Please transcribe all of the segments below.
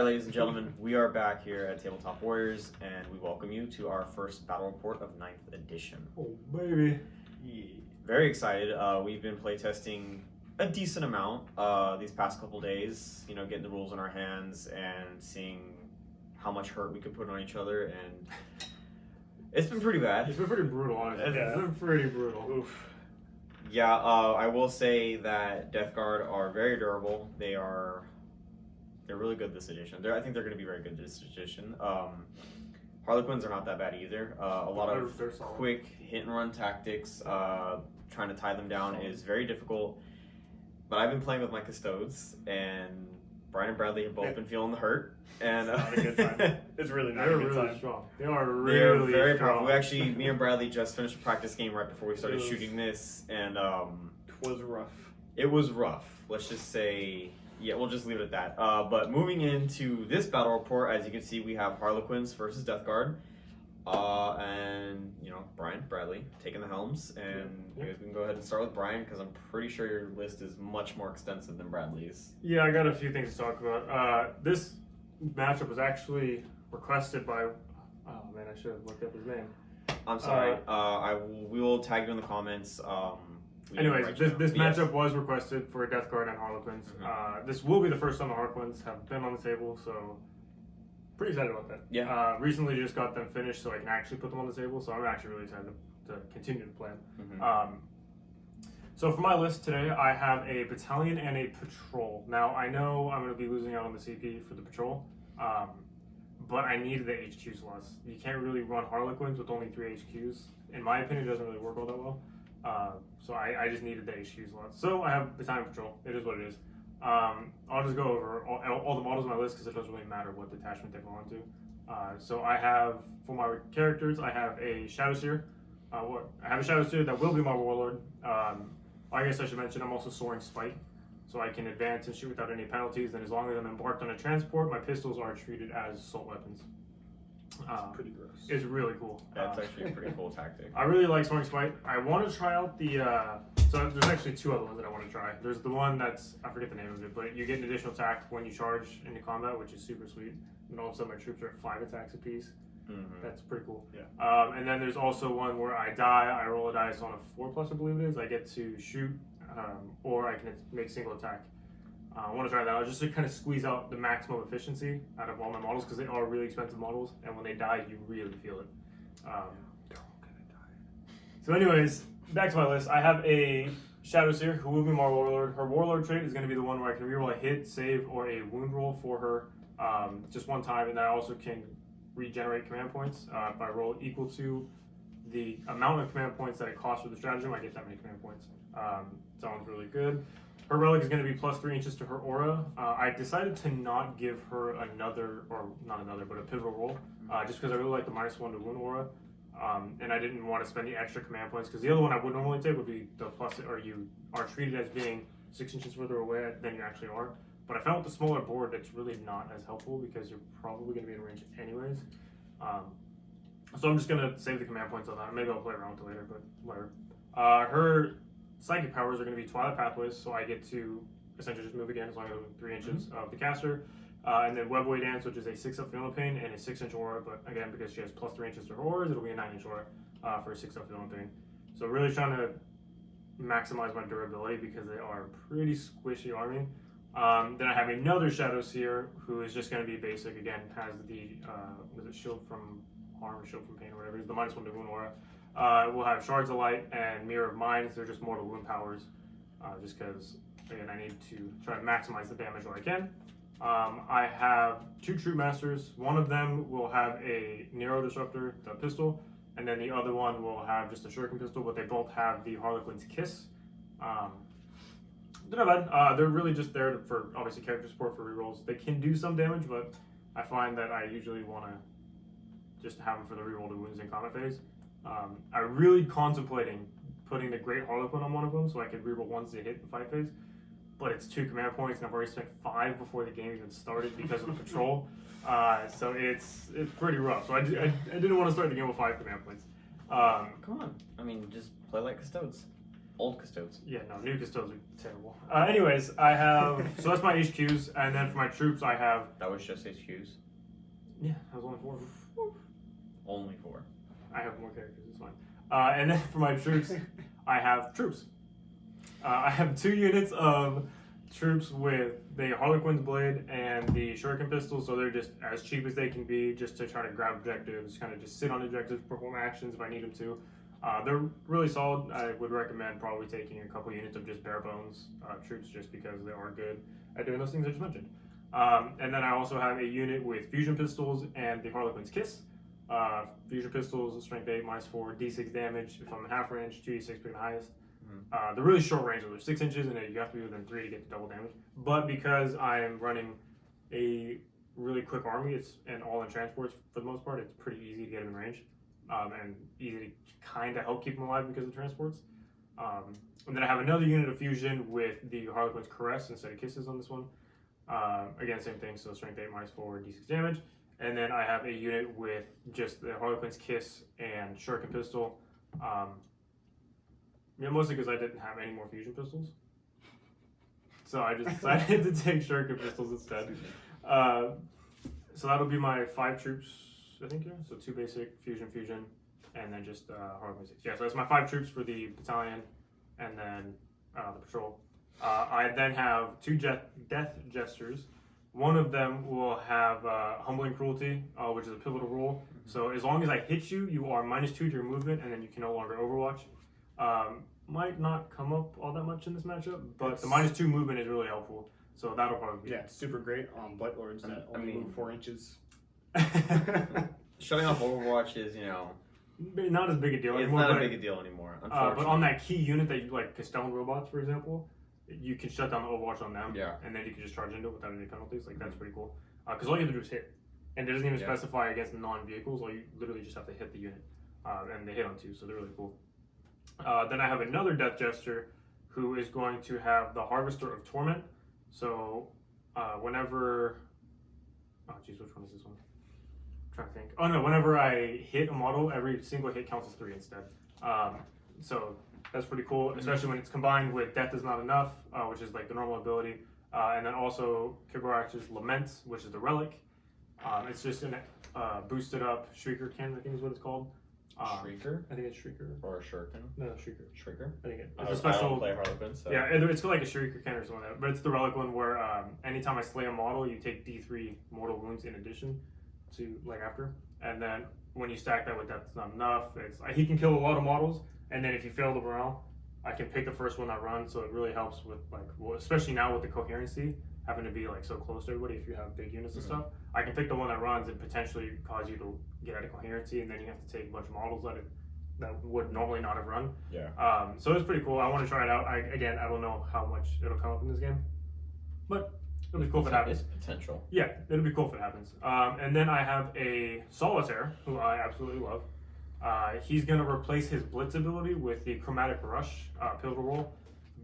ladies and gentlemen, we are back here at Tabletop Warriors, and we welcome you to our first battle report of 9th edition. Oh, baby. Yeah. Very excited. We've been playtesting a decent amount these past couple days, you know, getting the rules in our hands and seeing how much hurt we could put on each other, and it's been pretty bad. It's been pretty brutal, honestly. Yeah. It's been pretty brutal. Oof. Yeah, I will say that Death Guard are very durable. They're really good this edition. I think they're going to be very good this edition. Harlequins are not that bad either. A lot of quick hit and run tactics. Trying to tie them down is very difficult. But I've been playing with my custodes, and Brian and Bradley have both been feeling the hurt. And it's not a good time. It's really not a good really time. Strong. They are really very strong. powerful. We actually, me and Bradley just finished a practice game right before we started shooting this, and it was rough. It was rough. Let's just say, yeah, we'll just leave it at that. But moving into this battle report, as you can see, we have Harlequins versus Death Guard. And, you know, Brian, Bradley, taking the helms. And you guys can go ahead and start with Brian, because I'm pretty sure your list is much more extensive than Bradley's. Yeah, I got a few things to talk about. This matchup was actually requested by... Oh, man, I should have looked up his name. I'm sorry. We will tag you in the comments. Anyways, this matchup was requested for Death Guard and Harlequins. Mm-hmm. This will be the first time the Harlequins have been on the table, so... Pretty excited about that. Yeah. Recently just got them finished so I can actually put them on the table, so I'm actually really excited to continue to play them. Mm-hmm. So for my list today, I have a battalion and a patrol. Now, I know I'm going to be losing out on the CP for the patrol, but I need the HQ slots. You can't really run Harlequins with only 3 HQs. In my opinion, it doesn't really work all that well. So I just needed the HQ slots. So I have battalion patrol. It is what it is. I'll just go over all the models on my list because it doesn't really matter what detachment they belong to. So I have, for my characters, I have a Shadow Seer. I have a Shadow Seer that will be my Warlord. I guess I should mention I'm also soaring Spite, so I can advance and shoot without any penalties, and as long as I'm embarked on a transport, my pistols are treated as assault weapons. It's pretty gross. It's really cool. That's actually a pretty cool tactic. I really like Soaring Spite. I want to try out the... So there's actually two other ones that I want to try. There's the one that's... I forget the name of it, but you get an additional attack when you charge into combat, which is super sweet. And all of a sudden my troops are at 5 attacks apiece. Mm-hmm. That's pretty cool. Yeah. And then there's also one where I die, I roll a dice on a 4+, I believe it is. I get to shoot, or I can make single attack. I want to try that out just to kind of squeeze out the maximum efficiency out of all my models, because they are really expensive models, and when they die, you really feel it. They're all gonna die. So anyways, back to my list. I have a Shadow Seer who will be my Warlord. Her Warlord trait is going to be the one where I can reroll a hit, save, or a wound roll for her just one time, and then I also can regenerate command points. If I roll equal to the amount of command points that it costs for the stratagem, I get that many command points. Sounds really good. Her relic is going to be plus 3 inches to her aura. I decided to not give her another, or not another, but a pivotal roll, just because I really like the -1 to wound aura. And I didn't want to spend the extra command points, because the other one I would normally take would be the plus, or you are treated as being 6 inches further away than you actually are. But I found with the smaller board, it's really not as helpful, because you're probably going to be in range anyways. So I'm just going to save the command points on that. Maybe I'll play around with it later, but whatever. Her psychic powers are going to be Twilight Pathways, so I get to essentially just move again as long as I'm 3 inches of the caster. And then Webway Dance, which is a 6-up Feeling Pain and a 6-inch aura, but again, because she has plus 3 inches to her auras, it'll be a 9-inch aura for a 6-up Feeling Pain. So really trying to maximize my durability, because they are a pretty squishy army. Then I have another Shadow Seer who is just going to be basic. Again, has the Shield from Harm, Shield from Pain, or whatever it is, the -1 to wound aura. We'll have Shards of Light and Mirror of Minds. They're just mortal wound powers, just because, again, I need to try to maximize the damage where I can. I have 2 Troop Masters. One of them will have a Nero Disruptor, the pistol, and then the other one will have just a Shuriken pistol, but they both have the Harlequin's Kiss. They're not bad. They're really just there for, obviously, character support for rerolls. They can do some damage, but I find that I usually want to just have them for the reroll to wounds in combat phase. I'm really contemplating putting the Great Harlequin on one of them so I could reroll once they hit the fight phase, but it's 2 command points, and I've already spent 5 before the game even started because of the patrol. So it's pretty rough. So I didn't want to start the game with 5 command points. Come on. I mean, just play like custodes. Old Custodes. Yeah, no, new custodes are terrible. Anyways, I have so that's my HQs, and then for my troops, I have That was just HQs. yeah, that was only 4 of them. Only 4. I have more characters. It's fine. And then for my troops, I have troops. I have 2 units of troops with the Harlequins blade and the Shuriken pistol, so they're just as cheap as they can be, just to try to grab objectives, kind of just sit on objectives, perform actions if I need them to. They're really solid. I would recommend probably taking a couple units of just bare bones troops, just because they are good at doing those things I just mentioned. And then I also have a unit with fusion pistols and the Harlequins Kiss. Fusion pistols, strength 8, -4, d6 damage if I'm in half range, 2d6 being the highest. They're really short range, so they're 6 inches, and you have to be within 3 to get the double damage. But because I am running a really quick army, and all in transports for the most part, it's pretty easy to get them in range, and easy to kind of help keep them alive because of transports. And then I have another unit of fusion with the Harlequin's Caress instead of Kisses on this one. Again, same thing, so strength 8, -4, d6 damage. And then I have a unit with just the Harlequin's Kiss and Shuriken pistol. Yeah, mostly because I didn't have any more fusion pistols, so I just decided to take Shuriken pistols instead. So that'll be my 5 troops, I think. Yeah, so 2 basic, fusion, and then just Harlequin 6. Yeah, so that's my 5 troops for the battalion, and then the patrol. I then have 2 death jesters. One of them will have humbling cruelty, which is a pivotal rule. So as long as I hit you, you are -2 to your movement, and then you can no longer overwatch. Might not come up all that much in this matchup, but the -2 movement is really helpful. So that'll probably be it's super great on Blight Lords that only move 4 inches. Shutting off Overwatch is, not as big a deal it's anymore. not a big deal anymore, unfortunately. But on that key unit that you like, Castellan robots, for example, you can shut down the Overwatch on them, and then you can just charge into it without any penalties. Like, that's pretty cool. Because all you have to do is hit. And it doesn't even specify against non-vehicles, or you literally just have to hit the unit. And they hit on 2, so they're really cool. Then I have another Death Jester who is going to have the Harvester of Torment. So whenever... Oh, geez, which one is this one? I'm trying to think. Oh, no, whenever I hit a model, every single hit counts as 3 instead. So that's pretty cool, especially when it's combined with Death is Not Enough, which is like the normal ability. And then also Kigorax's Lament, which is the relic. It's just a boosted up Shrieker cannon, I think is what it's called. Shrieker? I think it's Shrieker. Or a Shuriken? No, Shrieker. Shrieker? I think it's I a special. don't play Harlequins, so. Yeah, it's like a Shrieker cannon or something like that. But it's the relic one where anytime I slay a model, you take D3 mortal wounds in addition to, like, after. And then when you stack that with That's Not Enough, he can kill a lot of models. And then if you fail the morale, I can pick the first one that runs. So it really helps with, like, especially now with the coherency, having to be, like, so close to everybody if you have big units and stuff. I can pick the one that runs and potentially cause you to get out of coherency, and then you have to take a bunch of models that would normally not have run. Yeah. So it's pretty cool. I want to try it out. I don't know how much it'll come up in this game, but it'll be cool if it happens. It's potential. Yeah, it'll be cool if it happens. And then I have a Solitaire, who I absolutely love. He's going to replace his Blitz ability with the Chromatic Rush pivotal roll,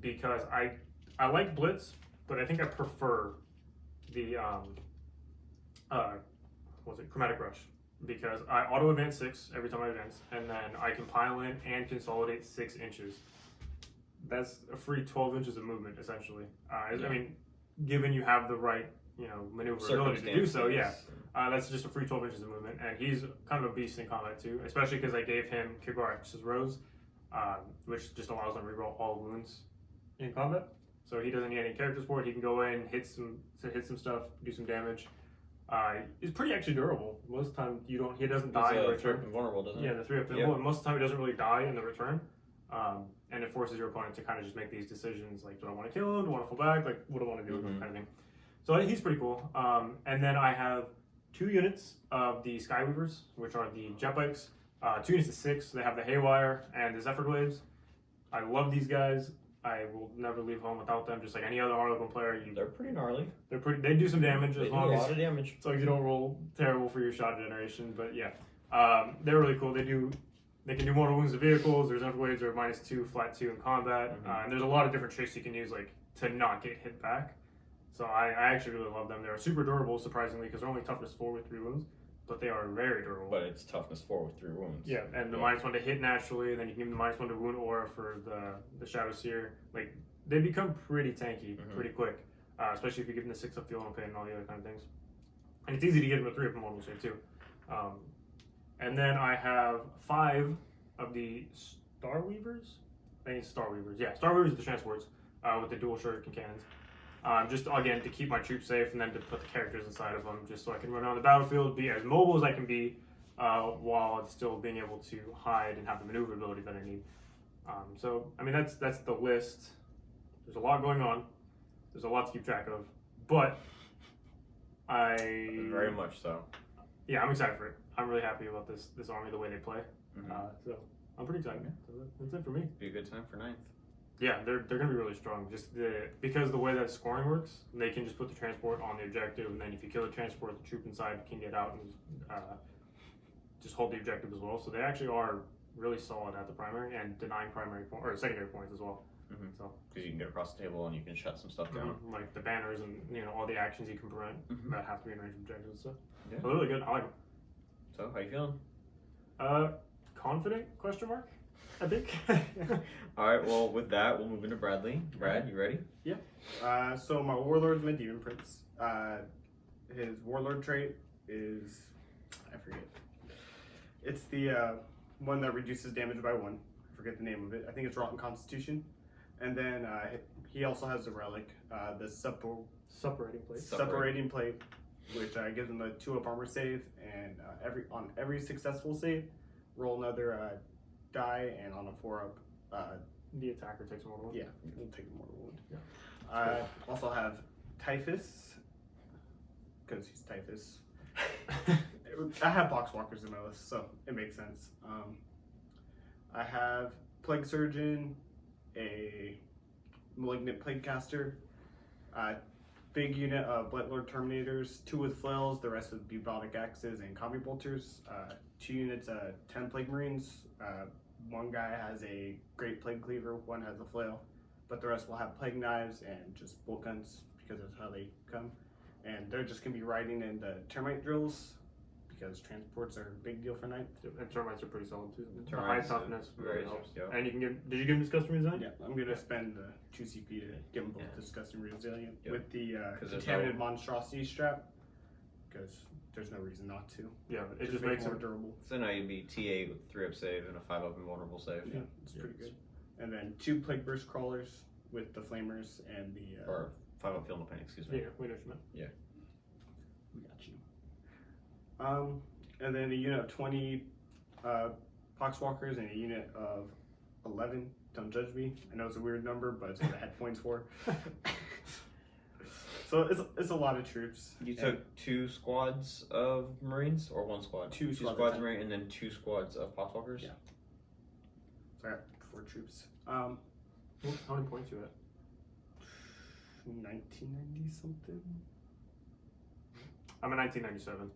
because I like Blitz, but I think I prefer the Chromatic Rush, because I auto advance 6 every time I advance, and then I can pile in and consolidate 6 inches. That's a free 12 inches of movement, essentially. I mean, given you have the right, maneuverability to do so, that's just a free 12 inches of movement, and he's kind of a beast in combat too, especially because I gave him Kigorax's Rose, which just allows him to reroll all wounds in combat. So he doesn't need any character support. He can go in, hit some stuff, do some damage. He's pretty actually durable. Most of the time he doesn't die in the return. Invulnerable, doesn't it? Yeah, the 3 up invulnerable, and most of the time he doesn't really die in the return. And it forces your opponent to kind of just make these decisions, like, do I want to kill him? Do I want to fall back? Like, what do I want to do with him, kind of thing. So he's pretty cool. And then I have 2 units of the Skyweavers, which are the Jet Bikes. 2 units of 6. They have the Haywire and the Zephyr Glaives. I love these guys. I will never leave home without them. Just like any other Harlequin player, they're pretty gnarly. They do some damage They as do long a as lot of damage. you don't roll terrible for your shot generation. But yeah, they're really cool. They can do mortal wounds to vehicles. There's Zephyr Blades are -2, flat 2 in combat, and there's a lot of different tricks you can use, like, to not get hit back. So I actually really love them. They're super durable, surprisingly, because they're only toughness 4 with 3 wounds. but they are very durable. But it's toughness 4 with 3 wounds. Yeah, and the -1 to hit naturally, and then you can give them the -1 to wound aura for the Shadow Seer. Like, they become pretty tanky pretty quick, especially if you give them the 6-up feel and pain and all the other kind of things. And it's easy to get them a 3-up immortal save too. And then I have 5 of the Star Weavers. I think it's Star Weavers. Yeah, Star Weavers are the transports with the dual shuriken cannons. Just again to keep my troops safe, and then to put the characters inside of them, just so I can run around the battlefield, be as mobile as I can be, while still being able to hide and have the maneuverability that I need. So I mean that's the list. There's a lot going on. There's a lot to keep track of, but Very much so. Yeah, I'm excited for it. I'm really happy about this army, the way they play. Mm-hmm. So I'm pretty excited. So that's it for me. Be a good time for 9th. Yeah, they're gonna be really strong. Just because the way that scoring works, they can just put the transport on the objective, and then if you kill the transport, the troop inside can get out and just hold the objective as well. So they actually are really solid at the primary and denying or secondary points as well. Mm-hmm. So because you can get across the table and you can shut some stuff down. like the banners and all the actions you can prevent that have to be in range objectives and stuff. Yeah. So they're really good. I like them. So how you feeling? Confident? Question mark. I think. All right. Well, with that, we'll move into Bradley. Brad, you ready? Yeah. So my Warlord's my Demon Prince. His Warlord trait is, I forget. It's the one that reduces damage by 1. I forget the name of it. I think it's Rotten Constitution. And then he also has the relic, the Separating plate. Separating plate, which gives him a 2-up armor save, and on every successful save, roll another die, and on a 4-up, the attacker takes a mortal wound. yeah, we'll take a mortal wound. Yeah. Also have Typhus, because he's Typhus. I have Boxwalkers in my list, so it makes sense. I have Plague Surgeon, a Malignant Plague Caster, big unit of Blightlord Terminators, 2 with flails, the rest with Bubonic Axes and Combi Bolters, 2 units, 10 Plague Marines, 1 guy has a Great Plague Cleaver, 1 has a flail, but the rest will have Plague Knives and just bolt guns, because that's how they come. And they're just going to be riding in the Termite Drills, because transports are a big deal for 9th. And termites are pretty solid too. The high Termites, toughness really very helps. yeah. And you can give. Did you give him this custom design? Yeah, I'm going to spend 2 CP to get them both disgusting resilient with the Contaminated Monstrosity strap, because there's no reason not to. Yeah, it just makes more it durable. So now you'd be T8 with 3-up save and a 5-up invulnerable save. Yeah, it's pretty good. And then 2 Plague Burst Crawlers with the Flamers and the... Or 5-up Feel No Pain, excuse me. Yeah, we know what you meant. Yeah. We got you. And then a unit of 20 Poxwalkers and a unit of 11. Don't judge me. I know it's a weird number, but it's what I had points for. So it's a lot of troops. You took 2 squads of Marines or 1 squad? 2 squads of Marines and then 2 squads of Poxwalkers? Yeah. So I got 4 troops. How many points you at? 1990 something. I'm at 1997.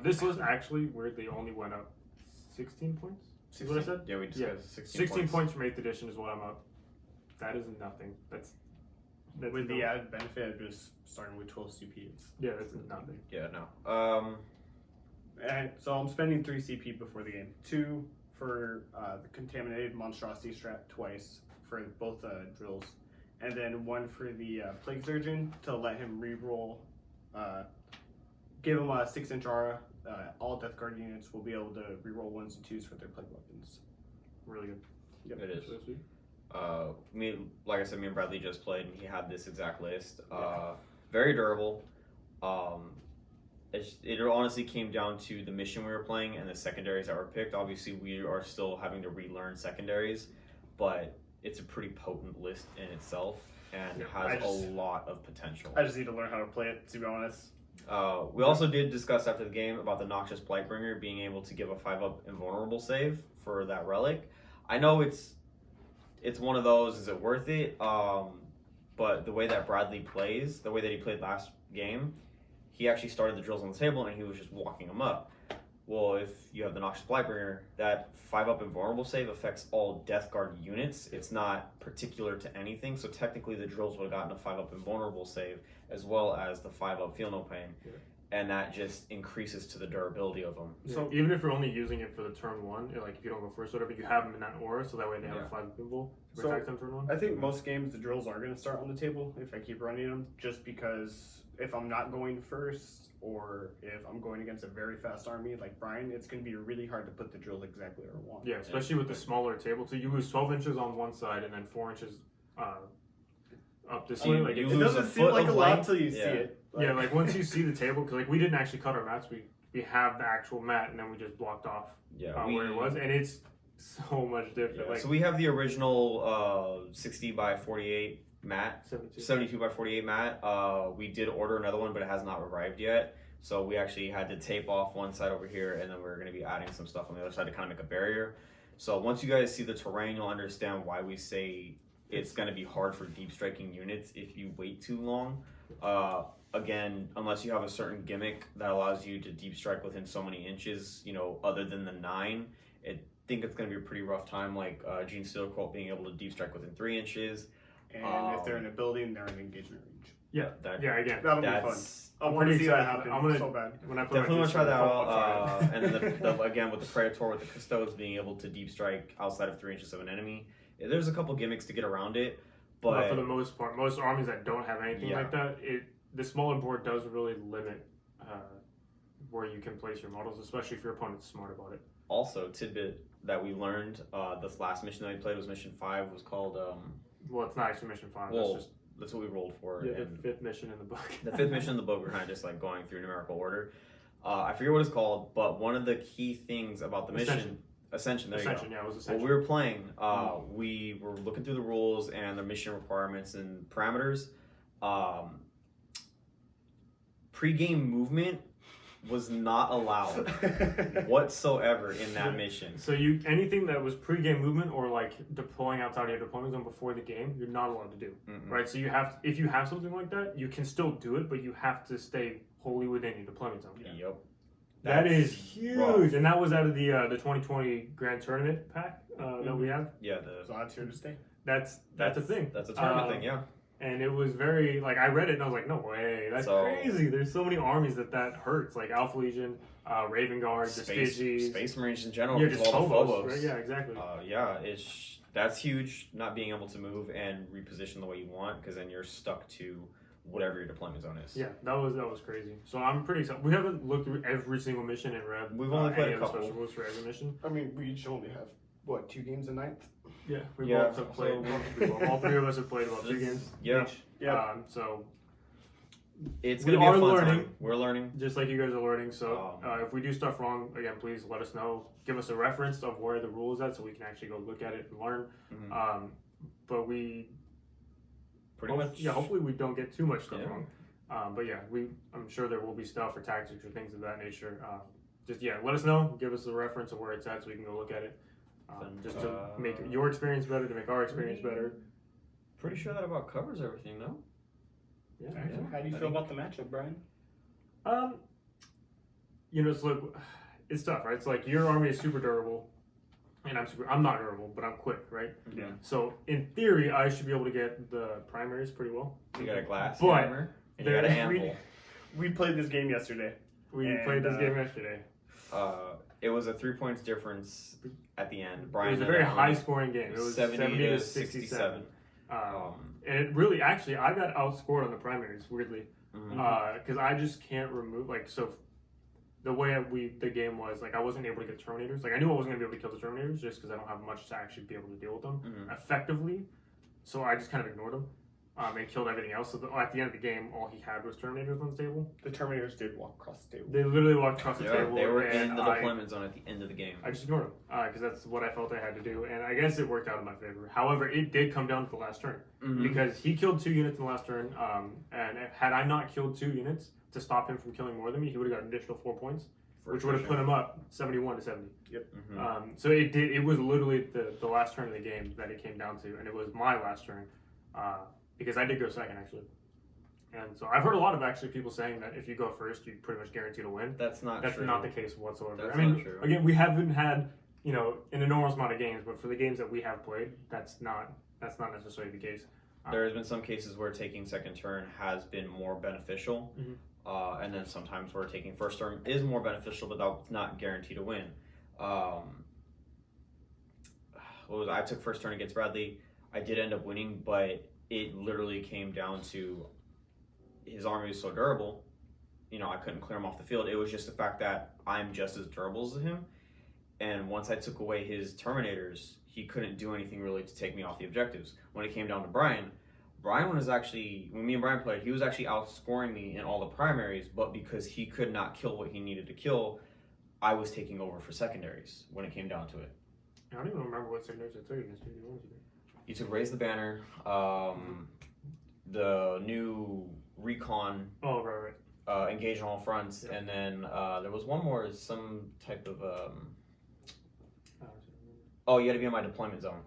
This list actually weirdly only went up 16 points. See what I said? Yeah, we discussed 16 points from 8th edition is what I'm up. That is nothing. That's with the added benefit of just starting with 12 CP. That's nothing. Yeah, no. And so I'm spending 3 CP before the game. 2 for the Contaminated Monstrosity strap twice for both drills, and then 1 for the Plague Surgeon to let him reroll. Give him a 6-inch aura. All Death Guard units will be able to reroll 1s and 2s for their plague weapons. Really good. Yep. It is. Really sweet. Like I said, me and Bradley just played, and he had this exact list. Very durable. It honestly came down to the mission we were playing and the secondaries that were picked. Obviously, we are still having to relearn secondaries, but it's a pretty potent list in itself and has a lot of potential. I just need to learn how to play it, to be honest. We also did discuss after the game about the Noxious Blightbringer being able to give a 5-up invulnerable save for that relic. I know it's one of those, is it worth it? But the way that Bradley plays, the way that he played last game, he actually started the drills on the table and he was just walking them up. Well, if you have the Noxious Blightbringer, that 5-up invulnerable save affects all Death Guard units. It's not particular to anything, so technically the drills would have gotten a 5-up invulnerable save as well as the 5-up Feel No Pain. Yeah. and that just increases to the durability of them. So even if you're only using it for the turn one, like if you don't go first, or whatever, you have them in that aura, so that way they have a 5 symbol to protect them turn one. I think most games the drills are going to start on the table if I keep running them, just because if I'm not going first or if I'm going against a very fast army like Brian, it's going to be really hard to put the drills exactly where I want. Yeah, especially with the smaller table. So you lose 12 inches on one side and then 4 inches up this way. Like you It lose doesn't a seem foot like a of lot length. until you see it. yeah, like once you see the table, because like we didn't actually cut our mats, we have the actual mat and then we just blocked off where it was, and it's so much different. Yeah, Like so we have the original 60 by 48 mat, 72. 72 by 48 mat. We did order another one, but it has not arrived yet. So we actually had to tape off one side over here, and then we're going to be adding some stuff on the other side to kind of make a barrier. So once you guys see the terrain, you'll understand why we say it's going to be hard for deep striking units if you wait too long. Again, unless you have a certain gimmick that allows you to deep strike within so many inches, other than the 9, I think it's going to be a pretty rough time, like Gene Steelquote being able to deep strike within 3 inches. And if they're in a building, they're in engagement range. Yeah, again, That'll be fun. I want to see that happen so bad. When I play Definitely want to try that I'll out. try it. And then again with the Predator, with the Custodes being able to deep strike outside of 3 inches of an enemy, there's a couple gimmicks to get around it. But for the most part, most armies that don't have anything Yeah. like that, the smaller board does really limit where you can place your models, especially if your opponent's smart about it. Also, tidbit that we learned, this last mission that we played was mission 5, was called Well, it's not actually mission 5. well, that's just that's what we rolled for. the and 5th mission in the book. the 5th mission in the book, we're kind of just like going through numerical order. I forget what it's called, but one of the key things about the mission, Ascension, there you go. Yeah, it was Ascension. When we were playing, we were looking through the rules and the mission requirements and parameters. Pre-game movement was not allowed whatsoever in that mission. So anything that was pre-game movement or like deploying outside of your deployment zone before the game, you're not allowed to do. Mm-mm. Right? So if you have something like that, you can still do it, but you have to stay wholly within your deployment zone. Yep. That That's is huge, rough. and that was out of the 2020 Grand Tournament pack that we have. Yeah, So that's here to stay. That's a thing. That's a tournament thing, yeah. And it was very like I read it and I was like, no way, that's crazy. There's so many armies that hurts, like Alpha Legion, Raven Guard, the Stygies, Space Marines in general. yeah, just all the Phobos, right? Yeah, exactly. That's huge. Not being able to move and reposition the way you want, because then you're stuck to whatever your deployment zone is. Yeah, that was crazy. So I'm pretty excited. We haven't looked through every single mission in Rev. We've only played any a of the couple. special rules for every mission. I mean, we each only have, 2 games a night? Yeah, we Yeah, both have played. All 3 of us have played about 2 games Yeah. each. Yeah. So It's We gonna be a are fun learning. time. We're learning. just like you guys are learning. So Oh. if we do stuff wrong, again, please let us know. Give us a reference of where the rule is at, so we can actually go look at it and learn. Mhm. But we Pretty much. Yeah, hopefully we don't get too much stuff Yeah. wrong. But yeah, I'm sure there will be stuff or tactics or things of that nature. Let us know. Give us a reference of where it's at so we can go look at it. Just to make your experience better, to make our experience better. Pretty sure that about covers everything, though. Yeah. Actually, how do you feel about the matchup, Brian? It's tough, right? It's like your army is super durable, and I'm not durable, but I'm quick, right? Yeah. So in theory, I should be able to get the primaries pretty well. You got a glass But hammer, and you got a anvil. We played this game yesterday. We And, played this game yesterday. It was a 3 points difference at the end. It Brian was a ended very up high winning scoring game. It was 70 to to 67. 67. And it really, actually, I got outscored on the primaries, weirdly. Mhm. Because I just can't remove, the way the game was, I wasn't able to get Terminators. I knew I wasn't going to be able to kill the Terminators just because I don't have much to actually be able to deal with them Mhm. effectively. So I just kind of ignored them and killed everything else. So at the end of the game, all he had was Terminators on the table. The Terminators did walk across the table. They literally walked across the Yeah, table. they were and in the deployment zone at the end of the game. I just ignored them because that's what I felt I had to do, and I guess it worked out in my favor. However, it did come down to the last turn Mhm. because he killed 2 units in the last turn, and had I not killed 2 units to stop him from killing more than me, he would have got an additional 4 points, which would have put him up 71 to 70. Mhm. So it was literally the last turn of the game that it came down to, and it was my last turn because I did go second actually. And so I've heard a lot of actually people saying that if you go first, you pretty much guarantee to win. That's not That's true. not the case whatsoever. That's I mean, not true. again, we haven't had an enormous amount of games, but for the games that we have played, that's not necessarily the case. There has been some cases where taking second turn has been more beneficial. Mhm. and then sometimes where taking first turn is more beneficial, but that's not guaranteed to win. I took first turn against Bradley. I did end up winning, but it literally came down to his army was so durable. I couldn't clear him off the field. It was just the fact that I'm just as durable as him. And once I took away his Terminators, he couldn't do anything really to take me off the objectives. When it came down to Brian was actually, when me and Brian played, he was actually outscoring me in all the primaries, but because he could not kill what he needed to kill, I was taking over for secondaries when it came down to it. I don't even remember what secondaries I took against you. You took Raise the Banner, the new Recon. Oh, right. Engage on all fronts, and then there was one more, some type of you had to be in my deployment zone.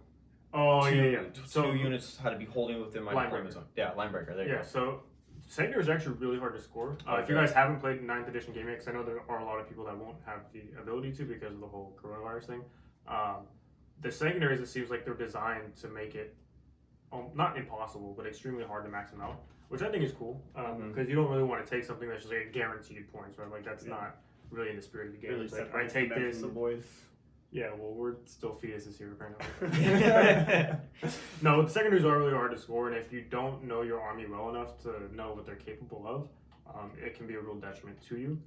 Oh, Two units had to be holding within my deployment zone. Yeah, line breaker. There you go. So Secondary is actually really hard to score. If you guys haven't played 9th edition game yet, because I know there are a lot of people that won't have the ability to because of the whole coronavirus thing. The secondaries, it seems like they're designed to make it not impossible, but extremely hard to max them out, which I think is cool because you don't really want to take something that's just like guaranteed points, right? Like that's not really in the spirit of the game. Really like, I take this. The boys. Yeah, well, we're still fetuses here apparently. No, the secondaries are really hard to score, and if you don't know your army well enough to know what they're capable of, it can be a real detriment to you.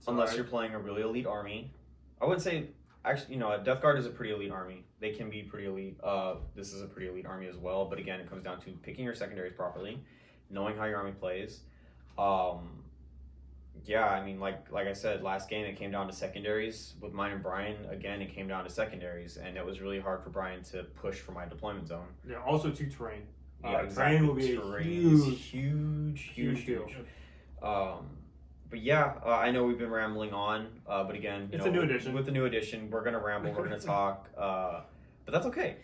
So unless you're playing a really elite army. I would say, actually, Death Guard is a pretty elite army. They can be pretty elite. This is a pretty elite army as well, but again, it comes down to picking your secondaries properly, knowing how your army plays. Yeah, I mean, like I said, last game it came down to secondaries. With mine and Brian, again, it came down to secondaries, and it was really hard for Brian to push for my deployment zone. Yeah, also to terrain. Yeah, exactly. Terrain will be a huge deal. But yeah, I know we've been rambling on, but again, it's a new edition. With the new edition, we're gonna ramble, we're gonna talk, but that's okay.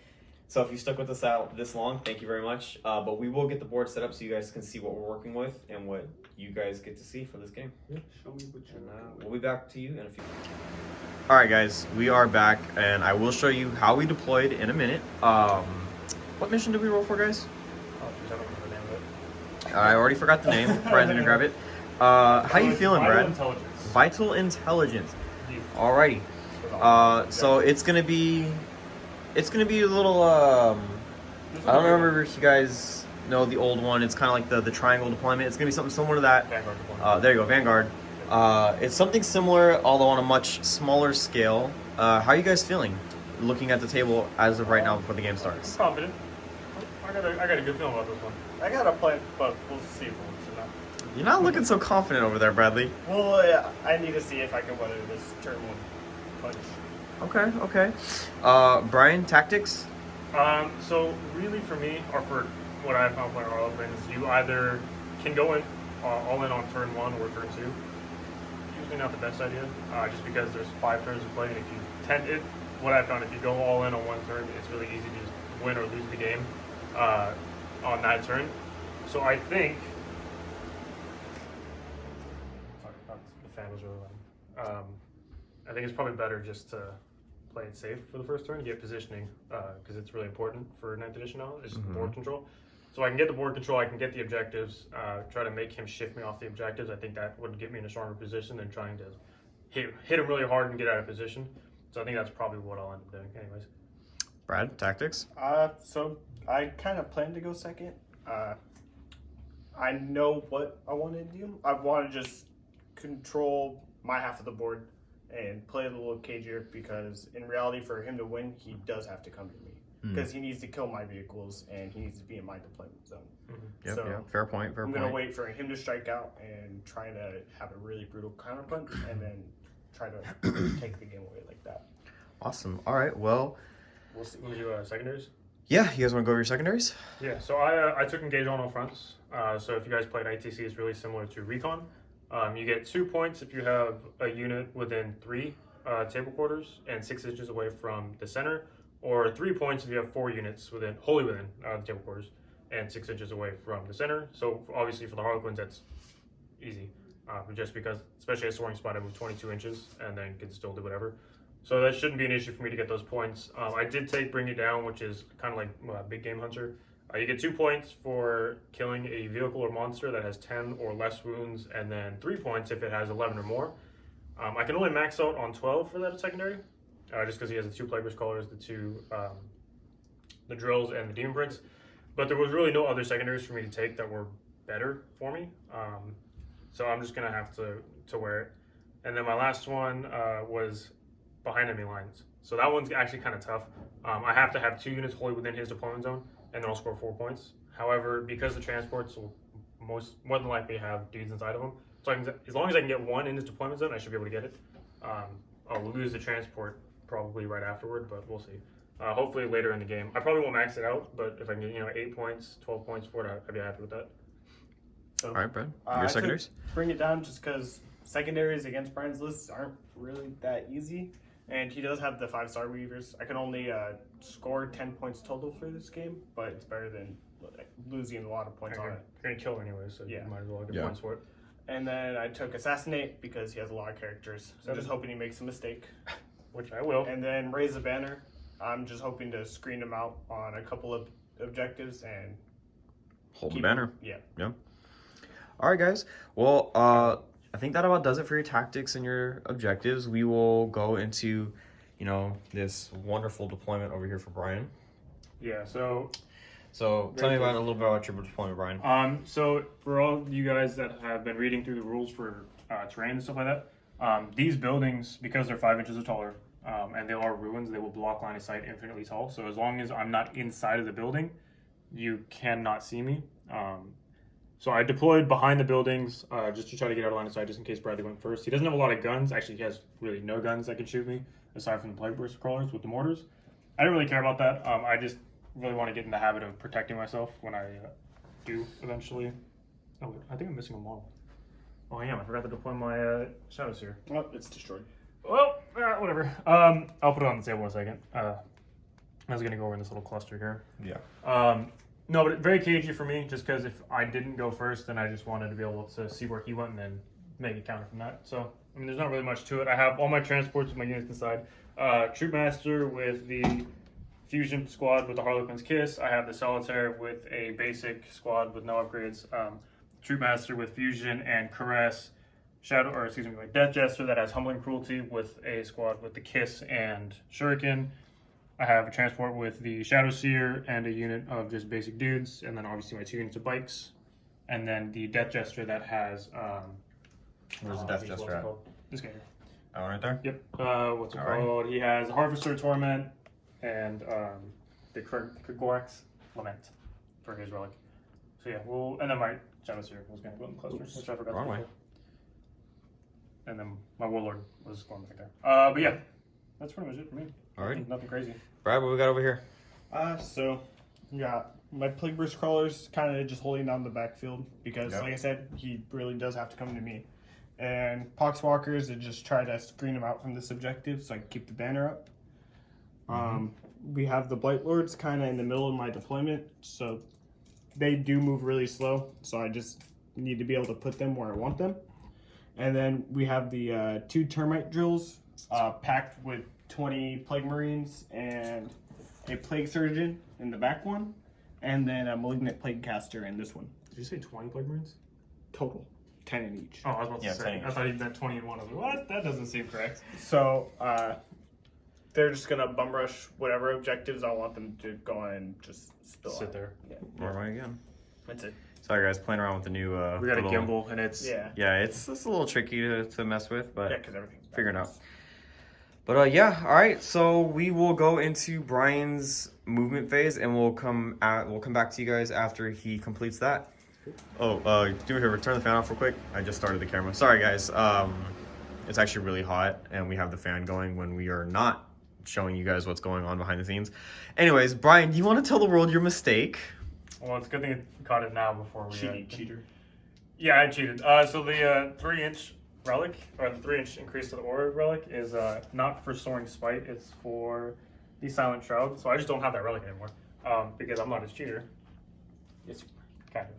So if you stuck with us out this long, thank you very much. But we will get the board set up so you guys can see what we're working with and what you guys get to see for this game. Yeah, show me what you're we'll be back to you in a few. All right, guys, we are back, and I will show you how we deployed in a minute. What mission did we roll for, guys? I don't remember the name of it. I already forgot the name. Brad's gonna grab it. How you feeling, Brad? Vital Intelligence. Alrighty. So it's gonna be a little. I don't remember if you guys know the old one. It's kind of like the triangle deployment. It's gonna be something similar to that. Vanguard deployment. There you go, Vanguard. It's something similar, although on a much smaller scale. How are you guys feeling, looking at the table as of right now before the game starts? Confident. I got a good feeling about this one. I got a plan, but we'll see if we'll not. You're not looking so confident over there, Bradley. Well, yeah, I need to see if I can weather this turn one punch. Okay. Brian, tactics? So really for me, or for what I found playing Harlequins, you either can go in all in on turn 1 or turn 2. Usually not the best idea, just because there's 5 turns to play, and if you tend it, what I found, if you go all in on one turn, it's really easy to just win or lose the game on that turn. So I think the fan was really loud. I think it's probably better just to play it safe for the first turn, get positioning, because it's really important for 9th edition now, is board control. So I can get the board control, I can get the objectives, try to make him shift me off the objectives. I think that would get me in a stronger position than trying to hit him really hard and get out of position. So I think that's probably what I'll end up doing anyways. Brad, tactics? So I kind of plan to go second. I know what I want to do. I want to just control my half of the board and play a little cagier, because in reality, for him to win, he does have to come to me, because he needs to kill my vehicles and he needs to be in my deployment zone. Yep. Fair point. I'm going to wait for him to strike out and try to have a really brutal counterpunch and then try to take the game away like that. Awesome. All right, well. We'll see. We'll do secondaries? Yeah, you guys want to go over your secondaries? Yeah, so I took Engage on all fronts. So if you guys played ITC, it's really similar to Recon. You get 2 points if you have a unit within 3 table quarters and 6 inches away from the center, or 3 points if you have 4 units wholly within the table quarters and 6 inches away from the center. So obviously for the Harlequins, that's easy, just because, especially a soaring spot, I move 22 inches and then can still do whatever. So that shouldn't be an issue for me to get those points. I did take Bring It Down, which is kind of like Big Game Hunter. You get 2 points for killing a vehicle or monster that has 10 or less wounds, and then 3 points if it has 11 or more. I can only max out on 12 for that secondary, just because he has the 2 Plague Burst Callers, the Drills, and the Demon Prince. But there was really no other secondaries for me to take that were better for me. So I'm just going to have to wear it. And then my last one was behind enemy lines. So that one's actually kind of tough. I have to have 2 units wholly within his deployment zone, and then I'll score 4 points. However, because the transports will more than likely have dudes inside of them, so as long as I can get 1 in his deployment zone, I should be able to get it. I'll lose the transport probably right afterward, but we'll see. Hopefully later in the game. I probably won't max it out, but if I can get 8 points, 12 points for it, I'd be happy with that. So, All right, Brad. Your secondaries? Bring it down just because secondaries against Brian's lists aren't really that easy. And he does have the 5-star Weavers. I can only score 10 points total for this game, but it's better than losing a lot of points on it. You're going to kill anyway, so you might as well get points for it. And then I took Assassinate because he has a lot of characters. So I'm just hoping he makes a mistake. Which I will. And then Raise the Banner. I'm just hoping to screen him out on a couple of objectives and Hold the banner. Yeah. All right, guys. Well, I think that about does it for your tactics and your objectives. We will go into, this wonderful deployment over here for Brian. Yeah, so tell me a little bit about your deployment, Brian. So for all you guys that have been reading through the rules for terrain and stuff like that, these buildings, because they're 5 inches or taller, and they are ruins, they will block line of sight infinitely tall. So as long as I'm not inside of the building, you cannot see me. So I deployed behind the buildings just to try to get out of line of sight, just in case Bradley went first. He doesn't have a lot of guns. Actually, he has really no guns that can shoot me, aside from the Plague Burst Crawlers with the mortars. I didn't really care about that. I just really want to get in the habit of protecting myself when I do eventually. Oh, I think I'm missing a model. Oh, I am. I forgot to deploy my Shadow Seer. Oh, it's destroyed. Well, whatever. I'll put it on the table in a second. I was going to go over in this little cluster here. Yeah. No, but very cagey for me, just because if I didn't go first, then I just wanted to be able to see where he went and then make a counter from that. So, I mean, there's not really much to it. I have all my transports with my units inside. Troop Master with the Fusion Squad with the Harlequins Kiss. I have the Solitaire with a basic squad with no upgrades. Troop Master with Fusion and Caress. Death Jester that has Humbling Cruelty with a squad with the Kiss and Shuriken. I have a transport with the Shadow Seer and a unit of just basic dudes, and then obviously my 2 units of bikes, and then the Death Jester that has. Where's the Death Jester at? This guy here. Oh, right there? Yep. What's it called? He has Harvester Torment and the Krigorax Lament for his relic. So yeah, and then my Shadow Seer was going to go in the cluster, which I forgot to do. And then my Warlord was going back there. But yeah, that's pretty much it for me. Alright. Nothing crazy. Brad, what we got over here? So we got my Plague Burst Crawlers kind of just holding down the backfield because, like I said, he really does have to come to me. And Poxwalkers, I just try to screen him out from this objective so I can keep the banner up. We have the Blight Lords kind of in the middle of my deployment, so they do move really slow, so I just need to be able to put them where I want them. And then we have the 2 Termite Drills packed with 20 Plague Marines and a Plague Surgeon in the back one, and then a Malignant Plague Caster in this one. Did you say 20 Plague Marines? Total. 10 in each. Oh, I was about to say. 10 each. I thought you meant 20 in one. I was like, what? That doesn't seem correct. So, they're just going to bum rush whatever objectives I want them to go on and just Sit there. Yeah. Where am I again? That's it. Sorry, guys, playing around with the new. We got a little- gimbal, and it's. Yeah. It's a little tricky to mess with, but Yeah, because everything's figuring out. backwards. But yeah, all right. So we will go into Brian's movement phase, and we'll come back to you guys after he completes that. Oh, do me a favor, turn the fan off real quick. I just started the camera. Sorry, guys. It's actually really hot, and we have the fan going when we are not showing you guys what's going on behind the scenes. Anyways, Brian, do you want to tell the world your mistake? Well, it's a good thing you caught it now before we. Cheater. Yeah, I cheated. So the 3-inch relic, or the 3-inch increase to the aura relic, is not for Soaring Spite. It's for the Silent Shroud. So I just don't have that relic anymore because I'm not a cheater. Yes, kind of.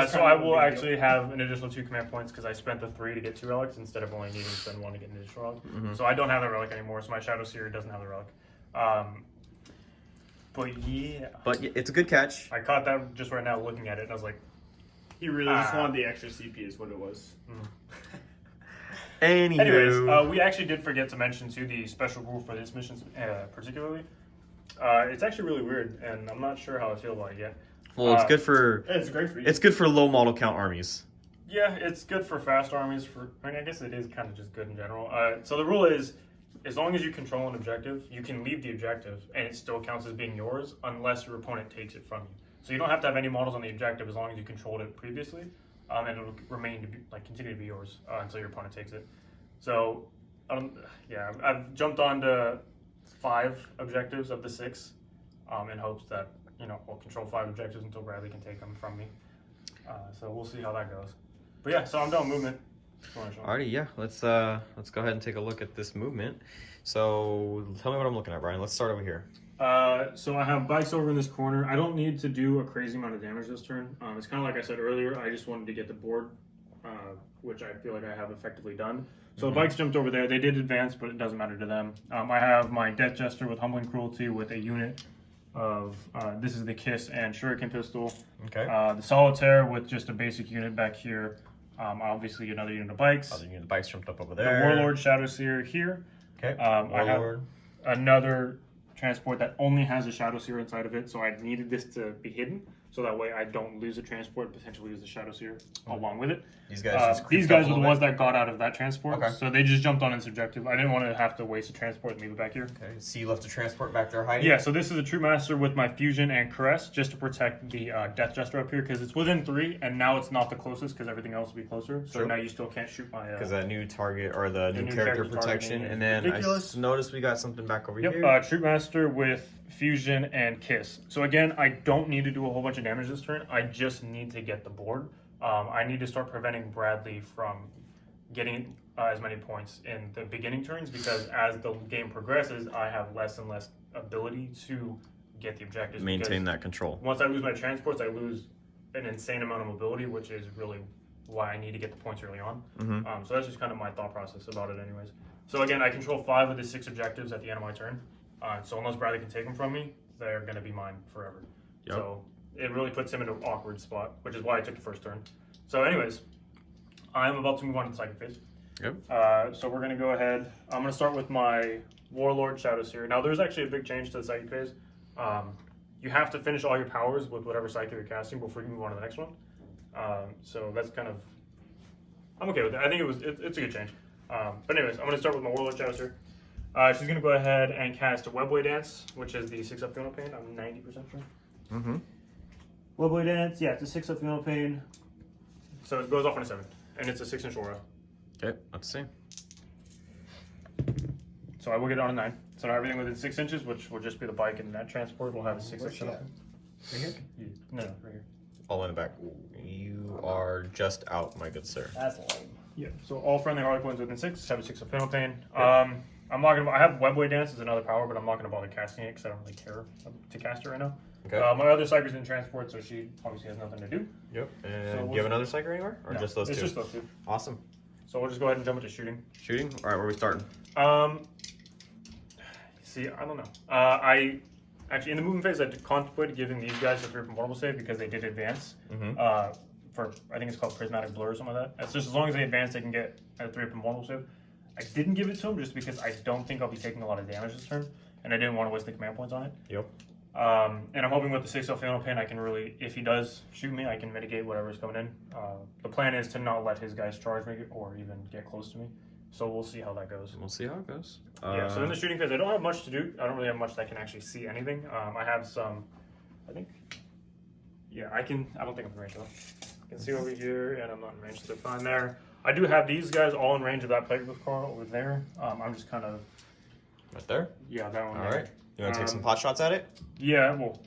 So I will actually have an additional 2 command points because I spent the 3 to get 2 relics instead of only needing to spend 1 to get an additional relic. So I don't have that relic anymore. So my Shadow Seer doesn't have the relic. But yeah. But it's a good catch. I caught that just right now looking at it, and I was like, He really just wanted the extra CP is what it was. Anywho. Anyways, we actually did forget to mention too the special rule for this mission particularly. It's actually really weird, and I'm not sure how I feel about it yet. Well, it's good for It's great for you. it's good for low model count armies. Yeah, it's good for fast armies. I guess it is kind of just good in general. So the rule is, as long as you control an objective, you can leave the objective, and it still counts as being yours, unless your opponent takes it from you. So you don't have to have any models on the objective as long as you controlled it previously, and it'll remain to be continue to be yours until your opponent takes it. So, I've jumped onto 5 objectives of the 6, in hopes that we'll control 5 objectives until Bradley can take them from me. So we'll see how that goes. But yeah, so I'm done movement. Alrighty, yeah. Let's go ahead and take a look at this movement. So tell me what I'm looking at, Brian. Let's start over here. So I have bikes over in this corner. I don't need to do a crazy amount of damage this turn. It's kind of like I said earlier. I just wanted to get the board, which I feel like I have effectively done. So the bikes jumped over there. They did advance, but it doesn't matter to them. I have my Death Jester with Humbling Cruelty with a unit of, this is the Kiss and Shuriken Pistol. Okay. The Solitaire with just a basic unit back here. Obviously another unit of bikes. Other unit of bikes jumped up over The there. Warlord Shadowseer here. Okay. I have Warlord. another transport that only has a Shadowseer inside of it, so I needed this to be hidden, so that way I don't lose the transport, potentially lose the Shadowseer along with it. These guys These guys were the ones that got out of that transport, Okay. so they just jumped on its objective. I didn't want to have to waste a transport and leave it back here. Okay. So you left a transport back there hiding? Yeah, so this is a True Master with my Fusion and Caress, just to protect the Death Jester up here, because it's within 3, and now it's not the closest, because everything else will be closer, so True. now you still can't shoot my... Because that new target, or the new character protection. targeting And is then ridiculous. I noticed we got something back over Yep, here. True Master with Fusion and Kiss. So again, I don't need to do a whole bunch of damage this turn. I just need to get the board. I need to start preventing Bradley from getting as many points in the beginning turns, because as the game progresses, I have less and less ability to get the objectives. Maintain that control. Once I lose my transports, I lose an insane amount of mobility, which is really why I need to get the points early on. So that's just kind of my thought process about it anyways. So again, I control 5 of the 6 objectives at the end of my turn. So unless Bradley can take them from me, they're going to be mine forever. Yep. So it really puts him in an awkward spot, which is why I took the first turn. So anyways, I'm about to move on to the psychic phase. Yep. So we're going to go ahead. I'm going to start with my Warlord Shadowseer. Now there's actually a big change to the psychic phase. You have to finish all your powers with whatever psychic you're casting before you move on to the next one. So that's kind of, I'm okay with it. I think it's a good change. But anyways, I'm going to start with my Warlord Shadowseer. She's going to go ahead and cast a Webway Dance, which is the 6-up Funeral Pain. I'm 90% sure. Webway Dance, yeah, it's a 6-up Funeral Pain. So it goes off on a 7, and it's a 6-inch aura. Okay, let's see. So I will get it on a 9. So now everything within 6 inches, which will just be the bike and that transport, will have a 6-up Funeral Pain. Right here? Yeah. No, right here. All in the back. You are just out, my good sir. That's lame. Yeah, so all friendly Harlequins within 6 have a 6-up Funeral Pain. I'm not gonna. I have Webway Dance as another power, but I'm not gonna bother casting it because I don't really care to cast it right now. Okay. My other Psyker's in transport, so she obviously has nothing to do. Yep. And So do you have another psyker anywhere? Or No, just those it's two? just those 2. Awesome. So we'll just go ahead and jump into shooting. Shooting? Alright, where are we starting? See, I don't know. I actually in the movement phase, I contemplated giving these guys a 3-up Immortal save because they did advance. For I think it's called Prismatic Blur or something like that. It's just as long as they advance, they can get a 3-up Immortal save. I didn't give it to him just because I don't think I'll be taking a lot of damage this turn, and I didn't want to waste the command points on it. Yep. And I'm hoping with the 6-up Funeral Pain, I can really, if he does shoot me, I can mitigate whatever's coming in. The plan is to not let his guys charge me or even get close to me. So we'll see how that goes. We'll see how it goes. Yeah, so in the shooting phase, I don't have much to do. I don't really have much that can actually see anything. I have some, I think, yeah, I don't think I'm in range though. I can see over here, and I'm not in range, so fine there. I do have these guys all in range of that Plague with Carl over there. I'm just kind of... Right there? Yeah, that one. Alright. You want to take some pot shots at it? Yeah, well,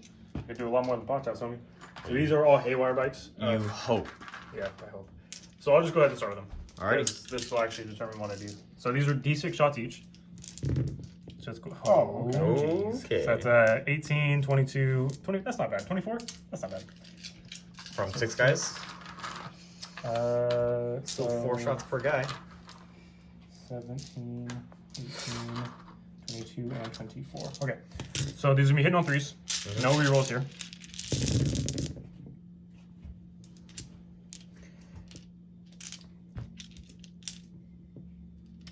they do a lot more than pot shots on me. So these are all Haywire bikes. You hope. Yeah, I hope. So I'll just go ahead and start with them. Alright. This will actually determine what I do. So these are D6 shots each. So it's cool. Oh, okay. So that's 18, 22, 20. That's not bad. 24? That's not bad. From 6 guys? So 4 shots per guy. 17, 18, 22, and 24. Okay. So these are me hitting on 3s. No rerolls here.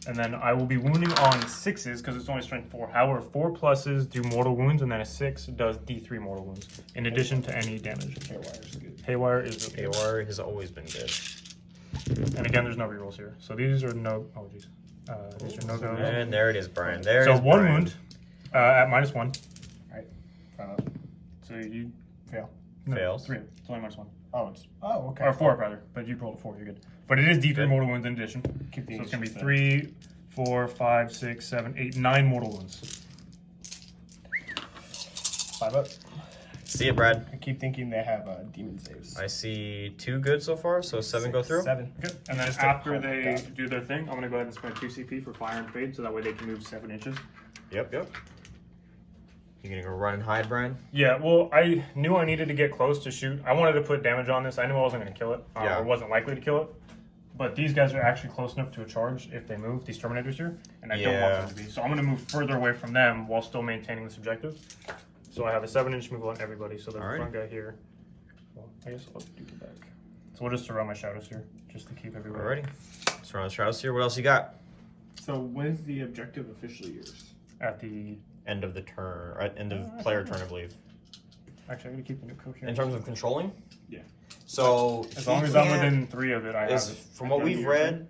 And then I will be wounding on 6s because it's only strength 4. However, 4 pluses do mortal wounds, and then a 6 does D3 mortal wounds, in addition to any damage. Haywire is good. Haywire is okay. Haywire has always been good. And again, there's no rerolls here. So these are no. Oh, jeez. These are no goes. And there it is, Brian. There So is 1 Brian. wound at -1. So you fail. No, Fails. 3. It's only -1. Okay. Or 4, rather. But you rolled a 4. You're good. But it is D3 Good. mortal wounds in addition. Keep the So it's going to be extras 3, 4, 5, 6, 7, 8, 9 mortal wounds. 5 up. See it, Brad. I keep thinking they have demon saves. I see 2 good so far, so 7 go through. 7. Good. And then Just after a- they God. do their thing, I'm going to go ahead and spend 2 CP for Fire and Fade, so that way they can move 7 inches. Yep. You gonna go run and hide, Brian? Yeah, well, I knew I needed to get close to shoot. I wanted to put damage on this. I knew I wasn't going to kill it, Yeah. or wasn't likely to kill it. But these guys are actually close enough to a charge if they move, these Terminators here, and I don't Yeah. want them to be. So I'm going to move further away from them while still maintaining this objective. So I have a 7-inch move on everybody, so the Alright. front guy here. Well, I guess I'll do the back. So we'll just surround my shadows here, just to keep everybody. Alrighty. Let's run the shadows here. What else you got? So when's the objective officially yours? At the... End of the turn, or end of player turn, I believe. Actually, I'm going to keep the new coach here. In terms of controlling? Yeah. So As long as I'm within 3 of it, I have is it. from what we've read,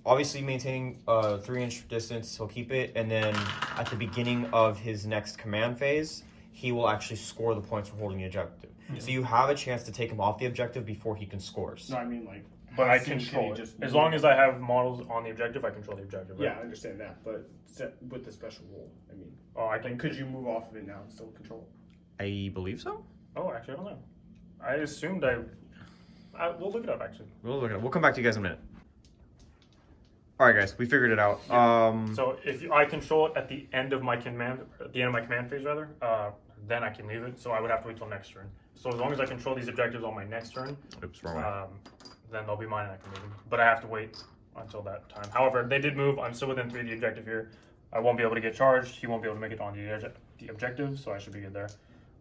obviously maintaining a 3-inch distance, he'll keep it, and then at the beginning of his next command phase, he will actually score the points for holding the objective. So you have a chance to take him off the objective before he can score. No, I mean like. But I how soon can control you it. just As move? long as I have models on the objective, I control the objective. Right? Yeah, I understand that, but with the special rule, I mean, Oh, I can. like, could you move off of it now and still control? I believe so. Oh, actually, I don't know. I assumed we'll look it up, actually. We'll look at it. We'll come back to you guys in a minute. All right, guys, we figured it out. So if I control it at the end of my command, phase rather, then I can leave it. So I would have to wait till next turn. So as long as I control these objectives on my next turn, Oops, wrong way. then they'll be mine and I can move them. But I have to wait until that time. However, they did move. I'm still within 3 of the objective here. I won't be able to get charged. He won't be able to make it on the objective, so I should be good there.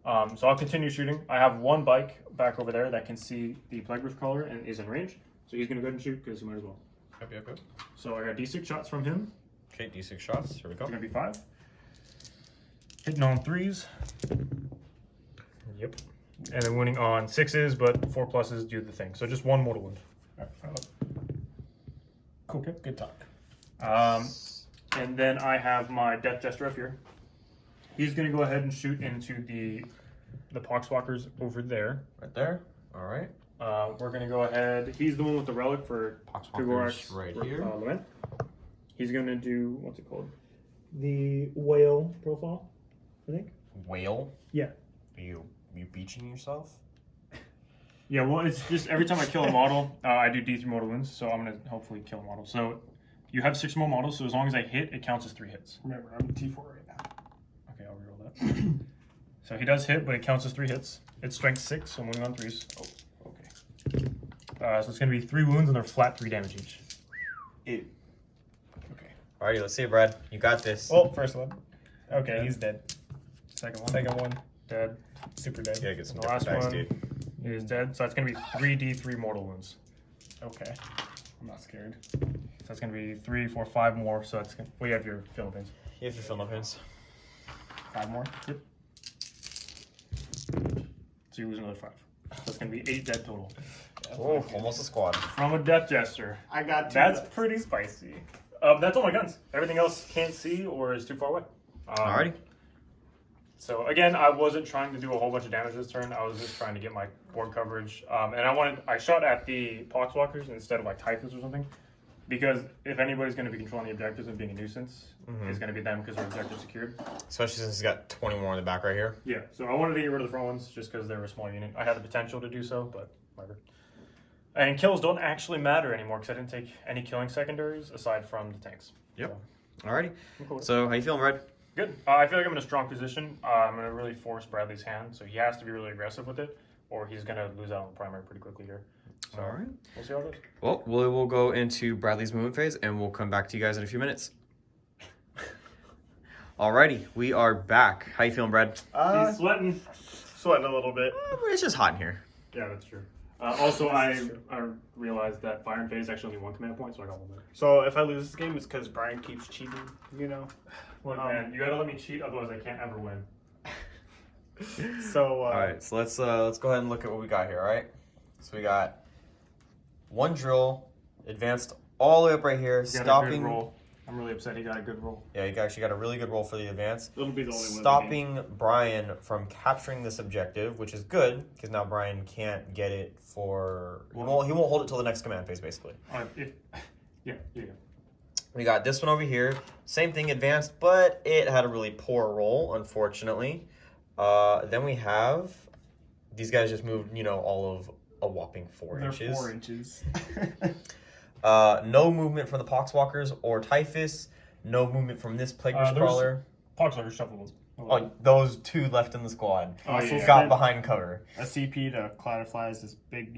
So I'll continue shooting. I have 1 bike back over there that can see the Plague Roof color and is in range. So he's going to go ahead and shoot because he might as well. Yep. So I got D6 shots from him. Okay, D6 shots. Here we go. It's going to be 5. Hitting on 3s. Yep. And then winning on 6s, but 4 pluses do the thing. So just 1 mortal wound. Cool. Okay. Good talk. And then I have my Death Jester up here. He's going to go ahead and shoot into the Poxwalkers over there. Right there. All right. We're going to go ahead. He's the one with the relic for Poxwalkers right here. Lament. He's going to do, what's it called? The whale profile, I think. Whale. Yeah. Are you beaching yourself? Yeah, well, it's just every time I kill a model, I do D3 mortal wounds, so I'm going to hopefully kill a model. So you have 6 more models, so as long as I hit, it counts as 3 hits. Remember, I'm T4 right now. Okay, I'll reroll that. So he does hit, but it counts as 3 hits. It's strength 6, so I'm winning on 3s. Oh, okay. So it's going to be 3 wounds, and they're flat 3 damage each. Okay. Alrighty, let's see it, Brad. You got this. Well, first one. Okay, Dead. he's dead. Second one. Second one, Dead. super dead. Yeah, get some The last different one. packs, dude. Is dead. So it's going to be 3d3 mortal wounds. Okay. I'm not scared. So it's going to be 3, 4, 5 more. So it's well, you have your Philippines. You have your Philippines. 5 more? Yep. So you lose another 5. So it's going to be 8 dead total. Oh, almost a squad. From a Death Jester. I got 2. That's pretty spicy. That's all my guns. Everything else can't see or is too far away. Alrighty. So again, I wasn't trying to do a whole bunch of damage this turn. I was just trying to get my board coverage. And I shot at the Poxwalkers instead of like Typhus or something. Because if anybody's going to be controlling the objectives and being a nuisance, it's going to be them because their objective's secured. Especially since he's got 20 more in the back right here. Yeah, so I wanted to get rid of the front ones just because they were a small unit. I had the potential to do so, but whatever. And kills don't actually matter anymore because I didn't take any killing secondaries aside from the tanks. Yep. So, Alrighty. I'm cool with it. So, how you feeling, Brad? Good. I feel like I'm in a strong position. I'm going to really force Bradley's hand, so he has to be really aggressive with it, or he's going to lose out on the primary pretty quickly here. So Alright. we'll see how it goes. Well, we'll go into Bradley's movement phase, and we'll come back to you guys in a few minutes. Alrighty, we are back. How you feeling, Brad? He's sweating. Sweating a little bit. It's just hot in here. Yeah, that's true. Also, I realized that Fire and Phase actually only one command point, so I got one better. So if I lose this game, it's because Brian keeps cheating, you know? Well, man, you gotta let me cheat, otherwise I can't ever win. So, Alright, so let's go ahead and look at what we got here, alright? So we got one drill, advanced all the way up right here, He got a good stopping. roll. I'm really upset he got a good roll. Yeah, you actually got a really good roll for the advance. it'll be the only one. Stopping Brian from capturing this objective, which is good because now Brian can't get it for. He won't hold it till the next command phase, basically. Yeah. We got this one over here. Same thing, advanced, but it had a really poor roll, unfortunately. Then we have these guys just moved, all of a whopping 4 They're inches. 4 inches. No movement from the Poxwalkers or Typhus. No movement from this Plague there's- Crawler. Pox are shuffleable. Oh, those 2 left in the squad. Oh, yeah. Got behind cover. A CP to Cloud of Flies, this big,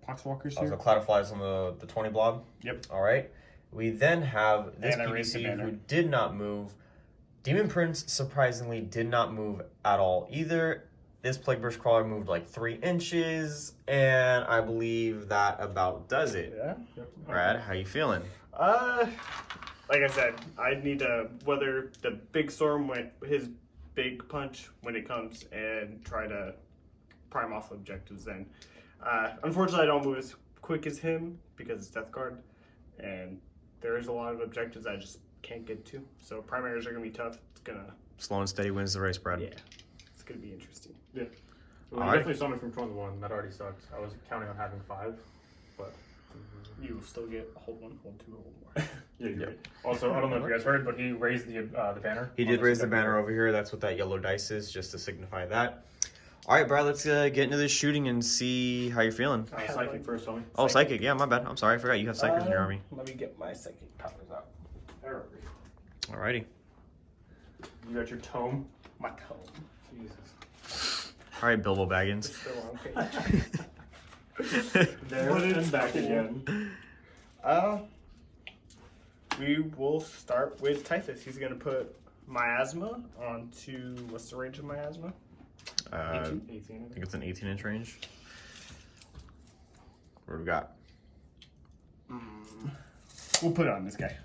Poxwalkers Oh, here. so Cloud of Flies on the 20 blob. Yep. All right. We then have this And I raised the PVC banner. who did not move. Demon Prince surprisingly did not move at all either. This Plague Burst Crawler moved like 3 inches, and I believe that about does it. Yeah. Brad, how you feeling? Like I said, I need to weather the big storm when his big punch when it comes and try to prime off objectives then. Unfortunately, I don't move as quick as him because it's Death Guard, and there's a lot of objectives I just can't get to. So primaries are going to be tough. It's going to, Slow and steady wins the race, Brad. yeah, it's going to be interesting. Yeah. Well, All you right. definitely saw me from 21. That already sucks. I was counting on having 5, but You will still get hold 1, hold 2, hold more. yeah, you're right. Also, I don't know if you guys heard, but he raised the banner. He on did this raise the objective. banner over here. That's what that yellow dice is, just to signify that. All right, Brad, let's get into this shooting and see how you're feeling. Psychic first, homie. Oh, psychic. Yeah, my bad. I'm sorry. I forgot you have psychers in your army. Let me get my psychic powers out. Alrighty. You got your tome. My tome. Jesus. All right, Bilbo Baggins. It's the wrong page. There and back again. We will start with Typhus. He's going to put miasma onto, what's the range of miasma? I 18. think it's an 18-inch range. What do we got? We'll put it on this guy.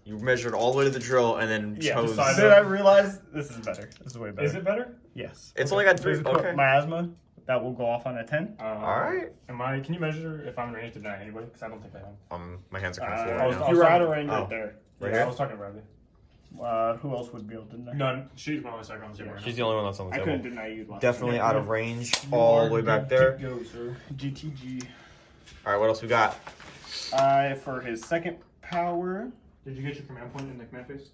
You measured all the way to the drill and then chose. decided- Did I realize this is better? This is way better. Is it better? Yes. It's only got 3. There's a Okay. miasma that will go off on a 10. All right. Can you measure if I'm ranged to die anyway? Because I don't think I am. My hands are kind of full I right was- now. You were out of range Oh. right there. Right Yeah, here? I was talking to Bradley. Who else would be able to deny? None. She's my only second on the table right She's the only one that's on the I couldn't table. deny you last Definitely time. out of range, all the way back there. Go, sir. GTG. All right, what else we got? For his second power, Did you get your command point in the command phase?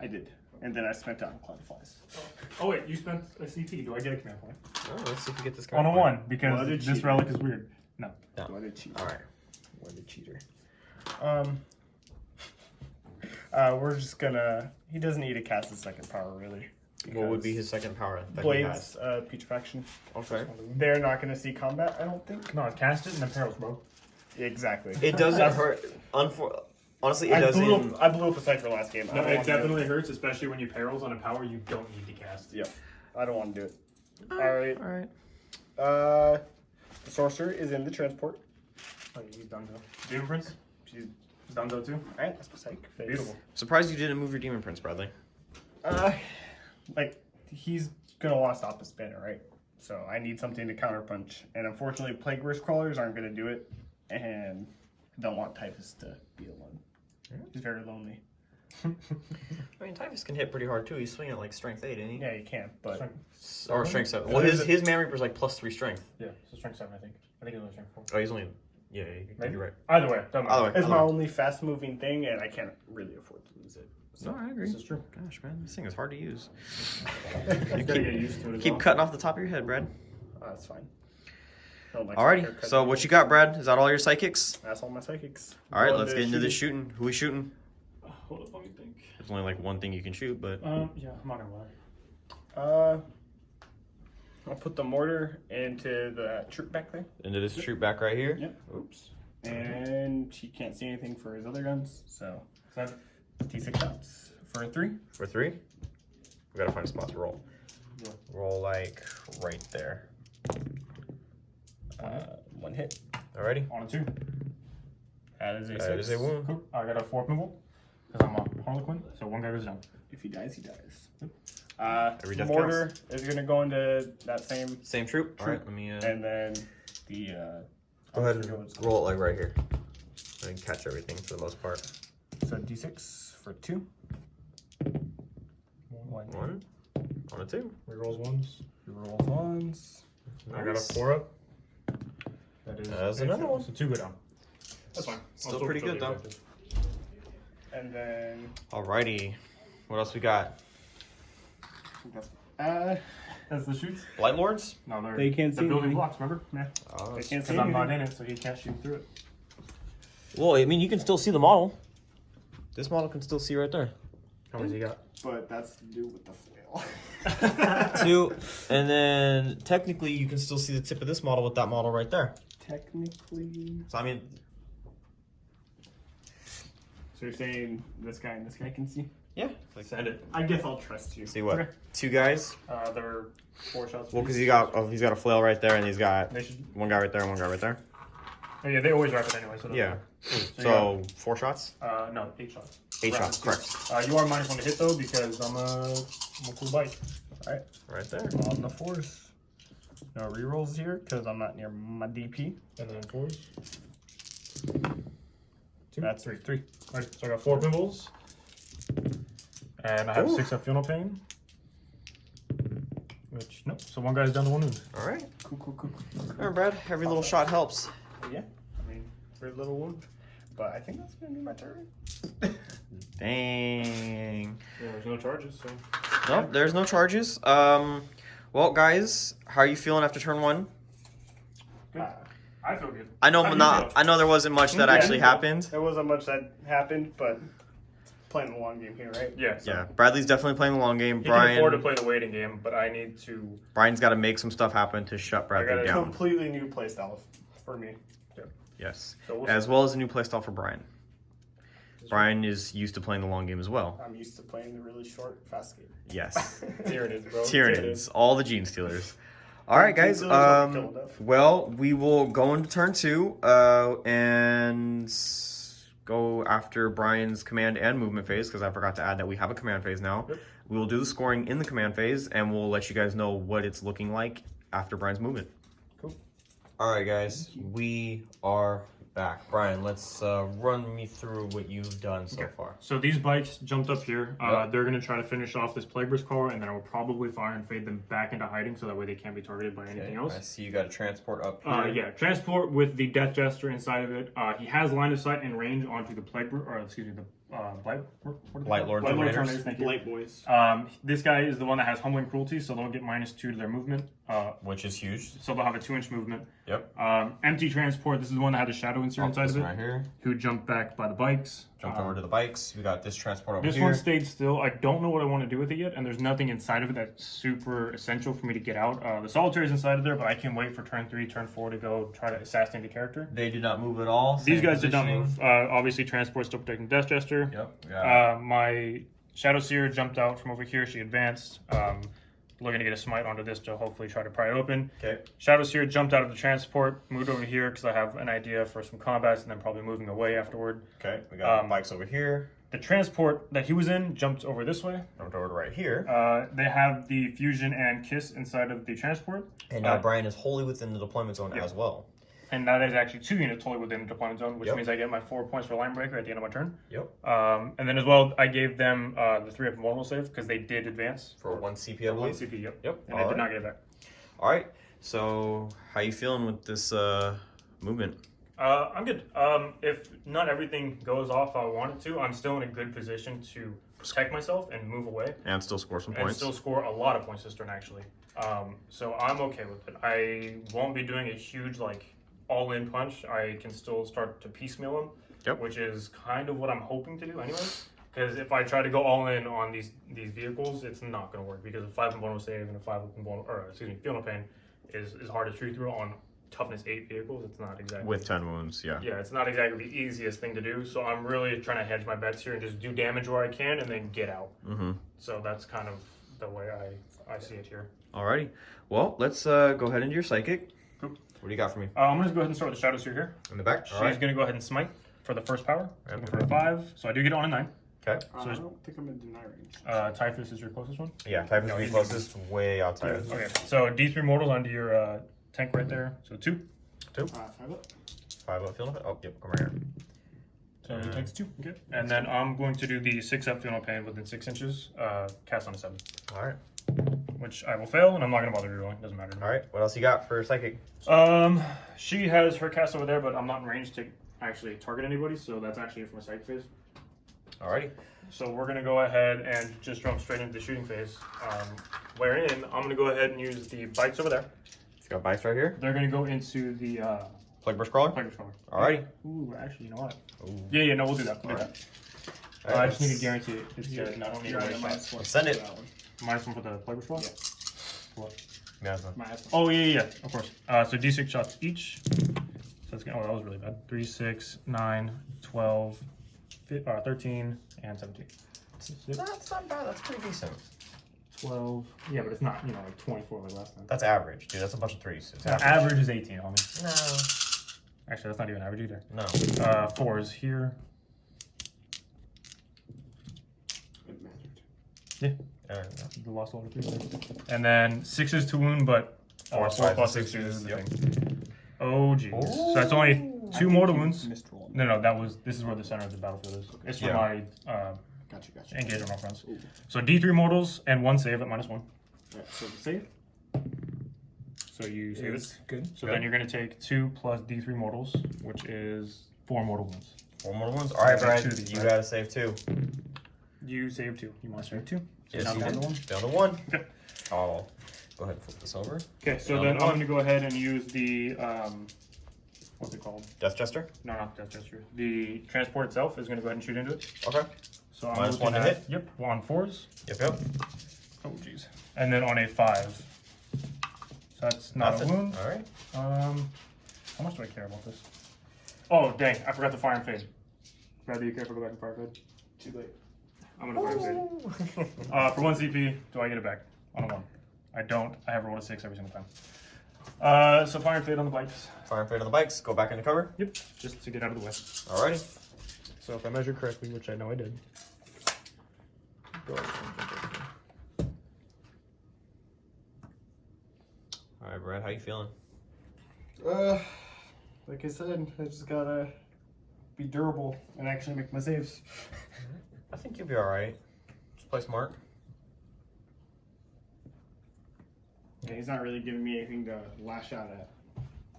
I did. And then I spent it on Cloud of Flies. Oh wait, you spent a CP. Do I get a command point? Oh, let's see if we get this guy. On a 1, What because a this cheater. relic is weird. No. What a cheater. All right. What a cheater. We're just gonna. He doesn't need to cast his second power, really. What would be because his second power that he Blades, has? Putrefaction. Okay. They're not gonna see combat, I don't think. No, cast it in the perils, bro. Exactly. It doesn't hurt. Honestly, it doesn't. I blew up a Cypher last game. I No, don't it wanna do definitely hurts, especially when you perils on a power you don't need to cast. Yep. I don't want to do it. Alright. All right. The sorcerer is in the transport. Oh, he's Dunzo. Demon Prince? She's Dunzo too? alright. That's my psychic face. Beautiful. Surprised you didn't move your Demon Prince, Bradley. Like he's gonna want to stop the spinner, right? So I need something to counterpunch, and unfortunately, Plague Burst Crawlers aren't gonna do it, and I don't want Typhus to be alone. He's very lonely. I mean, Typhus can hit pretty hard too. He's swinging at like strength 8, isn't he? Yeah, you can, but Or strength 7. Well, his Man Reaper's like +3 strength. Yeah, so strength 7, I think. I think it was strength 4. Oh, he's only. Yeah, Maybe. you're right. Either way, doesn't matter. Either way. it's my only fast-moving thing, and I can't really afford to lose it. No, I agree. This is true. Gosh, man, this thing is hard to use. You gotta get used to it as Keep well. cutting off the top of your head, Brad. That's fine. Don't like Alrighty, haircuts. so what you got, Brad? Is that all your psychics? That's all my psychics. All right, Going let's to get into this shooting. shooting. Who we shooting? Hold up, let me think. There's only like one thing you can shoot, but Yeah, I'm not gonna lie. I'll put the mortar into the troop back there. into this troop back right here. Yep. Oops. And he can't see anything for his other guns, so Is that T6 shots for a 3. For 3. We gotta find a spot to roll. Yeah. Roll like right there. 1 hit. Alrighty. On a 2. That is a That 6. is a wound. Cool. I got a 4 pinball because I'm a Harlequin, so 1 guy goes down. If he dies, he dies. Every death Mortar is going to go into that same, Same troop. Alright, let me and then the. go ahead and roll it like right here. And catch everything for the most part. So D6 for 2. 1. 1 on a 2. Rerolls 1s. Roll ones. I got a 4 up. That is That's another one. So 2 go down. That's fine. Still pretty good, though. And then. Alrighty. What else we got? That's the shoots? Light Lords? No, They can't the see building anything. blocks, remember? Yeah. They can't Because see I'm not anything. in it, so he can't shoot through it. Well, I mean, you can still see the model. This model can still see right there. How many he got? But that's to do with the flail. 2, and then technically you can still see the tip of this model with that model right there. Technically. So I mean, So you're saying this guy and this guy can see? yeah. Send it. I guess I'll trust you. See what? Okay. 2 guys. There were 4 shots. Well, apiece. because he's got a flail right there, and he's got They should. 1 guy right there, and 1 guy right there. Oh, yeah, they always wrap it anyway. So Yeah. So, So 4 shots. no, 8 shots. 8 Wrap shots, it, correct. you are -1 to hit though because I'm a cool bite. Right there. On the 4s. No rerolls here because I'm not near my DP. And then 4s. 2. That's 3. 3. Alright, so I got 4 pinballs. And I have Ooh. 6 of funeral pain. Which, no. So 1 guy's down to 1 wound. All right. Cool. Remember, Brad, every little shot helps. Yeah. I mean, very little wound. But I think that's going to be my turn. Dang. Yeah, there's no charges, so. Nope, there's no charges. Well, guys, how are you feeling after turn 1? I feel good. I know How do you not. feel? I know there wasn't much that Yeah. actually happened. There wasn't much that happened, but playing the long game here, right? Yeah, so Yeah, Bradley's definitely playing the long game. he can afford to Brian, play the waiting game, but I need to. Brian's got to make some stuff happen to shut Bradley gotta down. Completely new playstyle for me. Yes, So we'll as well as a new playstyle for Brian. Brian is used to playing the long game as well. I'm used to playing the really short, fast game. Yes, Tyranids, bro. Tyranids, all the Gene Stealers. All right, guys. Gene Stealers will kill enough. Well, we will go into turn 2 and go after Brian's command and movement phase because I forgot to add that we have a command phase now. Yep. We will do the scoring in the command phase and we'll let you guys know what it's looking like after Brian's movement. Cool. All right, guys. We are back. Brian, let's run me through what you've done so far. So these bikes jumped up here. Yep. They're going to try to finish off this Plague Burst core, and then I will probably fire and fade them back into hiding so that way they can't be targeted by anything else. I see you got a transport up here. Yeah, transport with the Death Jester inside of it. He has line of sight and range onto the Plague Burst, or excuse me, the Blight Lord Terminators. Thank you. Light boys. This guy is the one that has Humbling Cruelty, so they'll get -2 to their movement. Which is huge. So they'll have a 2-inch movement. Yep. Empty Transport, this is the one that had a Shadow insert inside This of it, one right here. who jumped back by the bikes. Jumped over to the bikes. We got this transport over This here. one stayed still. I don't know what I want to do with it yet, and there's nothing inside of it that's super essential for me to get out. The Solitary's inside of there, but I can wait for turn 3, turn 4 to go try to assassinate the character. They did not move at all. These Same guys did not positioning. move. Obviously, Transport's still protecting Death Jester. Yep. Yeah. My Shadow Seer jumped out from over here. She advanced. Looking to get a smite onto this to hopefully try to pry it open. Okay. Shadow Seer jumped out of the transport, moved over here because I have an idea for some combats, and then probably moving away afterward. Okay. We got bikes over here. The transport that he was in jumped over this way. Jumped over to right here. They have the fusion and kiss inside of the transport, And now Brian is wholly within the deployment zone as well. and that is actually 2 units totally within the deployment zone, which Yep. means I get my 4 points for line breaker at the end of my turn. Yep. And then as well, I gave them the 3 up invulnerable save because they did advance For 1 CP, I for 1 believe. CP. Yep. Yep. And I did not get it back. All right. So, how you feeling with this movement? I'm good. If not everything goes off how I want it to, I'm still in a good position to protect myself and move away. And still score some And points. still score a lot of points this turn, actually. So I'm okay with it. I won't be doing a huge, all-in punch. I can still start to piecemeal them, Yep. which is kind of what I'm hoping to do anyway. Because if I try to go all-in on these vehicles, it's not going to work. Because a 5 invulnerable save and a 5 funeral pain is hard to chew through on toughness 8 vehicles. It's not exactly... With 10 wounds, yeah. Yeah, it's not exactly the easiest thing to do. So I'm really trying to hedge my bets here and just do damage where I can and then get out. Mm-hmm. So that's kind of the way I see it here. Alrighty. Well, let's go ahead and do your psychic. Cool. What do you got for me? I'm gonna go ahead and start with the Shadow Seer here. In the back? She's gonna go ahead and smite for the first power. Looking for a 5, so I do get it on a 9. Okay. I don't think I'm in deny range. Typhus is your closest one. Yeah, Typhus will be closest, way outside. Okay, so D3 mortals onto your tank right there. So 2. 5 up. 5 up, feeling it? Oh, yep, come right here. So he takes 2. Okay. And then I'm going to do the 6 up, feel no pain within 6 inches. Cast on a 7. Alright. Which I will fail, and I'm not gonna bother rerolling. Doesn't matter. Alright, what else you got for psychic? She has her cast over there, but I'm not in range to actually target anybody, so that's actually it for my psychic phase. Alrighty. So we're gonna go ahead and just jump straight into the shooting phase. Wherein I'm gonna go ahead and use the bites over there. You got bites right here. They're gonna go into the Plague Burst Crawler? Plague Crawler. Alrighty. Ooh, actually, you know what? Ooh. Yeah, no, we'll do that. We'll do that. Alright, I just need to let's- guarantee it. It's good. I don't need to waste shots. -1 Send it. for that one. -1 for the Plague Crawler? Yeah. What? Miasma. -1. Oh, yeah, of course. So D6 shots each. So that's gonna, that was really bad. 3, 6, 9, 12, 13, and 17. That's not bad, that's pretty decent. 12. Yeah, but it's not, like 24 like last time. That's average, dude. That's a bunch of 3s. It's Average is 18 on me. No. Actually, that's not even average either. No. 4s here. It mattered. The lost one or 3. And then 6s to wound, but 4 4 plus 6 is the thing. Oh, geez. So that's only 2 mortal wounds. Missed roll. No, this is where the center of the battlefield is. It's for Yeah. my Gotcha. engage on my friends. Ooh. So D3 mortals and 1 save at -1. Alright, so the save. So you save Is it. good. So then you're going to take 2 plus D3 mortals, which is 4 mortal wounds. 4 more ones? Alright, Yeah, Brian. 2 of these, You right? gotta save 2. You save 2. You must save 2. Yes, now you down did. to 1. Down to 1. Okay. I'll go ahead and flip this over. Okay, so Down then to I'm one. going to go ahead and use the, what's it called? Death Jester? No, not Death Gesture. The transport itself is going to go ahead and shoot into it. Okay. So I'm -1 looking to at- hit? Yep, on 4s. Yep. Oh, jeez. And then on a 5. So that's not Nothing. a wound. Alright. How much do I care about this? Oh, dang, I forgot the fire and fade. Brad, do you care if I go back and fire fade? Too late. I'm gonna fire fade. For 1 CP, do I get it back on a 1? I don't. I have rolled a 6 every single time. So fire and fade on the bikes. Fire and fade on the bikes. Go back into cover. Yep, just to get out of the way. Alrighty. So if I measure correctly, which I know I did. Go ahead and jump over here. Alright, Brad. How you feeling? Like I said, I just gotta be durable and actually make my saves. I think you'll be alright. Just play smart. Yeah, he's not really giving me anything to lash out at.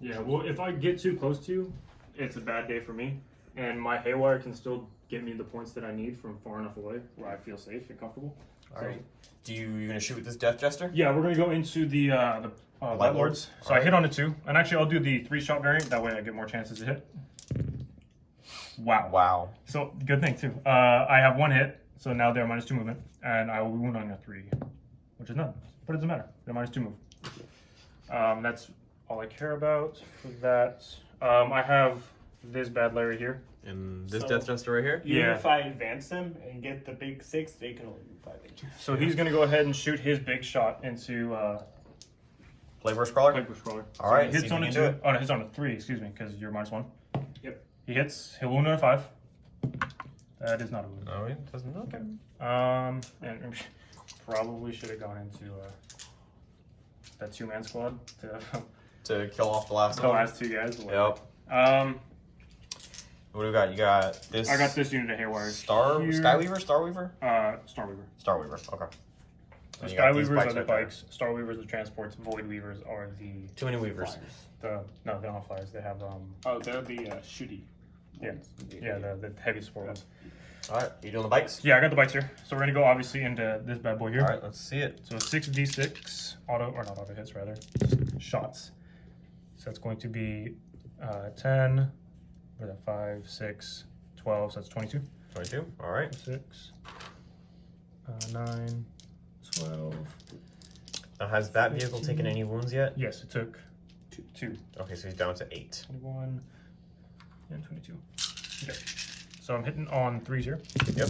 Yeah, well, if I get too close to you, it's a bad day for me. And my Haywire can still get me the points that I need from far enough away where I feel safe and comfortable. Alright. You gonna shoot with this Death Jester? Yeah, we're gonna go into the Light Lords. So I hit on a 2, and actually I'll do the 3-shot variant. That way I get more chances to hit. Wow. Wow. So good thing too. I have 1 hit, so now they're -2 movement, and I will be wound on a 3, which is none. But it doesn't matter. They're -2 move. That's all I care about for that. I have this bad Larry here. And this So- Death Jester right here? Even Yeah. if I advance them and get the big 6, they can only move 5 inches. So he's gonna go ahead and shoot his big shot into Plague Burst Crawler? Plague Bush Crawler. All right, So he see hits if on you a can do 2. it. Oh no, hits on a 3. Excuse me, because you're -1. Yep. He hits. He'll wound on a 5. That is not a wound. No, it doesn't. Okay. And probably should have gone into that 2-man squad to To kill off the last the one. last 2 guys. Yep. What do we got? You got this. I got this unit of Haywire. Star here. Skyweaver? Starweaver? Starweaver. Starweaver. Okay. So And you got these Skyweavers are the right there. bikes. Starweavers are the transports. Voidweavers are the Too many weavers. no, they don't have flyers. They have Oh, they're the shooty. yeah, ones. the heavy support ones. All right. You doing the bikes? Yeah, I got the bikes here. So we're gonna go obviously into this bad boy here. All right. Let's see it. So 6d6 auto or not auto hits rather shots. So that's going to be 10, what is that, 5, 6, 12. So that's 22. 22. All right. 6, 9, 12. Now, has that vehicle taken any wounds yet? Yes, it took 2. Okay, so he's down to 8. 21 and 22. Okay. So I'm hitting on 3s here. Yep.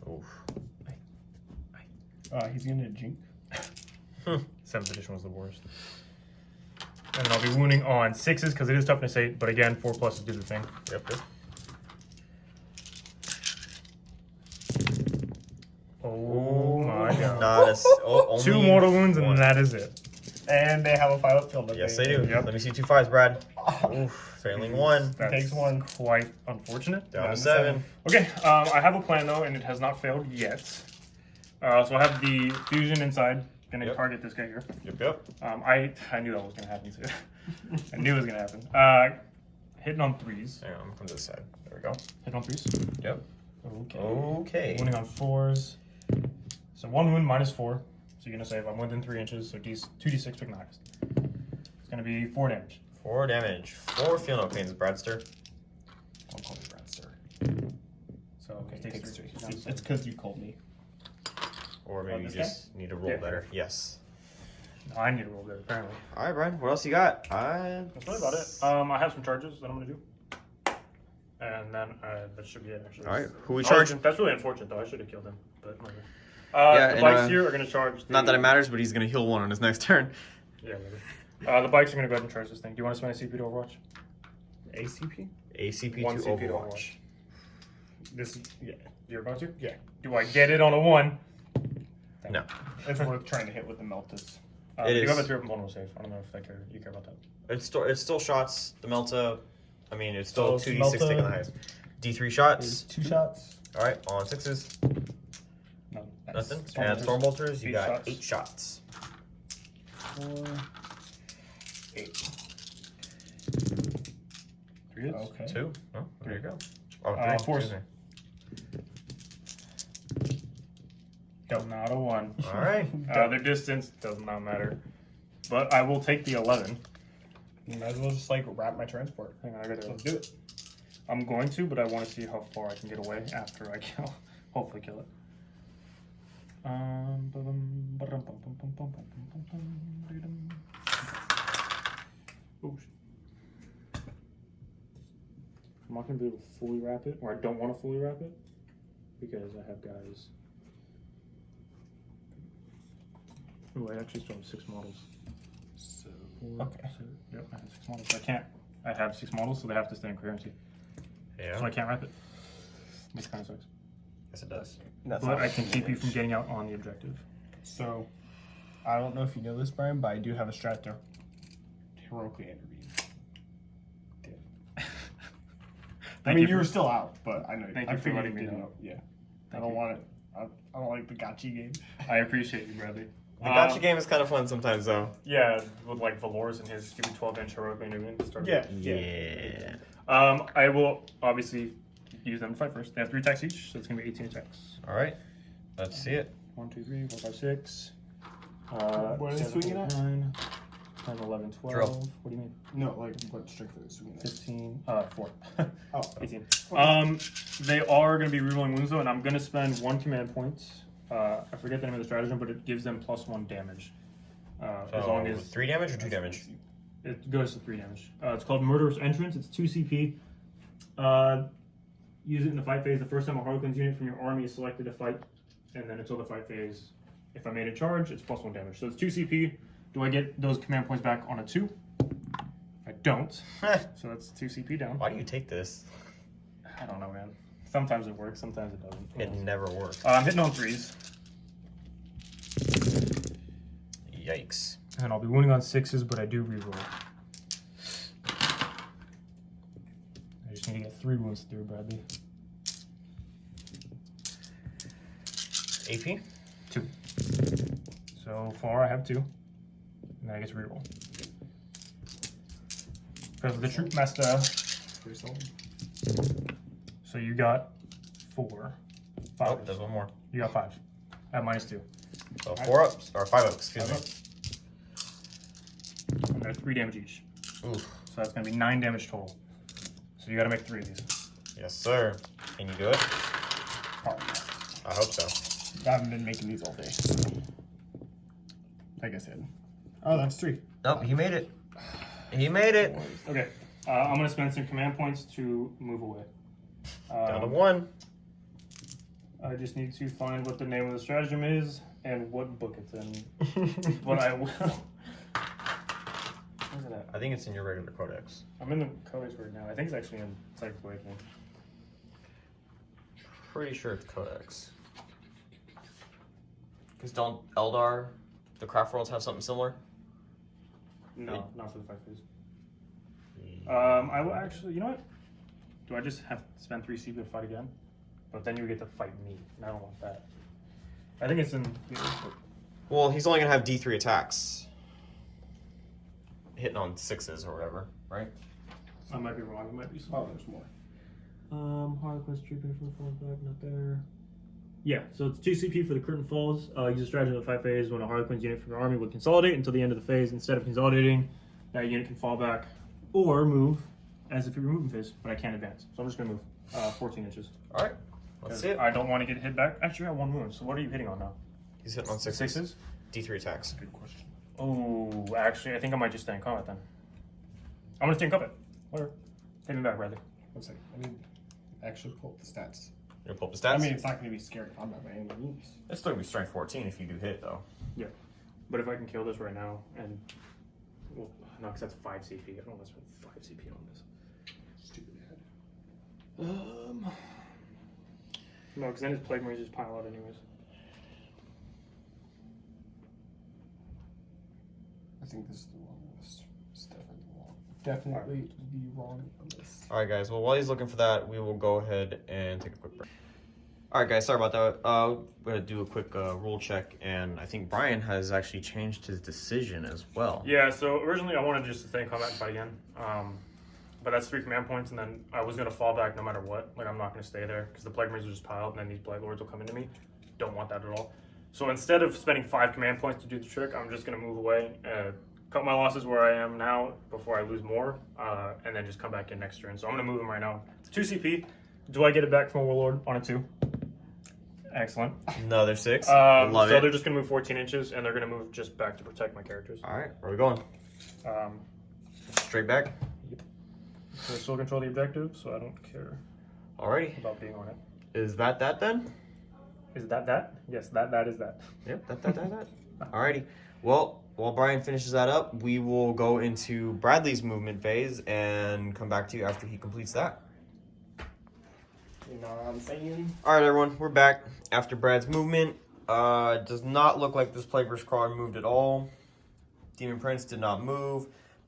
Oof. He's gonna jink. 7th edition was the worst. And I'll be wounding on 6s because it is toughness 8, but again, 4 pluses do the thing. Yep. Oh my god. Not a, only 2 mortal wounds one. and that is it. And they have a 5 upfield. Yes, they do. Yep. Let me see 2 5s, Brad. Oof, failing 1. That's Takes 1. quite unfortunate. Down to 7. Okay, I have a plan though, and it has not failed yet. So I have the fusion inside. Gonna Yep. target this guy here. Yep. I knew that was gonna happen too. I knew it was gonna happen. Hitting on 3s. Hang on, I'm gonna come to this side. There we go. Hitting on 3s. Yep. Okay. Okay. Wounding on 4s. So 1 wound minus 4. So you're gonna save. I'm within 3 inches. So 2d6 pick the highest. It's gonna be 4 damage. 4 damage. 4 feel no pains, Bradster. Don't call me Bradster. So Okay, it takes 3. It's because you called me. Or maybe you this just need to roll Yeah. better. Yes. No, I need to roll there apparently. All right, Brian. What else you got? That's really about it. I have some charges that I'm gonna do. And then that should be it actually. All right. Who we Oh, charge? that's really unfortunate though. I should have killed him. But whatever. Yeah, the and, bikes here are gonna charge. Not that it matters, but he's gonna heal 1 on his next turn. Yeah, maybe. The bikes are gonna go ahead and charge this thing. Do you want to spend a CP to Overwatch? ACP? ACP 1 to CP to Overwatch. This Yeah. you're about to? Yeah. Do I get it on a 1? No. It's worth trying to hit with the Meltus. It you is. have a 3 up bonus save. I don't know if you care about that. It's still shots. The Melta. I mean, it's still So 2d6 Melta- taking the highest. D3 shots. 2 shots. All right. On 6s. No. Nothing. Storm And bolters. Stormbolters, you 8 got shots. 8 shots. 4, 8. 3 hits. Okay. 2. Oh, there you go. Oh, 3. Force. Excuse me. Not a 1. All right. The distance does not matter. But I will take the 11. You might as well just like wrap my transport. Hang on, I gotta Let's do it. I'm going to, but I want to see how far I can get away after I kill. Hopefully, kill it. Oh, I'm not going to be able to fully wrap it, or I don't want to fully wrap it, because I have guys. Oh, I actually still have 6 models. So, Okay. So, yep, I have 6 models. I can't. I have 6 models, so they have to stay in coherency. Yeah. So I can't wrap it. Which kind of sucks. Yes, it does. that's But not I can keep you damage. from getting out on the objective. So, I don't know if you know this, Brian, but I do have a strat to heroically intervene. I Thank mean, you you were for- still out, but I know. Thank I you for figured letting me didn't know. Yeah. I Thank don't you. want it. I don't like the gotcha game. I appreciate you, Bradley. The gotcha game is kind of fun sometimes, though. Yeah, with like Valor's and his give me 12-inch heroically intervene to start. Yeah. Yeah. I will obviously use them to fight first. They have 3 attacks each, so it's gonna be 18 attacks. All right. Let's see it. 1, 2, 3, 4, 5, 6. What are they 7, swinging 8, at? 9, 10, 11, 12. Drill. What do you mean? No, like what strength are they swinging at? 15, 4. Oh, 18. They are going to be rerolling wounds though, and I'm going to spend 1 command point. I forget the name of the stratagem, but it gives them +1 damage. As long as 3 damage or 2 damage? it goes to 3 damage. It's called Murderous Entrance. It's 2 CP. Use it in the fight phase. The first time a Harlequins unit from your army is selected to fight, and then until the fight phase, if I made a charge, it's +1 damage. So it's 2 CP. Do I get those command points back on a 2? I don't. So that's 2 CP down. Why do you take this? I don't know, man. Sometimes it works, sometimes it doesn't. It never works. I'm hitting on 3s, Yikes. and I'll be wounding on 6s, but I do reroll. I just need to get 3 wounds through, Bradley. AP? 2. So far, I have 2, and then I get to reroll. Because of the troop master. pretty solid. So you got 4. 5. Oh, there's one more. You got 5. I have -2. So 4 ups, or 5 ups, excuse me. And they're 3 damage each. Oof. So that's going to be 9 damage total. So you got to make 3 of these. Yes, sir. Can you do it? Probably. I hope so. I haven't been making these all day. So. Like I said. Oh, that's 3. Nope, he made it. He made it. Okay. I'm going to spend some command points to move away. Down to 1. I just need to find what the name of the stratagem is and what book it's in. But I will. Where's it at? I think it's in your regular codex. I'm in the codex right now. I think it's actually in Psychic Awakening. Pretty sure it's codex. Because don't Eldar, the craft worlds have something similar? No, not for the 5 phase. I will actually, you know what? Do I just have to spend 3 CP to fight again? But then you get to fight me, and I don't want that. I think it's in. Well, he's only gonna have D3 attacks. Hitting on 6s or whatever, right? I might be wrong. It might be Oh, something. there's more. Harlequins trooping from the falls back, not there. Yeah, so it's 2 CP for the curtain falls. Use a stratagem of 5 phase when a Harlequins unit from your army would consolidate until the end of the phase. Instead of consolidating, that unit can fall back or move as if you were moving phase, but I can't advance. So I'm just gonna move 14 inches. Alright, let's see it. I don't want to get hit back. Actually, I have 1 wound, so what are you hitting on now? He's hitting on 6s. 6s? D3 attacks. Good question. Oh, actually, I think I might just stay in combat then. I'm gonna stay in combat. Whatever. Take me back, Bradley. 1 second. I need to actually pull up the stats. You gonna pull up the stats? I mean, it's not going to be scary combat by any means. it's still gonna be strength 14 if you do hit, though. But if I can kill this right now, and well, no, because that's 5 CP. I don't want to spend 5 CP on this. Stupid head. No, because then his plague marines just pile out anyways. I think this is the wrong list. It's definitely the wrong list. Alright, guys. Well, while he's looking for that, we will go ahead and take a quick break. Alright, guys. Sorry about that. We're going to do a quick rule check, and I think Brian has actually changed his decision as well. Yeah, so originally I wanted just to stay in combat and fight again. But that's 3 command points, and then I was going to fall back no matter what. Like, I'm not going to stay there, because the plague marines will just pile up, and then these blight lords will come into me. Don't want that at all. So instead of spending 5 command points to do the trick, I'm just going to move away, cut my losses where I am now before I lose more, and then just come back in next turn. So I'm going to move him right now. It's 2 CP. Do I get it back from a warlord on a 2? Excellent. Another 6. Love so it. they're just going to move 14 inches, and they're going to move just back to protect my characters. Alright, where are we going? Straight back? They still control the objective, so I don't care Alrighty. about being on it. Is that then? Is that? Yes, that is that. Yep, that. Alrighty. Well, while Brian finishes that up, we will go into Bradley's movement phase and come back to you after he completes that. You know what I'm saying? Alright, everyone, we're back after Brad's movement. It does not look like this Plague Burst Crawler moved at all. Demon Prince did not move.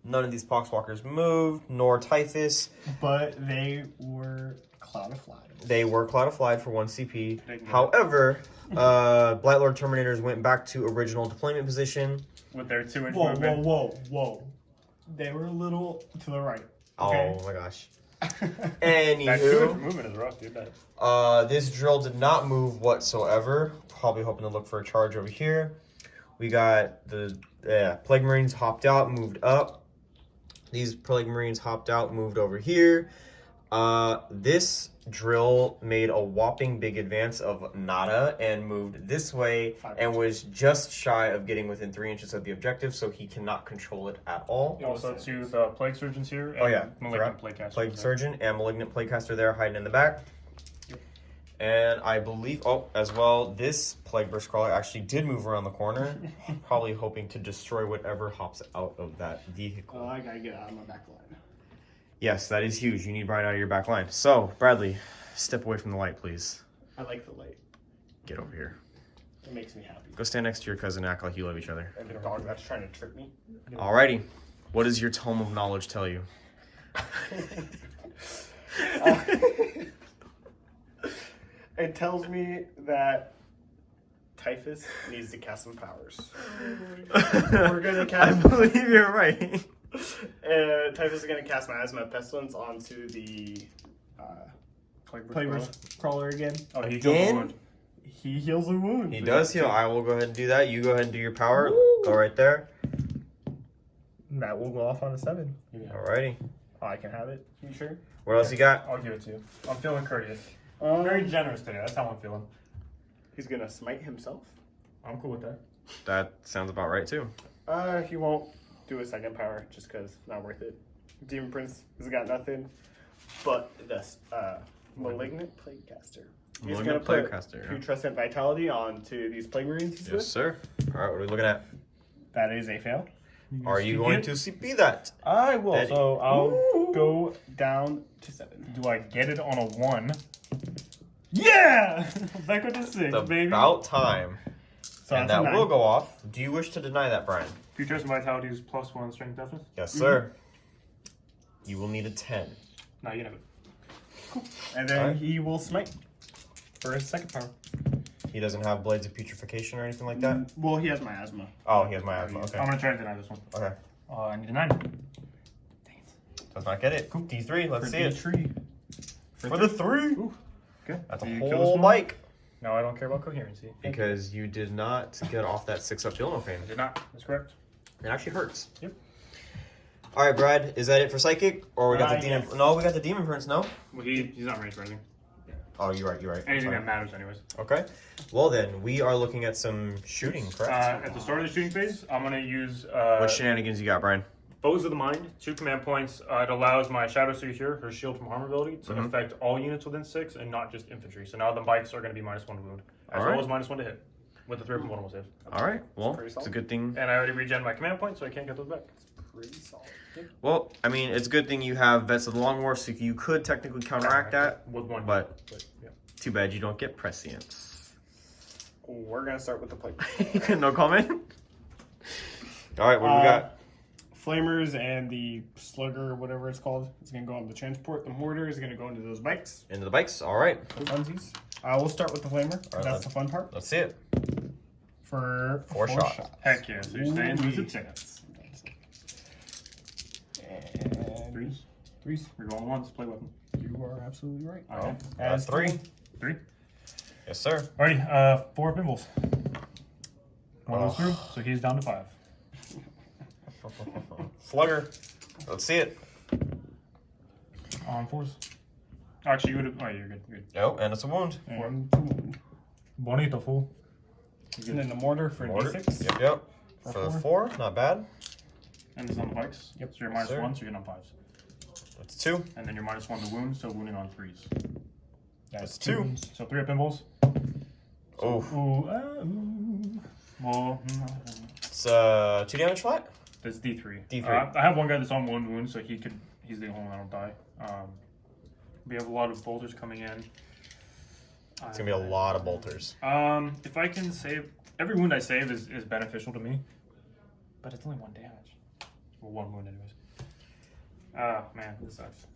None of these Poxwalkers moved, nor Typhus. But they were cloudified. They were cloudified for 1 CP. However, Blightlord Terminators went back to original deployment position. With their 2-inch Whoa, movement. whoa. They were a little to the right. Okay. Oh my gosh. That 2-inch Anywho, movement is rough, dude. this drill did not move whatsoever. Probably hoping to look for a charge over here. We got the Plague Marines hopped out, moved up. These Plague Marines hopped out, moved over here. This drill made a whopping big advance of nada and moved this way and was just shy of getting within 3 inches of the objective, so he cannot control it at all. Also, to the Plague Surgeons here. And Oh, yeah. Malignant Plague Casters. Plague Surgeon and Malignant Plaguecaster there hiding in the back. And I believe, as well, this Plague Burst Crawler actually did move around the corner, probably hoping to destroy whatever hops out of that vehicle. Oh, I gotta get out of my back line. Yes, that is huge. You need Brian out of your back line. So, Bradley, step away from the light, please. I like the light. Get over here. It makes me happy. Go stand next to your cousin and act like you love each other. And the dog that's trying to trick me. Alrighty. What does your tome of knowledge tell you? It tells me that Typhus needs to cast some powers. We're gonna I cast. believe you're right. Typhus is gonna cast Miasma Pestilence onto the Plague Burst Crawler again. Oh, he Again? killed the wound. He heals a wound. He does heal. I will go ahead and do that. You go ahead and do your power. Woo! Go right there. That will go off on a 7. Alrighty. Oh, I can have it. You sure? What else you got? I'll give it to you. I'm feeling courteous. Very generous today. That's how I'm feeling. He's gonna smite himself. I'm cool with that. That sounds about right too. He won't do a second power just because not worth it. Demon Prince has got nothing but this Malignant Plaguecaster. He's William gonna put Plaguecaster. Putrescent Vitality onto these Plague Marines. he's with. Yes, sir. All right, what are we looking at? That is a fail. Are you going to CP that? I will. Daddy. So I'll go down to 7. Do I get it on a 1? Yeah! Back with the 6, It's baby. about time. So And that's a that 9. will go off. Do you wish to deny that, Brian? Future Vitality is +1 strength toughness? Yes, sir. You will need a 10. No, you never. And then Alright. he will smite for his second power. He doesn't have Blades of Putrefaction or anything like that? Well, he has miasma. Oh, he has miasma. Okay. I'm gonna try to deny this one. Okay. I need a 9. Does not get it. D3, let's see it. Tree. For the 3. Okay. That's a Do you kill this whole one? bike. No, I don't care about coherency. Because you did not get off that 6-up Deal Pain. I did not. That's correct. It actually hurts. Yep. All right, Brad. Is that it for Psychic? Or we got the Demon? Yes. No, we got the Demon Prince, no? Well, he's not ready for anything. Oh, you're right, Anything Sorry. that matters, anyways. Okay. Well, then, we are looking at some shooting, correct? At the start of the shooting phase, I'm gonna use What shenanigans you got, Brian? Foes of the Mind, 2 command points. It allows my Shadow Seer here, her Shield from Harm ability, to Mhm. affect all units within 6 and not just infantry. So now the bikes are going to be -1 wound, as Alright. well as -1 to hit, with the 3 from vulnerable save. All right. Well, pretty it's a solid. good thing. And I already regen my command points, so I can't get those back. Pretty solid. Well, I mean, it's a good thing you have Vets of the Long War, so you could technically counteract that. with 1. But Yeah. too bad you don't get prescience. We're going to start with the Plague. No comment? All right, what do we got? Flamers and the Slugger, whatever it's called, is going to go on the transport. The Mortar is going to go into those bikes. Into the bikes? All right. The funsies. We'll start with the Flamer. Alright, That's the fun part. Let's see it. For 4 shots. Heck yeah, so you're staying with the Ooh. chance. And Threes. Reroll 1s, play weapon. you are absolutely right. Okay. As 3. 3. Yes, sir. Alrighty, 4 pinballs. One Oh. goes through, so he's down to 5. Slugger. Let's see it. On 4s. Actually, you would have. Oh, you're good. You're good. Oh, and it's a wound. And Bonito, fool. then the Mortar for Mortar. D6. Yep. For For the 4. 4, not bad. And it's on the bikes. Yep. So you're -1, Sir. so you're getting on 5s. That's 2. And then you're -1 to wound, so wounding on 3s. That's 2. wounds. So 3 pinballs. Oh, Ooh, Well, it's 2 damage flat. that's D3. D3. I have one guy that's on 1 wound, so he's the only one that'll die. We have a lot of bolters coming in. It's gonna be a lot of bolters. If I can save, every wound I save is beneficial to me, but it's only 1 damage. Well, 1 wound, anyways. Man, this sucks.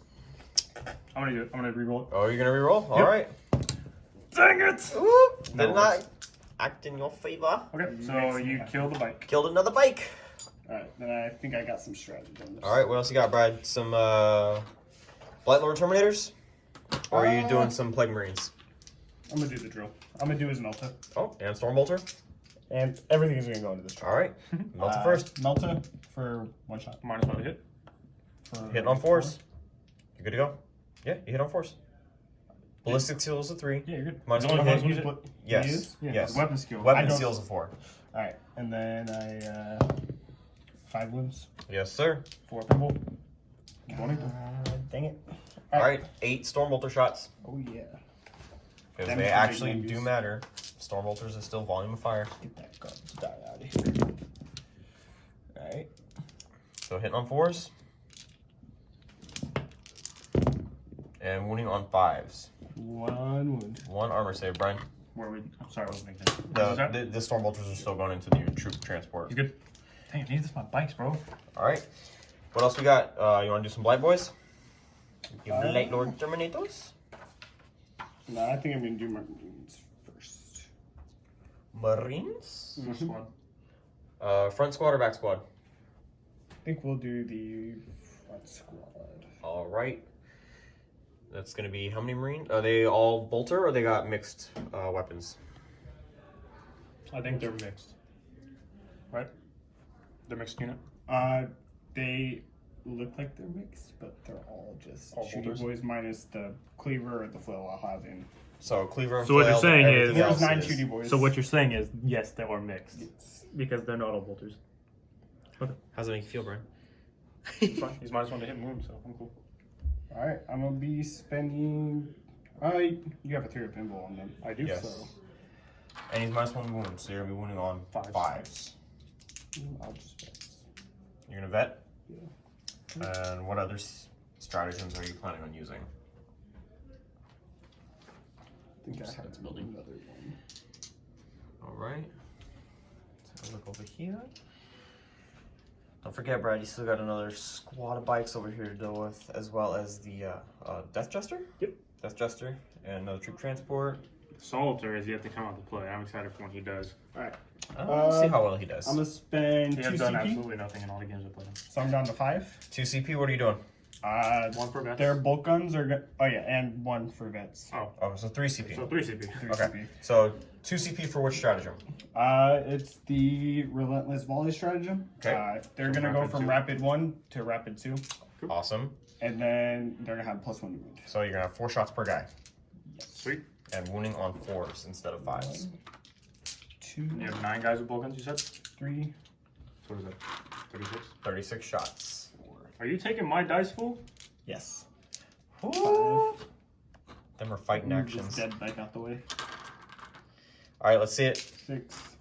I'm gonna do it. I'm gonna reroll it. Oh, you're gonna reroll? Yep. All right. Dang it! Whoop. Did That not works. act in your favor. Okay, so Makes you me kill the bike. Killed another bike. Alright, then I think I got some stratagems. All right, what else you got, Brad? Some Blight Lord Terminators? Or are you doing some Plague Marines? I'm going to do the drill. I'm going to do his Melta. Oh, and Stormbolter? And everything is going to go into this drill. All right. Melta first. Melta for 1 shot. -1 to hit. For Hitting on 4s. You're good to go. Yeah, you hit on 4s. Ballistic Seal is a 3. Yeah, you're good. Minus It's one only to hit. minus one to split. Yes. He is? Yeah, Yes. it's weapon skill. Weapon I don't- Seal's a 4. Alright, and then I 5 wounds. Yes, sir. 4 pinball. Bonito. Dang it. All right, 8 Stormbolter shots. Oh yeah. Because Damage they for actually big do wounds. matter. Stormbolters is still volume of fire. Get that garbage die out of here. Alright. So hitting on 4s. And wounding on 5s. 1 wound. 1 armor save, Brian. Where are we? I'm sorry, I wasn't making sense. The Stormbolters are still going into the troop transport. He's good. Dang, I need this for my bikes, bro. All right. What else we got? You want to do some Blight Boys? Your Blight Lord Terminators? No, I think I'm going to do my wounds first. Marines? Which squad? Front squad or back squad? I think we'll do the front squad. All right. That's going to be how many Marines? Are they all bolter or they got mixed weapons? I think they're mixed. Right? They're mixed unit. They look like they're mixed, but they're all just All shooting bolters? boys minus the cleaver or the flail I'll have in. So Cleaver and So what you're Flail, saying everything is- There's else 9 is- shooting boys. So what you're saying is, yes, they are mixed. Yes. Because they're not all bolters. How's that make you feel, Brian? It's fine. He's -1 to hit and wound, so I'm cool. Alright, I'm going to be spending You have a 3 of pinball on them. I do. Yes. So And he's -1 wound, so you're gonna be wounding on Fives. 5s. I'll just bet. You're gonna vet. Yeah. And what other stratagems are you planning on using? I think I had building another one. All right. Let's have a look over here. Don't forget, Brad, you still got another squad of bikes over here to deal with, as well as the Death Jester? Yep. Death Jester and another troop transport. Solitaire is yet to come out to play. I'm excited for when he does. All right. We'll see how well he does. I'm gonna spend He 2 has done CP. absolutely nothing in all the games I played him. So I'm down to 5. 2 CP, what are you doing? 1 for vets. Their bolt guns are good. Oh yeah, and 1 for vets. Oh, so 3 CP. So 3 CP. 3 Okay. CP. So 2 CP for which stratagem? It's the relentless volley stratagem. Okay. They're So gonna go rapid from 2. rapid 1 to rapid 2, Awesome. and then they're gonna have +1 to wound. So you're gonna have 4 shots per guy. Sweet. And wounding on 4s instead of 5s. 2, You have 9 guys with bow guns, you said? 3, So what is that? 36? 36 shots. 4. Are you taking my dice full? Yes. Ooh. Them are fighting Move this actions. dead bike out the way. Alright, let's see it. 6.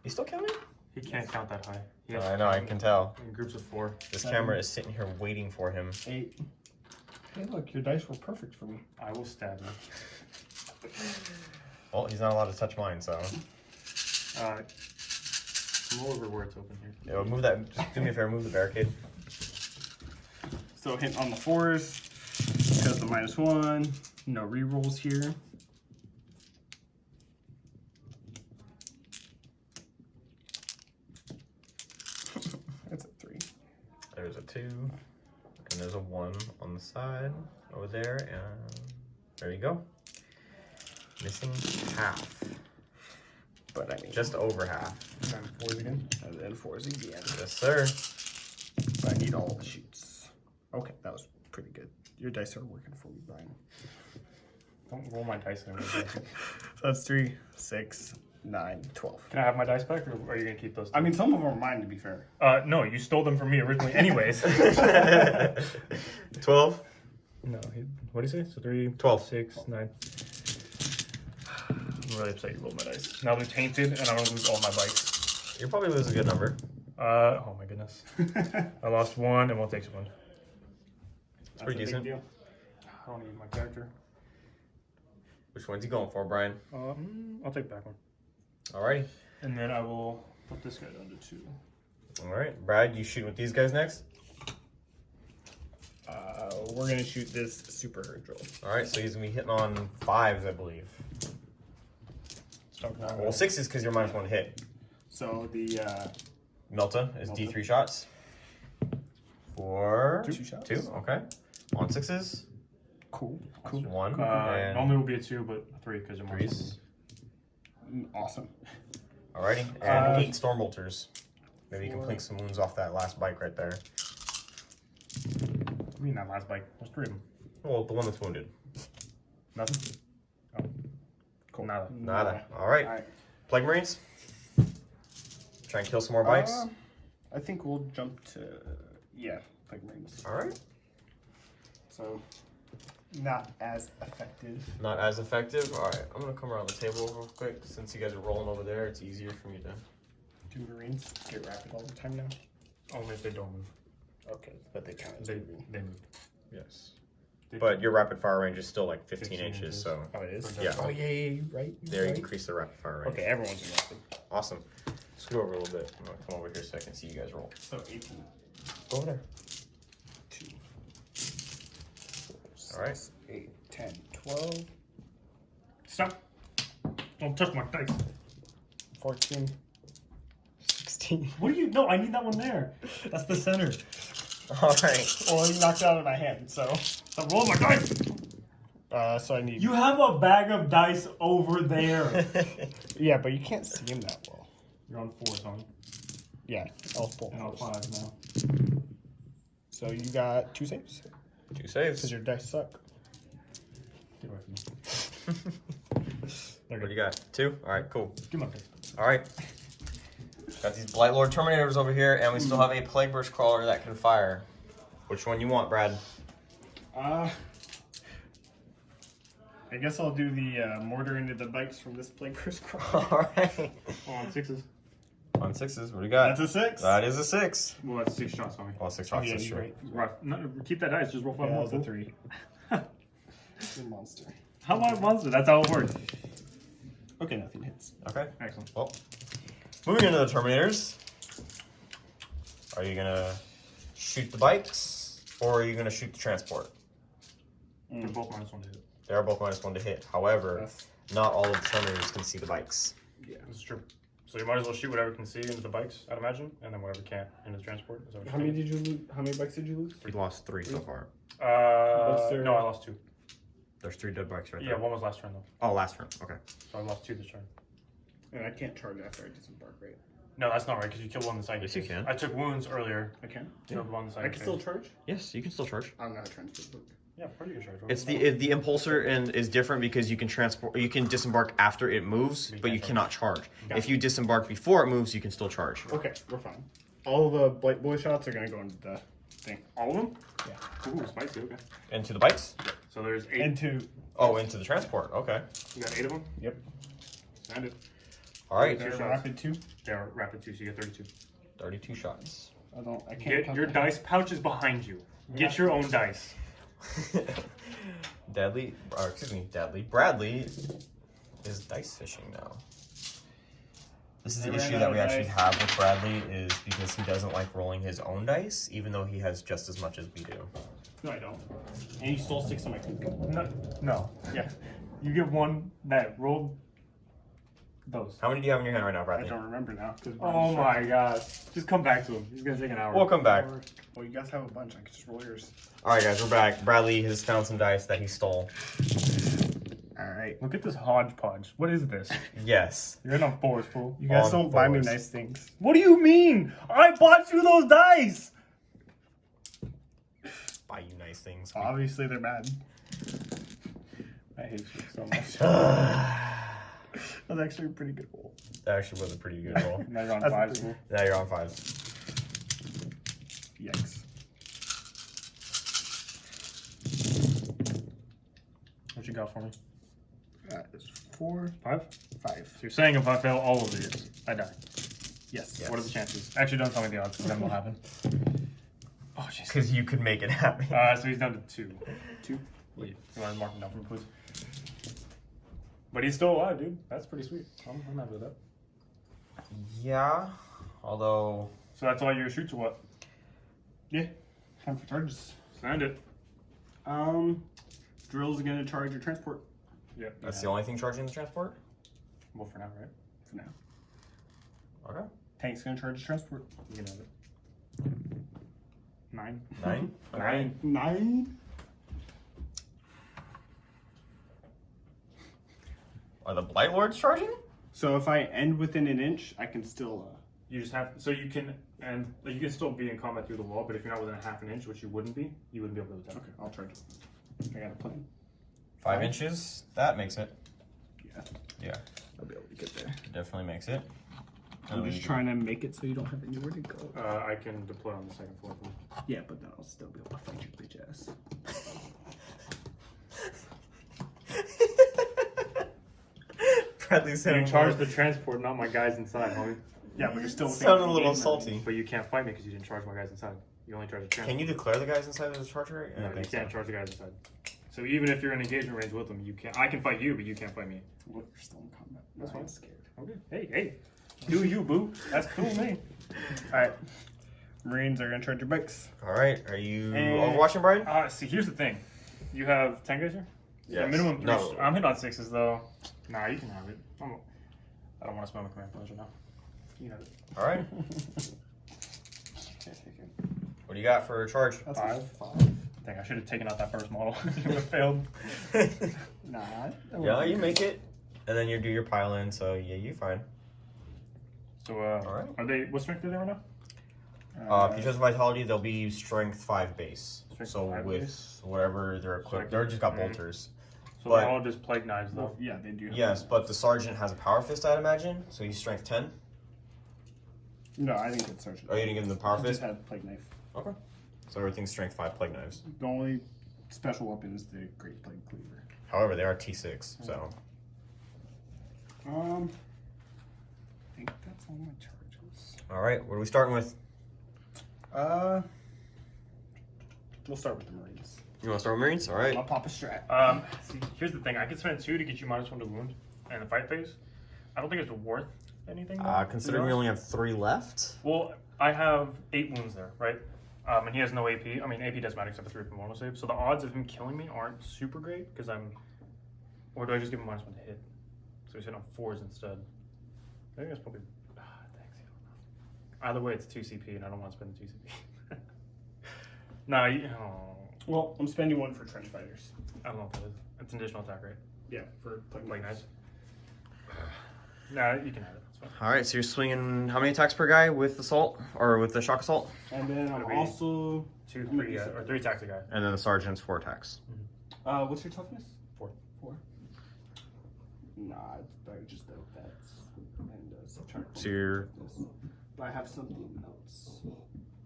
You still counting? He can't count that high. He has I to know, I count can tell. in groups of 4. This 7. camera is sitting here waiting for him. 8. Hey, look, your dice were perfect for me. I will stab you. Well, he's not allowed to touch mine, so. Come over where it's open here. Yeah, move that. Just do me a favor, move the barricade. So hit on the 4s, because the -1, no rerolls here. That's a 3. There's a 2, and there's a 1 on the side over there, and there you go. Missing half. But I mean, Just over half. And 4s again. and then 4s again. Yes, sir. So I need all the shoots. Okay, that was pretty good. Your dice are working for me, Brian. Don't roll my dice anymore. So that's 3, 6, 9, 12. Can I have my dice back, or are you gonna keep those? I mean, some of them are mine, to be fair. No, you stole them from me originally, anyways. 12? No, what do you say? So 3, 12. 6, 9. I'm really upset you rolled my dice. Now they're tainted, and I'm gonna lose all my bikes. You'll probably lose a good number. Oh my goodness. I lost 1, and we'll take 1. It's pretty decent. Deal. I don't need my character. Which one's he going for, Brian? I'll take back 1. Alrighty. And then I will put this guy down to 2. Alright, Brad, you shooting with these guys next? We're gonna shoot this super hurt drill. Alright, so he's gonna be hitting on 5s, I believe. Well, 6s because you're -1 hit. So the Milta is Milta. D3 shots. For 2 shots. 2, okay. On 6s, Cool. that's 1. and Normally it would be a 2, but a 3 because you're more. 3s. Awesome. Alrighty, and 8 storm bolters. Maybe you can 4. plink some wounds off that last bike right there. I mean, that last bike. There's 3 of them. Well, the one that's wounded. Nothing. Oh. Cool. Nada. Nada. Alright. Alright. Plague Marines. Try and kill some more bikes. I think we'll jump to Plague Marines. Alright. So not as effective. Not as effective. Alright, I'm gonna come around the table real quick. Since you guys are rolling over there, it's easier for me to. 2 Marines get rapid all the time now. Only if they don't move. Okay, but they count as They moving. move. Yes. They But your rapid fire range is still like 15 inches, inches. so Oh, it is? Yeah. Oh, yeah, right. there you right. increase the rapid fire range. Okay, everyone's in rapid. Awesome. Scoot over a little bit. I'm gonna come over here so I can see you guys roll. So 18. Go over there. 2. All right. 8, 10, 12, Stop. Don't touch my dice. 14, 16. What do you? No, I need that one there. That's the center. Alright. Well, you knocked it out of my hand, so. Stop rolling my dice. So I need. You have a bag of dice over there. Yeah, but you can't see him that well. You're on 4, Tony. Yeah, I'll pull. And on 5 now. So you got 2 saves? 2 Because saves. your dice suck. Get away from me. What do you got? 2? Alright, cool. Give my dice. Alright. Got these Blight Lord Terminators over here, and we still have a Plague Burst Crawler that can fire. Which one you want, Brad? I guess I'll do the mortar into the bikes from this plague curse card. All right. Oh, on 6s. On 6s, what do you got? That's a 6. That is a 6. Well, that's 6 shots on me. Well, 6 shots, yeah, that's you're true. right. No, keep that dice. Just roll 5 Yeah, more. that was a fool. 3. It's a monster. How am I a monster? That's how it works. Okay, nothing hits. Okay. Excellent. Well, moving into the Terminators. Are you gonna shoot the bikes, or are you gonna shoot the transport? They're both -1 to hit. They are both -1 to hit. However, Yes. not all of the Terminators can see the bikes. Yeah. This is true. So you might as well shoot whatever can see into the bikes, I'd imagine, and then whatever can't into the transport. Is that what How you're many did you lose? How many bikes did you lose? We lost 3 so far. What's their- No, I lost 2. There's 3 dead bikes right Yeah, there. one was last turn though. Oh, last turn. Okay. So I lost 2 this turn. And I can't charge after I disembark, right? No, that's not right because you killed one in the psychic. Yes, you phase. can. I took wounds earlier. I can. Killed one in the I psychic. can still phase. charge. Yes, you can still charge. I don't know how transport works. Yeah, pretty good charge. It's the impulsor and is different because you can transport. You can disembark after it moves, You but you can't cannot charge. Got If it. you disembark before it moves, you can still charge. Okay, we're fine. All the blight boy shots are gonna go into the thing. all of them. Yeah. Ooh, spicy. Okay. Into the bikes? So there's 8. Into. Oh, into the transport. Okay. You got 8 of them. Yep. Send it. All right. Two They're shots. rapid 2. They're rapid 2, so you get 32. 32 shots. I can't. Get count your them. dice pouches behind you. Get your own dice. Bradley Bradley is dice fishing now. This is the I ran issue out that of we actually dice. have with Bradley is because he doesn't like rolling his own dice, even though he has just as much as we do. No, I don't. And you stole 6 of my food. No. Yeah. You get one that rolled those. How many do you have in your hand right now, I Bradley? don't remember now. Oh my god. Just come back to him. He's gonna take an hour. We'll come back. Well, you guys have a bunch. I could just roll yours. All right, guys, we're back. Bradley has found some dice that he stole. All right. Look at this hodgepodge. What is this? Yes. You're in on 4s, fool. You guys On don't buy me fours. nice things. What do you mean? I bought you those dice! Buy you nice things. Obviously, they're bad. I hate you so much. That was actually a pretty good roll. That actually was a pretty good roll. Now you're on That's 5s, pretty- fool. Now you're on 5. Yikes. What you got for me? That is 4, 5? 5. So you're saying if I fail all of these, I die. Yes. Yeah. What are the chances? Actually, don't tell me the odds, because then what will happen. Oh, jeez. Because you could make it happen. So he's down to 2. 2. Wait, you want to mark him down for me, please? But he's still alive, dude. That's pretty sweet. I'm happy with that. Yeah, although So that's all your shoots or what? Yeah. Time for charges. Send it. Drill's gonna charge your transport Yeah. that's the only thing charging the transport. Well, for now, right? for now. Okay. Tank's gonna charge your transport. You can have it. 9. 9. Okay. 9. Are the Blight Lords charging? So if I end within an inch, I can still. You just have so you can and like, you can still be in combat through the wall, but if you're not within a half an inch, which you wouldn't be able to attack. Okay, I'll charge. I got a plan. 5 inches. That makes it. Yeah. Yeah, I'll be able to get there. definitely makes it. I'm just trying to make it so you don't have anywhere to go. I can deploy on the second floor. Yeah, but then I'll still be able to fight your bitch ass. Bradley's You charge the transport, not my guys inside, homie. Yeah, but you're still. Sounded a little salty. But you can't fight me because you didn't charge my guys inside. You only charge the transport. Can you declare the guys inside of the charger? No, you can't charge the guys inside. So even if you're in engagement range with them, you can't. I can fight you, but you can't fight me. Look, you're still in combat. That's I'm fine. scared. Okay. Hey. Do you, boo? That's cool, man. All right. Marines are gonna charge your bikes. All right. Are you And- overwatching, Brian? See, here's the thing. You have 10 guys here? Yes. Minimum 3. No. I'm hitting on 6s, though. Nah, you can have it. I don't want to spend my command points right now. You can have it. All right. What do you got for a charge? That's 5. 5. Dang, I should have taken out that first model. It would have failed. Nah. Yeah, you make it, and then you do your pile in. So yeah, you fine. So, right. are they, what strength are they right now? Because of vitality, they'll be strength 5 base. Strength So 5 with base? whatever they're equipped, they're just got bolters. So But- they're all just plague knives, though. Well, yeah, they do. Have Yes, but the sergeant has a power fist, I'd imagine. So he's strength 10. No, I think it's sergeant. Oh, you didn't give him the power He just fist? had plague knife. Okay. So everything's strength 5 plague knives. The only special weapon is the Great Plague Cleaver. However, they are T6, so. I think that's all my charges. All right, what are we starting with? We'll start with the Marines. You want to start with Marines? All right. I'll pop a strat. See, here's the thing. I can spend 2 to get you -1 to wound in the fight phase. I don't think it's worth anything. though, Considering to we be only have 3 left. Well, I have 8 wounds there, right? And he has no AP. I mean, AP doesn't matter except for 3 from normal save. So the odds of him killing me aren't super great because I'm. Or do I just give him -1 to hit? So he's hitting on 4s instead. I think that's probably. Thanks. Either way, it's 2 CP, and I don't want to spend the 2 CP. No, Well, I'm spending 1 for trench fighters. I don't know what that is. It's an additional attack, right? Yeah, for Like nice. Nah, you can have it. That's fine. All right, so you're swinging how many attacks per guy with assault or with the shock assault? And then I'm It'll be- also. 2, 3, or 3 attacks a guy. And then the sergeant's 4 attacks. What's your toughness? 4. 4. Nah, I just doubt that. And subtract. So you're. But I have something else.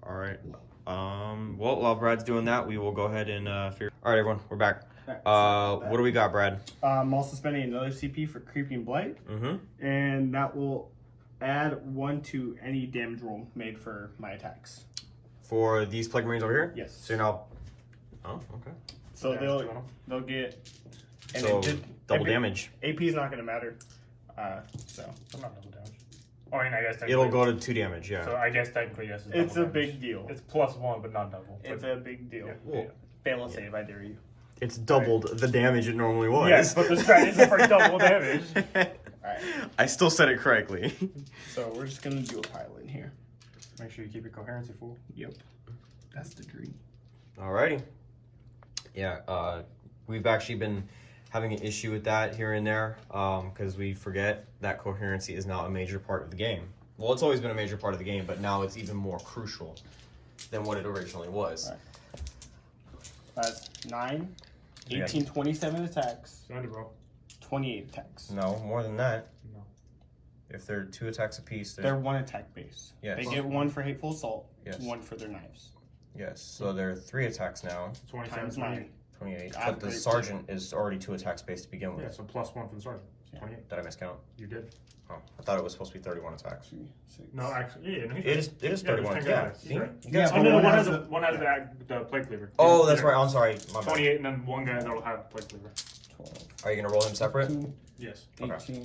All right. Well, while Brad's doing that, we will go ahead and figure. All right, everyone, we're back. What do we got, Brad? I'm also spending another CP for Creeping Blight, and that will add 1 to any damage roll made for my attacks. For these Plague Marines over here? Yes. So you're now. Oh, okay. So Yeah, they'll get. And So then double AP damage. AP is not going to matter. So I'm not double damage. Oh, I guess technically. It'll go to 2 damage, yeah. So I guess technically, yes. it's double a damage. big deal. It's +1, but not double. It's a big deal. Yeah. Well, Fail a save, I dare you. it's doubled the damage it normally was. Yes, but the strat isn't for double damage. Alright, I still said it correctly. so we're just going to do a pile in here. Make sure you keep your coherency full. Yep. That's the dream. Alrighty. Yeah, we've actually been having an issue with that here and there because we forget that coherency is now a major part of the game. Well, it's always been a major part of the game, but now it's even more crucial than what it originally was. Alright. That's 9, Yeah. 18, 27 attacks, 90, bro. 28 attacks. No, more than that. No. If they're 2 attacks apiece, They're there's 1 attack base. Yes. They get 1 for Hateful Assault, Yes. 1 for their knives. yes. So there are 3 attacks now, 27 Times 9. 28. I But the agree. sergeant is already 2 attacks base to begin with. Yeah, so +1 from the sergeant. Yeah. 28. Did I miscount? You did. Oh, I thought it was supposed to be 31 attacks. 3, 6. No, actually, yeah. No, It is Yeah, 31. there's 10 Yeah. guys. See? He's right. You Yeah, guys Oh, no, one one has has the plague cleaver. Oh, that's Yeah. right. I'm sorry. My bad. 28, and then 1 guy that'll have plague cleaver. 12, Are you gonna roll him separate? 2, Yes. 18,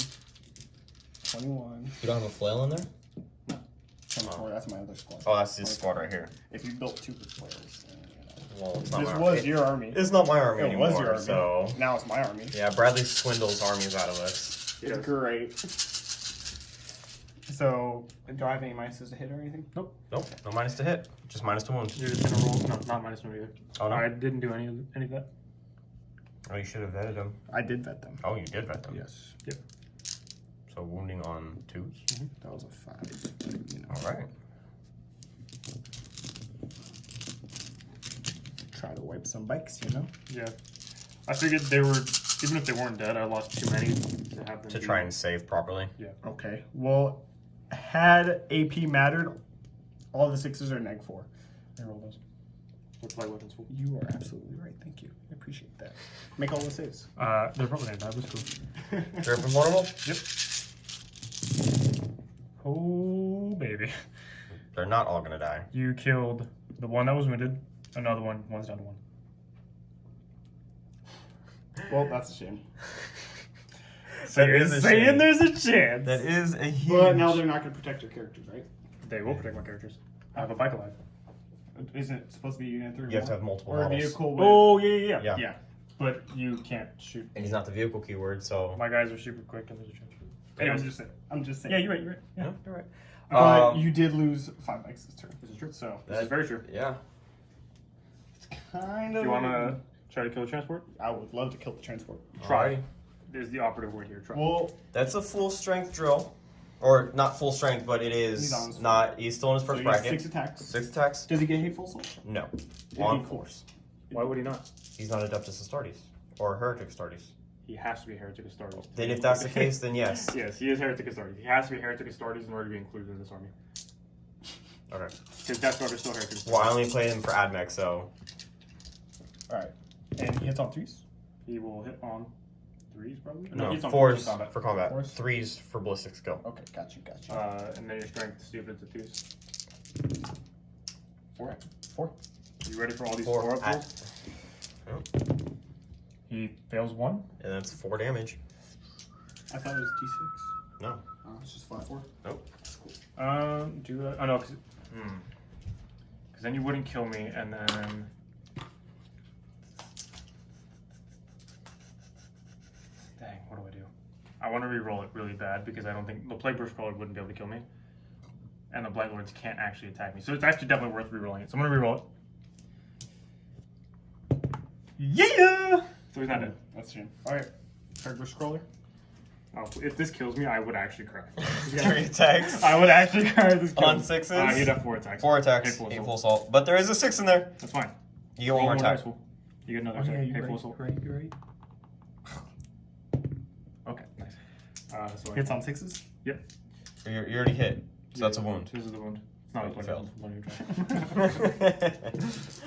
21, You don't have a flail in there? 24. That's my other squad. Oh, that's this squad right here. If you built 2 players. Well, it's not This my was army. your army. It's not my army It anymore. was your army. So Now it's my army. yeah, Bradley swindles armies out of us. It's great. So, do I have any minuses to hit or anything? Nope, no minus to hit, just minus to wound. You're just gonna roll. No, not -1 either. Oh no. I didn't do any of that. Oh, you should have vetted them. I did vet them. Oh, you did vet them. Yes. So wounding on 2s. That was a 5. But, you know, All right. try to wipe some bikes, you know? Yeah. I figured they were, even if they weren't dead, I lost too many to have them To be- try and save properly. Okay. Well, had AP mattered, all the 6s are -4. I roll those. With light weapons full. You are absolutely right. Thank you. I appreciate that. Make all the saves. They're probably gonna die, but it's cool. They're vulnerable? Yep. Oh, baby. They're not all gonna die. You killed the one that was wounded, another one's down to 1. Well, that's a shame. So That you're is a saying shame. there's a chance. That is a huge. But now they're not going to protect your characters, right? They will protect my characters. I have a bike alive. Isn't it supposed to be unit 3? You have to have multiple or a models. vehicle with... Oh, yeah. Yeah. Yeah. But you can't shoot. And he's not the vehicle keyword, so. My guys are super quick and there's a chance. Anyways, Anyways, I'm just saying. yeah, you're right. Yeah, No, you're right. But you did lose 5 bikes this turn. this is true. So, This is very true. Yeah. kind Do of... you want to try to kill the transport? I would love to kill the transport. Try. There's the operative word here. Try. Well, That's a full strength drill. Or not full strength, but it is He's on his not. He's still in his so first he gets bracket. 6 attacks. 6 attacks? Does he get hateful assault? No. he On could. force. Why would he not? He's not Adeptus Astartes. Or Heretic Astartes. He has to be a Heretic Astartes. Then if that's the case, then yes. Yes, he is Heretic Astartes. He has to be Heretic Astartes in order to be included in this army. Okay. Because Death Guard is still Heretic Astartes. Well, I only played him for AdMech, so. Alright. And he hits all 3s? He will hit on 3s probably. No, he's on 4s combat. for combat. Fours? 3s for ballistic skill. Okay, got you. And then your strength to see if it's a 2s. 4. 4. You ready for all these 4 4 up at- rolls? He fails 1. And that's 4 damage. I thought it was D6. No. Oh, it's just flat 4. Nope. Do that. Oh no, because then you wouldn't kill me, and then. Dang, what do I do? I want to re-roll it really bad because I don't think the Plague Burst Crawler wouldn't be able to kill me, and the Blight Lords can't actually attack me. So it's actually definitely worth re-rolling it. So I'm gonna re-roll it. Yeah. So he's not dead. That's a shame. Alright. Plague Scroller. Oh, if this kills me, I would actually cry. 3 attacks. I would actually cry if this kills On me. 8s? He'd have 4 attacks. 4 attacks. Hit full 8 assault. full assault. But there is a 6 in there. That's fine. You get one more Roll attack. dice, fool. You get another Oh, attack. yeah, Hit you're full right. assault. You're right. Okay, nice. So Hits on 6s? Yep. You already hit. So that's a wound. This is the wound. It's not a You point. failed. It's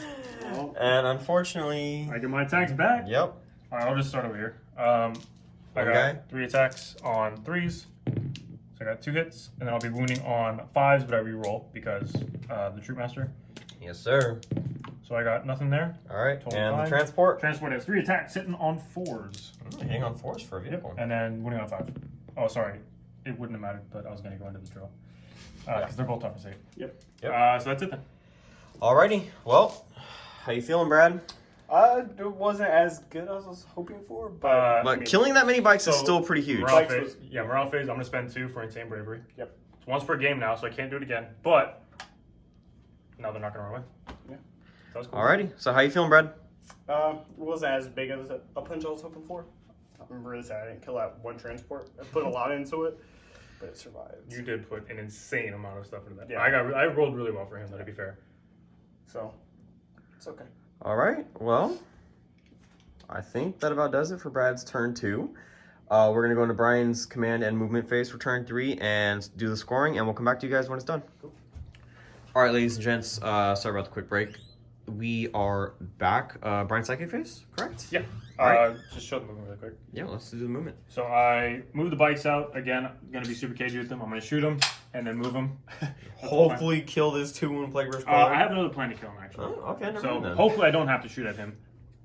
And unfortunately, I get my attacks back. yep. All right, I'll just start over here. I got Okay. 3 attacks on 3s. So I got 2 hits, and then I'll be wounding on 5s, but I re-roll because the Troop Master. Yes, sir. So I got nothing there. All right. Total And the 5. transport. Transport has 3 attacks, hitting on 4s. Hitting on 4s for a vehicle. And then wounding on 5. Oh, sorry. It wouldn't have mattered, but I was going to go into the drill. Because they're both tough to save. Yep. So that's it then. Alrighty. Well, how you feeling, Brad? It wasn't as good as I was hoping for, but But killing that many bikes is so still pretty huge. Morale Bikes phase, was- morale phase, I'm going to spend 2 for Insane Bravery. Yep. It's once per game now, so I can't do it again. But, now they're not going to run away. Yeah. That was cool. Uh, Alrighty. So how you feeling, Brad? it wasn't as big as a punch I was hoping for. I'm really sad I didn't kill that one transport. I put a lot into it, but it survived. You did put an insane amount of stuff into that. Yeah. I rolled really well for him, though, to be fair. So, it's okay. All right. Well, I think that about does it for Brad's turn 2. We're going to go into Brian's command and movement phase for turn 3 and do the scoring, and we'll come back to you guys when it's done. Cool. All right, ladies and gents, sorry about the quick break. We are back. Brian's psychic phase, correct? Yeah. All right. Just show the movement really quick. Yeah, let's do the movement. So I move the bikes out. Again, I'm going to be super cagey with them. I'm going to shoot them and then move them. Hopefully kill this 2-wound Plague Burst. I have another plan to kill him, actually. Oh, okay, never So mind then. hopefully I don't have to shoot at him.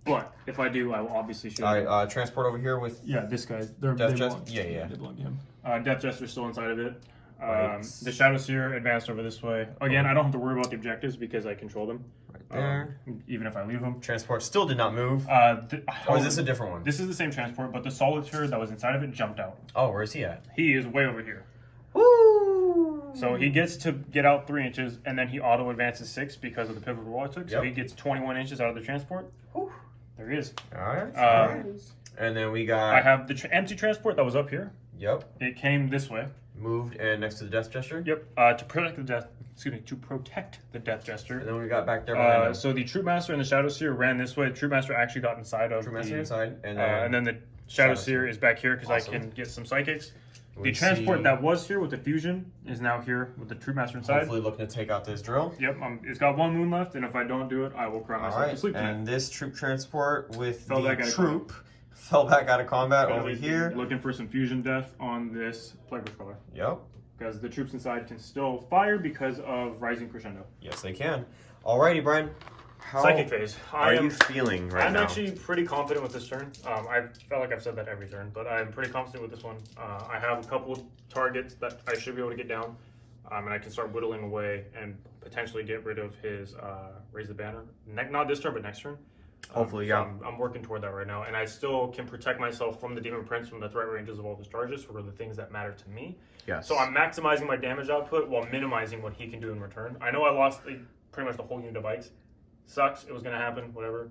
But if I do, I will obviously shoot All at him. right, transport over here with Yeah, this guy. Death Jester. Yeah. They belong to him. Death Jester's still inside of it. Right. The Shadow Seer advanced over this way. Again, I don't have to worry about the objectives because I control them. right there. Even if I leave them. Transport still did not move. Or is this a different one? This is the same transport, but the Solitaire that was inside of it jumped out. Oh, where is he at? He is way over here. Woo! So he gets to get out 3 inches, and then he auto advances 6 because of the pivotal roll I took. So Yep. he gets 21 inches out of the transport. Whew. There he is. All right. Um, And then we got. I have the empty transport that was up here. Yep. It came this way. Moved and next to the Death Gesture. Yep. To protect the death. Excuse me. To protect the Death Jester. And then we got back there behind him. So the Troop Master and the Shadow Seer ran this way. The Troop Master actually got inside of True Master the, inside. And and then the Shadow Shadow Seer Seer. is back here because Awesome. I can get some psychics. we The transport see- that was here with the fusion is now here with the Troop Master inside. Hopefully looking to take out this drill. Yep, it's got 1 moon left, and if I don't do it, I will cry All myself to right. sleep tonight. And this troop transport with Fell back the out of troop fell back out of combat over Because here. Looking for some fusion death on this Plague Burst Crawler. Yep. Because the troops inside can still fire because of Rising Crescendo. Yes, they can. Alrighty, Brian. How Psychic phase. are you feeling right I'm now? actually pretty confident with this turn. I felt like I've said that every turn, but I'm pretty confident with this one. I have a couple of targets that I should be able to get down, and I can start whittling away and potentially get rid of his Raise the Banner. Not this turn, but next turn. Hopefully, So yeah. I'm working toward that right now, and I still can protect myself from the Demon Prince from the threat ranges of all his charges for the things that matter to me. Yes. So I'm maximizing my damage output while minimizing what he can do in return. I know I lost pretty much the whole unit of bikes. Sucks. It was going to happen. Whatever.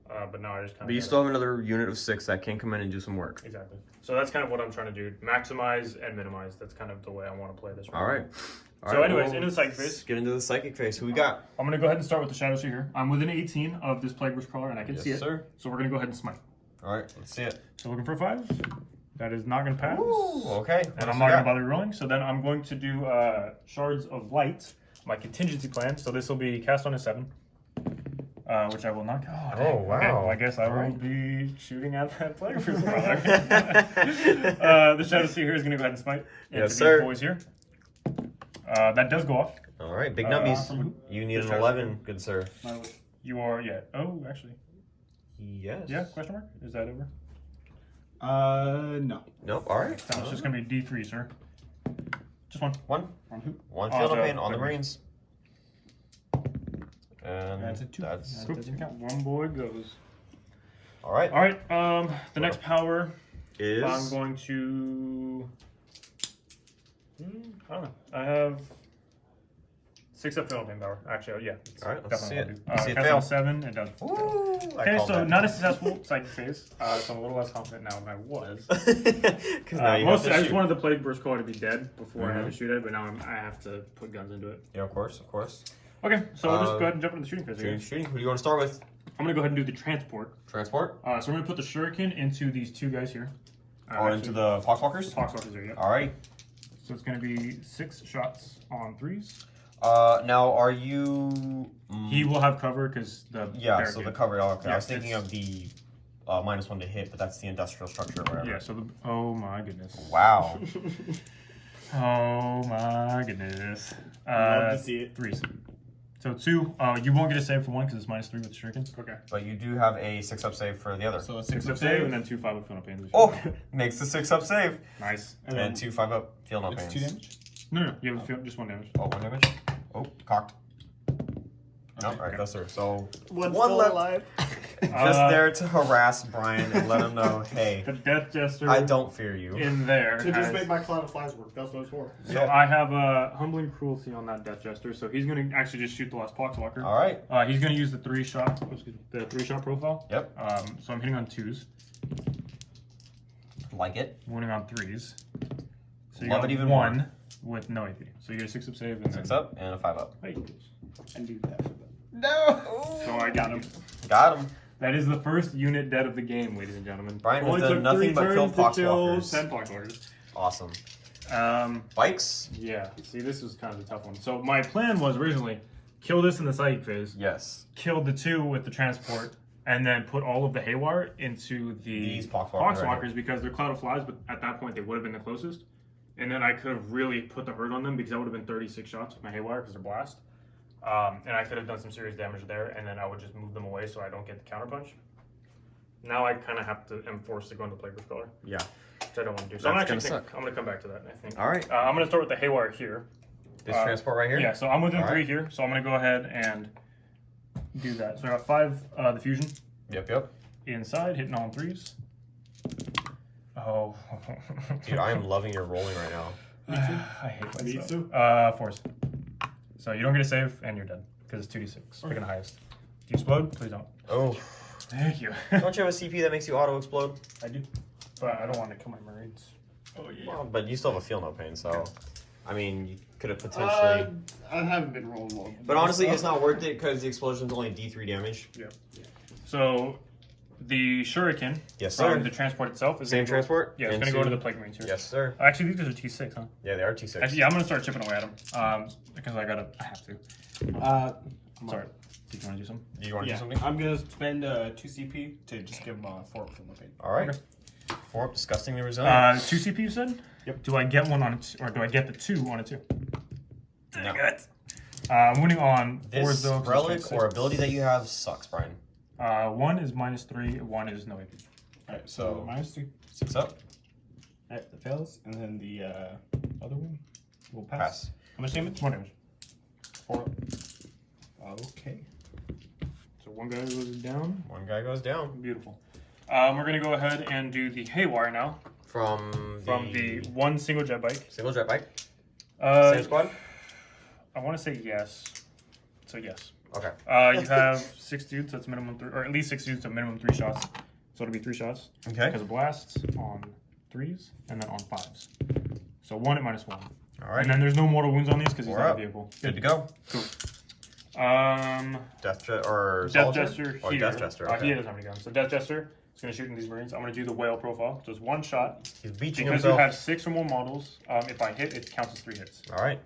But now I just kind of. But you still have another unit of 6 that can come in and do some work. Exactly. So that's kind of what I'm trying to do: maximize and minimize. That's kind of the way I want to play this. All right. So anyways, well, into the psychic let's phase. get into the psychic phase. Who we got? I'm going to go ahead and start with the Shadow Seer here. I'm within 18 of this Plague Burst Crawler, and I can Yes, see it. sir. So we're going to go ahead and smite. All right, let's see it. So looking for a 5. That is not going to pass. Ooh, okay. And I'm not going to bother rolling. So then I'm going to do Shards of Light, my contingency plan. So this will be cast on a 7. which I will not. Oh, Oh, dang. wow. Okay, well, I guess I will Alright. be shooting at that player for the Shadow Seer here is going to go ahead and smite. Yes, into sir. These boys here. That does go off. All right, big numbies. from You need an Shadow 11, good sir. You are, yeah. Oh, actually. Yes. Yeah, question mark? Is that over? No. Nope. All right. So it's just going to be D3, sir. Just one. One. On who? One Oh, field the- of pain on the Marines. And That's a 2. that's That doesn't count. One boy goes. all right. All right. The next power, Is I'm going to. I don't know. I have 6 up field pain power. Actually, yeah. it's All right, let's see definitely it. what I'll do. See it Cast fail. on 7. It does. Ooh, Okay, so not a successful psychic phase. So I'm a little less confident now than I was. Because now you have Mostly, to I just shoot. wanted the Plague Burst Caller to be dead before I had Mhm. to shoot it, but now I have to put guns into it. Yeah, of course, of course. Okay, so we'll just go ahead and jump into the shooting phase. Shooting, Again. shooting. Who do you want to start with? I'm gonna go ahead and do the transport. Transport So we're gonna put the Shuriken into these 2 guys here. or into the Foxwalkers? Foxwalkers here. Yeah. All right. So it's gonna be 6 shots on 3s. Now are you? He will have cover because the Yeah. So the barricade. cover. Oh, okay. I Yeah, was thinking it's- of the -1 to hit, but that's the industrial structure or whatever. Yeah. So the oh my goodness. Wow. Oh my goodness. Love to see it. 3s. So 2. You won't get a save for 1 because it's -3 with the Shuriken. Okay. But you do have a 6-up save for the other. So a 6 6 up save and then 2 5-up field pains. Oh, makes the 6-up save. Nice. And 2 5-up field no It's pains. 2 damage? No, you have a field, just 1 damage. Oh, 1 damage. Oh, cocked. No, Okay. all right, that's her. So One left. alive. Just there to harass Brian and let him know, hey, The Death Jester I don't fear you. in there. To just has- make my Cloud of Flies work. That's what it's for. So I have a Humbling Cruelty on that Death Jester, so he's going to actually just shoot the last Poxwalker. All right. He's going to use the 3-shot, the 3-shot profile. Yep. So I'm hitting on 2s, Like it. winning on 3s. So you Love got it even 1 with no AP. So you get a 6-up save and 6-up and a 5-up. Hey. And do that for them. No. So I got him. Got him. That is the first unit dead of the game, ladies and gentlemen. Brian has Only done took nothing 3 but kill turns to kill Poxwalkers. 10 Poxwalkers. Awesome. Bikes? Yeah, see, this was kind of a tough one. So my plan was originally kill this in the psychic phase, Yes. kill the 2 with the transport, and then put all of the Haywire into the These Poxwalkers right here. because they're Cloud of Flies, but at that point they would have been the closest. And then I could have really put the hurt on them because that would have been 36 shots with my Haywire because they're blast. And I could have done some serious damage there, and then I would just move them away so I don't get the counterpunch. Now I kind of have to am forced to go into Plague Burst Color, Yeah. which I don't want to do. So That's I'm gonna going to come back to that, I think. All right. I'm going to start with the Haywire here. This transport right here? Yeah, so I'm within All 3 right. here, so I'm going to go ahead and do that. So I got 5 the fusion Yep. inside, hitting on 3s. Oh. Dude, I am loving your rolling right now. I hate myself. Me too. 4s. So you don't get a save, and you're dead, because it's 2d6. Picking the highest. Do you explode? Please don't. Oh. Thank you. Don't you have a CP that makes you auto-explode? I do. But I don't want to kill my Marines. Oh, Well, but you still have a feel no pain, so... I mean, you could have potentially... I haven't been rolling well. but honestly, it's not worth it because the explosion's only D3 damage. So the Shuriken Yes, from sir. the transport itself is Same gonna go- transport? Yeah, it's going to go to the Plague Marines here. Yes, sir. Actually, these guys are T6, huh? Yeah, they are T6. Actually, yeah, I'm going to start chipping away at them because I have to. Sorry. Did you want to do something? Do you want to Yeah, do something? I'm gonna spend 2 CP to just give him 4 up from the pain. All right. 4 up, disgustingly resilient. 2 CP, you said? Yep. Do I get 1 on it, or do I get the 2 on it too? No. I'm winning on 4s This though. 'cause it's relic six. or ability that you have sucks, Brian. 1 is -3, 1 is no AP. Alright, so -3. 6 up. Alright, that fails. And then the other one will pass. Pass. How much damage? 1 damage. 4. Okay. So 1 guy goes down. One guy goes down. Beautiful. We're going to go ahead and do the Haywire now. From The 1 single jet bike. single jet bike. Uh, Same squad? I want to say yes. So yes. Okay. You have 6 dudes, that's minimum 3, or at least 6 dudes, so minimum 3 shots. So it'll be 3 shots. Okay. Because of blasts on 3s and then on 5s. So 1 at -1. All right. And then there's no mortal wounds on these because he's We're not a up. vehicle. Good to go. Cool. Death Jet or Death Soldier? Jester Or here. Death Jester. He Okay. doesn't have any guns. So Death Jester is going to shoot in these Marines. I'm going to do the whale profile. So it's 1 shot. He's beaching Because himself. you have 6 or more models, if I hit, it counts as 3 hits. All right.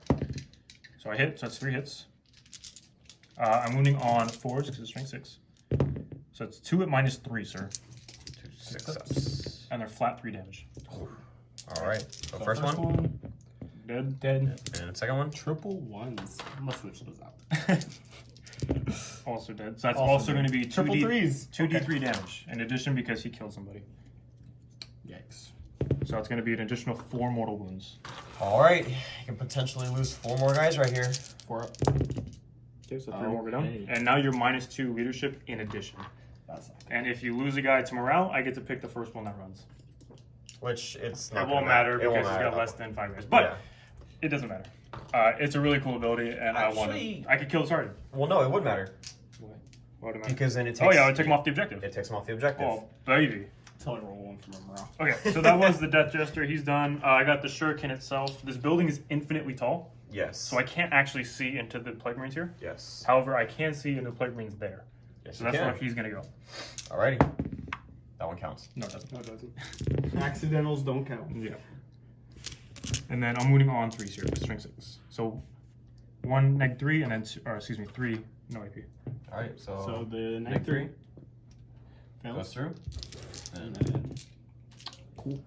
So I hit, so that's 3 hits. I'm wounding on 4s because it's strength 6. So it's 2 at -3, sir. 2 6-ups. And they're flat 3 damage. All right. So first one. Dead. And the second one. Triple ones. I'm gonna switch those out. Also dead. So that's also going to be triple 2D, threes. 2d3 damage in addition because he killed somebody. Yikes. So it's going to be an additional 4 mortal wounds. All right. You can potentially lose 4 more guys right here. 4 up. Okay, so 3 more go down. Okay. And now you're -2 leadership in addition. That's not good. And if you lose a guy to morale, I get to pick the first one that runs. Which it's not. It won't matter It won't because he's matter. got less than 5 guys. But Yeah. it doesn't matter. It's a really cool ability, and I want Actually- to. I could kill the sergeant. Well, no, it would matter Why would it matter? because then it takes. Oh yeah, I would take him off the objective. It takes him off the objective. Oh baby. Until I roll one from a morale. Okay, so that was the Death Jester. He's done. I got the Shuriken itself. This building is infinitely tall, Yes. so I can't actually see into the Plague Marines here. Yes. However, I can see into the Plague Marines there. Yes, So you that's can. where he's gonna go. Alrighty. That one counts. No, it doesn't. No, it doesn't. Accidentals don't count. Yeah. And then I'm moving on 3 here, strength 6. So 1 -3, and then 3 no AP. All right. So. So the Neg neg 3 goes fails. through. And then cool.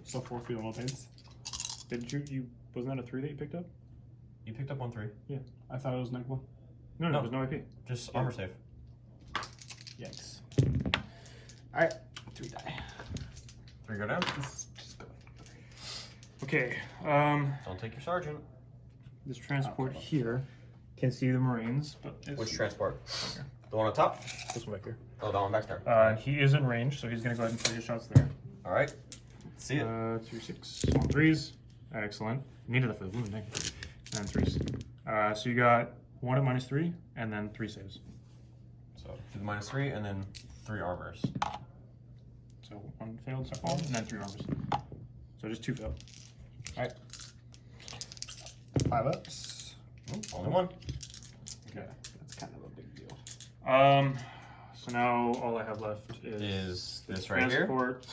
So 4 feeling no pains. Did you? Wasn't that a 3 that you picked up? You picked up 1-3. I thought it was neg 1. No, No. there's no AP. Just armor save. Yikes. Alright, 3 die. 3 go down. Okay. Don't take your sergeant. This transport Okay. here can see the Marines, but it's Which transport? Okay. The one on top? this one back here. Oh, that one back there. He is in range, so he's gonna go ahead and play his shots there. All right. See it. 2, 6 on 3s. Excellent. Needed that for the wound, dang. And 3s. So you got 1 at -3, and then 3 saves. So do the -3 and then 3 armors. So 1 failed so far, and then 3 armors. So just 2 failed. 5 ups. Only 1. Okay, that's kind of a big deal. So now all I have left Is the this right here? transport.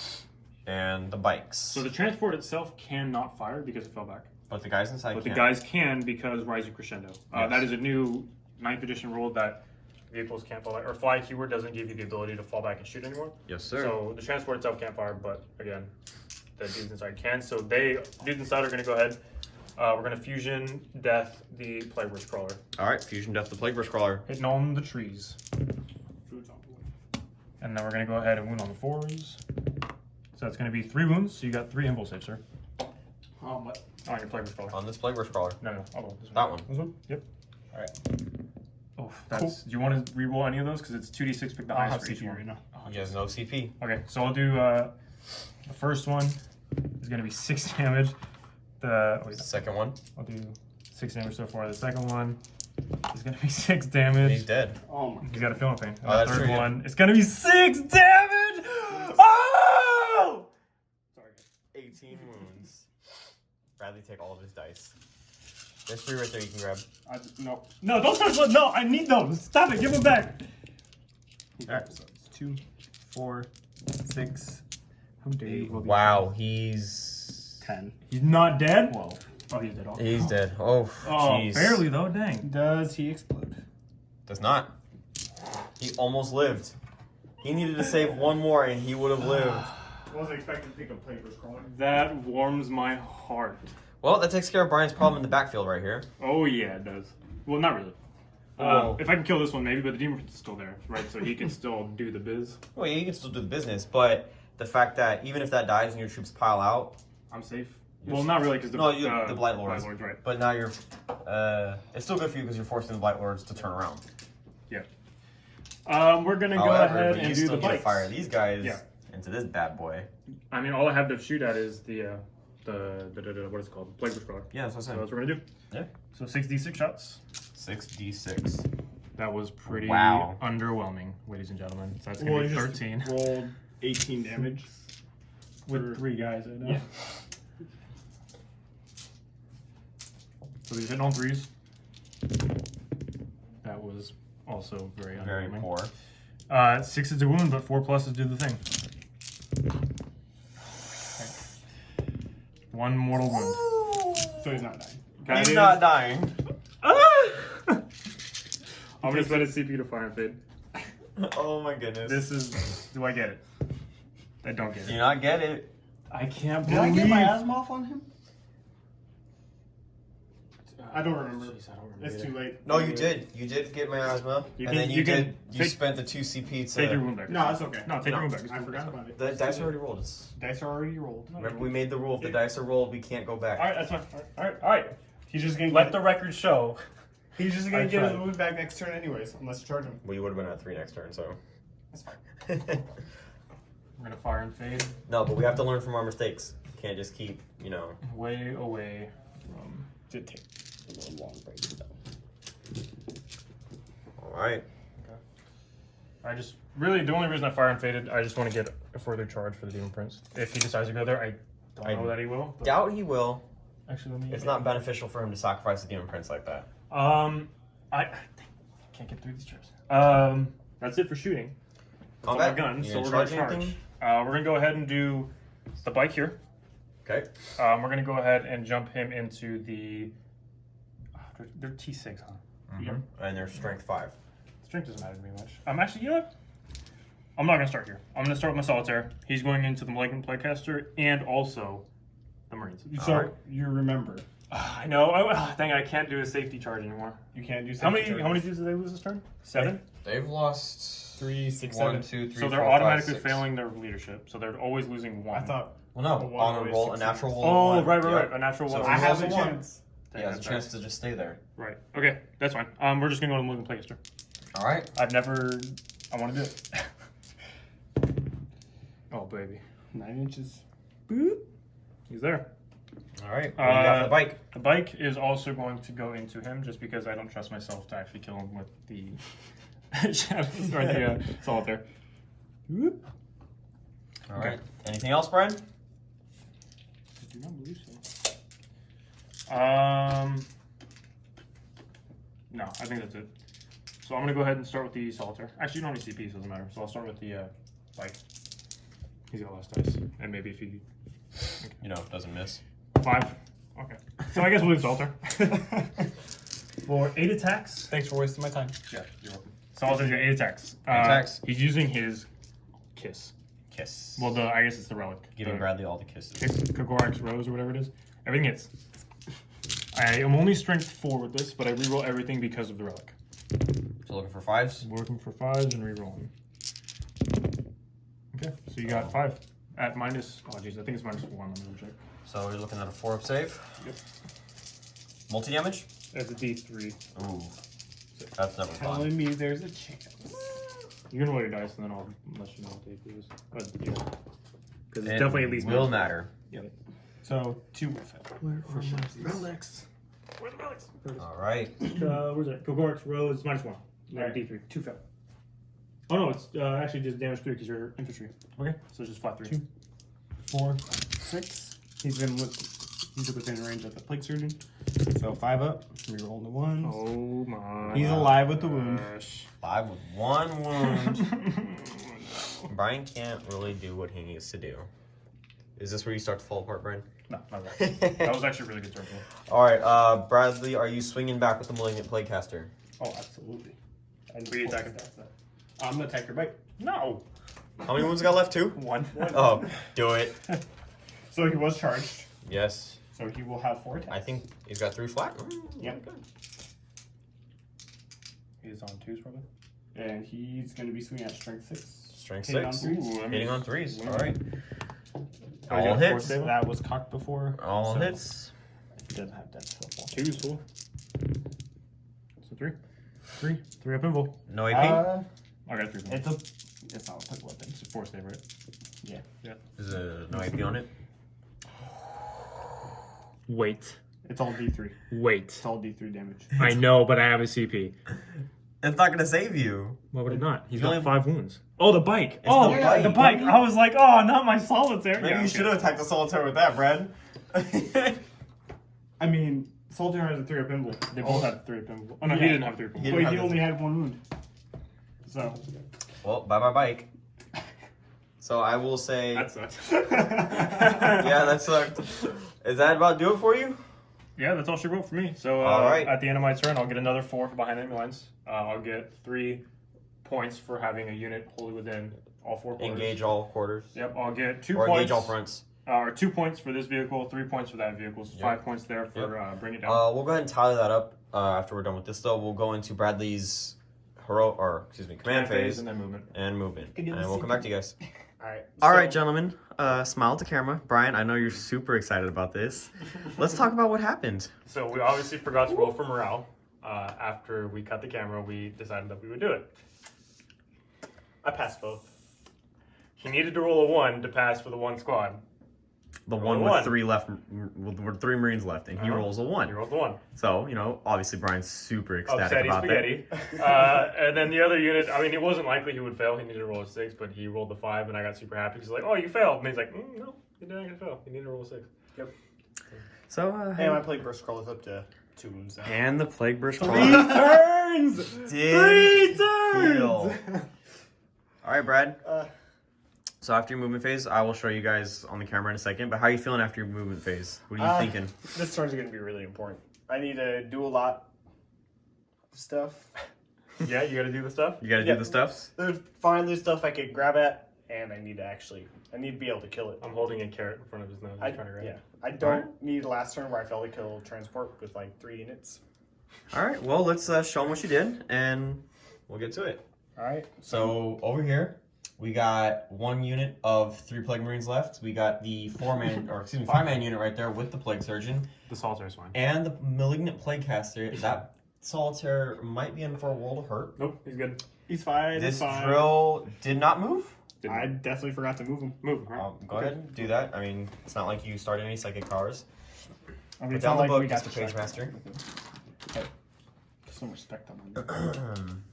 And the bikes. So the transport itself cannot fire because it fell back. But the guys inside But can. the guys can because Rising Crescendo. Yes. That is a new 9th edition rule that vehicles can't fall back, or fly keyword doesn't give you the ability to fall back and shoot anymore. Yes, sir. So the transport itself can't fire, but again, the dudes inside can. So dudes inside are going to go ahead. We're going to fusion death the Plague Witch Crawler, All right. Fusion death the Plague Burst Crawler. hitting on the trees, Food's on the way. and then we're going to go ahead and wound on the 4s. So that's going to be 3 wounds. So you got 3 impulse saves, sir. What? On your Plague Witch Crawler. On this Plague Burst Crawler. No, other one. This one. That one. This one? Yep. All right. Oh, that's. Do you want to re-roll any of those? Because it's 2d6, pick the I highest have for each CP one. right now. He has no CP. Okay, so I'll do the first one is going to be 6 damage. The second one. I'll do 6 damage so far. The second one is going to be 6 He's damage. dead. Oh my. He's got a feeling pain. And Oh, the that's third true, yeah. one is going to be 6 damage. Oh! Sorry. 18 wounds. Bradley, take all of his dice. There's 3 right there you can grab. No. No, don't touch them. No, I need those. Stop it. Give them back. Alright, so it's 2, 4, 6, How dare you? roll these Wow, dice? he's 10, He's not dead? 12. Oh, he's dead. he's dead. Oh, Oh, jeez. barely though. Dang. Does he explode? Does not. He almost lived. He needed to save 1 more and he would have lived. Wasn't expecting to think of Plague Witch Crawler. That warms my heart. Well, that takes care of Brian's problem in the backfield right here. Oh yeah, it does. Well, not really. Well- If I can kill this one, maybe, but the demon is still there, right? So he can still do the biz. Well, yeah, you can still do the business, but the fact that even if that dies and your troops pile out, I'm safe. You're Well, not really, because the the Blight Lords. right? But now you're, it's still good for you because you're forcing the Blight Lords to turn around. We're gonna go However, ahead but and you do still the need to bikes. fire these guys Yeah. into this bad boy. I mean, all I have to shoot at is the what is it called? Plague Witch Crawler. Yeah, that's what So I'm that's saying. what we're gonna do. Yeah. So 6d6 shots. 6d6. That was pretty Wow. underwhelming, ladies and gentlemen. So that's Well, gonna be you just 13 rolled 18 damage. with 3 guys. I know. Yeah. So he's hitting on 3s. That was also very Very underwhelming. poor. 6 is a wound, but 4 pluses do the thing. 1 mortal wound. So he's not dying. Guys, He's not dying. I'm gonna spend a CP to fire and fade. Oh my goodness. This is. Do I get it? I don't get Do you it. not get it? I can't Did believe. I get my Asimov on him? I don't remember. Jeez, I don't remember. It's either. too late. No, you did. You did get miasma. You And can- then you can you take- spent the 2 CP to. Take your wound back. No, that's okay. No, take your wound back. I forgot about it. The dice are already rolled. Dice are already rolled. Remember, we made the rule: if the dice are rolled, we can't go back. All right, that's fine. All right. He's just gonna Let get, the record show. he's just gonna I get his tried. move back next turn anyways, unless you charge him. Well, you would have been at 3 next turn, so. That's fine. We're gonna fire and fade No, but we have to learn from our mistakes. You can't just keep, way away from. Did take a little long break though. All right. I just really the only reason I fire and faded, I just want to get a further charge for the Demon Prince. If he decides to go there, I don't know that he will. But Doubt he will. actually, let me. It's not beneficial for him to sacrifice the Demon Prince like that. I can't get through these chairs. That's it for shooting. That's all my Combat? guns, You so gonna we're gonna charge charge. anything? We're gonna go ahead and do the bike here. Okay. We're gonna go ahead and jump him into the. They're T6, huh? Mm-hmm. And they're strength 5. Strength doesn't matter to me much. Actually, you know what? I'm not gonna start here. I'm gonna start with my Solitaire. He's going into the Malignant Playcaster and also the Marines. So Alright. you remember, I know. Dang it! I can't do a safety charge anymore. you can't do How many charges. dudes did they lose this turn? 7. They've lost 3, 6, 1, 7. 2, 3, So they're 4, 5, automatically 6. failing their leadership. So they're always losing 1. I thought. Well, no, One on a always roll, a succeeds. natural roll. Oh, of 1. right. Yep. A natural So one. if I he have rolls a a 1, chance. he has a chance to just stay there. Right. Okay, that's fine. We're just gonna go to the Malignant Playcaster. All right. I want to do it. Oh baby, 9 inches. boop. He's there. All right. What do you got for the bike? The bike is also going to go into him, just because I don't trust myself to actually kill him with the shadows or the Solitaire. Whoop. All right. Anything else, Brian? I do not believe so. No, I think that's it. So I'm gonna go ahead and start with the Solitaire. Actually, you don't need CP, so it doesn't matter. So I'll start with the bike. He's got less dice, and maybe if he Doesn't miss. 5. Okay. So I guess we'll leave Solitaire. For 8 attacks. Thanks for wasting my time. Yeah, you're welcome. Solitaire's got 8 attacks. 8 attacks. He's using his kiss. Kiss. Well, I guess it's the relic. Giving the Bradley all the kisses. Kogorak's Rose or whatever it is. Everything hits. I am only strength 4 with this, but I reroll everything because of the relic. So looking for 5s. Working for 5s and rerolling. Okay, so you got 5 at minus. Oh jeez, I think it's -1. Let me check. So you're looking at a 4-up save. Yep. Multi damage. That's a D3. Ooh, that's never fun. Telling me there's a chance. You can roll your dice and then I'll let you know what the AP is. But yeah, because it's It definitely at least will minus. matter. So 2 will fail. Where are my relics? Where's the relics? All right. Where's that? Kogorak's Rose -1. Alright. D3. 2 fail. Oh no, it's actually just damage 3 because you're infantry. Okay. So it's just flat 3. 2, 4, 6. He's within range of the plague surgeon. So 5 up. Reroll the 1s. Oh my. He's alive with the wound. gosh. 5 with 1 wound. Brian can't really do what he needs to do. Is this where you start to fall apart, Brian? No, not that. That was actually a really good turn. All right, Bradley, are you swinging back with the Malignant Plaguecaster? Oh, absolutely. And We attack him. I'm gonna attack your bike. No. How many wounds got left? 2? 1. Oh, do it. So he was charged. Yes. So he will have 4 attacks. I think he's got 3 flat. Yep. Good. He's on 2s probably. And he's gonna be swinging at strength 6. Strength Hitting on 6. 3s. Ooh, I mean, Hitting on 3s. All right. Oh, you All got a hits. 4th That was cocked before. All so hits. He doesn't have death football. 2's full. So 3. 3 up invul. No AP. I got 3 invul. It's not a plague weapon. It's a 4 save, right? Yeah. Is no AP on it? Wait. It's all D3. Wait. It's all D3 damage. I know, but I have a CP. It's not gonna save you. Why would it not? He's You got only- 5 wounds. Oh, the bike. It's Oh, the yeah, the bike. bike. I was like, oh, not my Solitaire. Maybe Yeah, you okay. should have attacked the Solitaire with that, Brad. I mean, Soldier has a 3 up invul. They both had 3 up invul. Oh, no, he Yeah. didn't have 3 up invul. He But didn't he have only had 1 wound. So. Well, bye bike. So I will say, That sucks. yeah, that sucked. Is that about do it for you? Yeah, that's all she wrote for me. So All right. at the end of my turn, I'll get another 4 for behind enemy lines. I'll get 3 points for having a unit wholly within all 4 quarters. Engage all quarters. Yep, I'll get 2 Or points. engage all fronts. Or 2 points for this vehicle, 3 points for that vehicle. So Yep. 5 points there for bring it down. We'll go ahead and tally that up after we're done with this, though. We'll go into Bradley's command phase and then movement. and movement. And we'll come back to you guys. All right. All right, gentlemen. Smile at the camera. Brian, I know you're super excited about this. Let's talk about what happened. So we obviously forgot to roll for morale. After we cut the camera, we decided that we would do it. I passed both. He needed to roll a 1 to pass for the 1 squad. The Roll one a with one. 3 left, with 3 Marines left, and he Uh-huh. rolls a He 1. rolled the 1. So, obviously Brian's super ecstatic Upsetty about spaghetti. And then the other unit, I mean, it wasn't likely he would fail. He needed to roll a 6, but he rolled the 5, and I got super happy. He's like, oh, you failed. And he's like, no, you didn't fail. You need to roll a 6. that. So, And my plague burst crawler's up to 2 wounds now. and the Plague Burst 3 Crawler turns! did 3 turns! heal. All right, Brad. Uh, So after your movement phase, I will show you guys on the camera in a second. But how are you feeling after your movement phase? What are you thinking? This turn's gonna be really important. I need to do a lot of stuff. Yeah, you got to do the stuff. You got to Yeah. do the stuffs. There's stuff I could grab at, and I need to be able to kill it. I'm holding a carrot in front of his nose. He's trying to grab it. I don't need last turn where I failed to kill transport with like 3 units. All right. Well, let's show them what you did, and we'll get to it. All right. So over here, we got 1 unit of 3 Plague Marines left. We got the 5-man unit right there with the Plague Surgeon. The Solitaire is fine. And the Malignant Plague Caster. That Solitaire might be in for a world of hurt. Nope, he's good. He's fine. This he's fine. drill did not move. I definitely forgot to move him. Move. Right? Go ahead and do that. I mean, it's not like you started any psychic powers. I mean, Put it's down not the like book, we got Mr. Page distracted. Master. Okay. Some respect on him.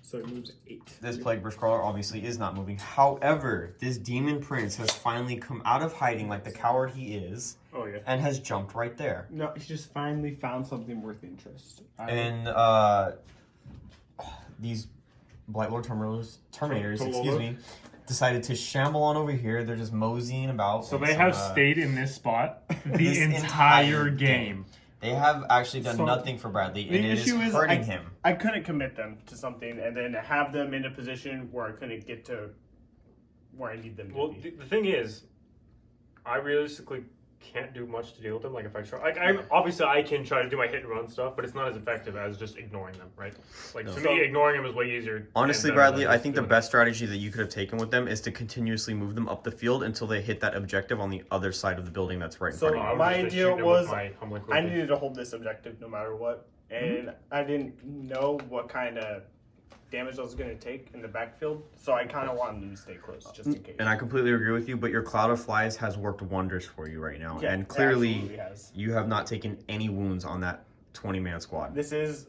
So it moves 8. This Plague Burst Crawler obviously is not moving. However, this Demon Prince has finally come out of hiding like the coward he is Oh, yeah. and has jumped right there. No, he just finally found something worth interest. And these Blightlord Terminators, excuse me, decided to shamble on over here. They're just moseying about. So with they some, have stayed in this spot the this entire game. They have actually done So, nothing for Bradley, the and it is issue is hurting him. I couldn't commit them to something and then have them in a position where I couldn't get to where I need them to Well, be. the thing is, I realistically can't do much to deal with them. Like if I try, like I can try to do my hit and run stuff, but it's not as effective as just ignoring them, right? Like to me, ignoring them is way easier. Honestly, and better Bradley, than I just think the doing best strategy that you could have taken with them is to continuously move them up the field until they hit that objective on the other side of the building that's right in So, front it. of you. my I was just idea shoot them was with my humbling I quickly. needed to hold this objective no matter what, and I didn't know what kind of damage I was going to take in the backfield, so I kind of wanted them to stay close just in case. And I completely agree with you, but your Cloud of Flies has worked wonders for you right now. Yeah, and it clearly, absolutely has. you have not taken any wounds on that 20-man squad. This is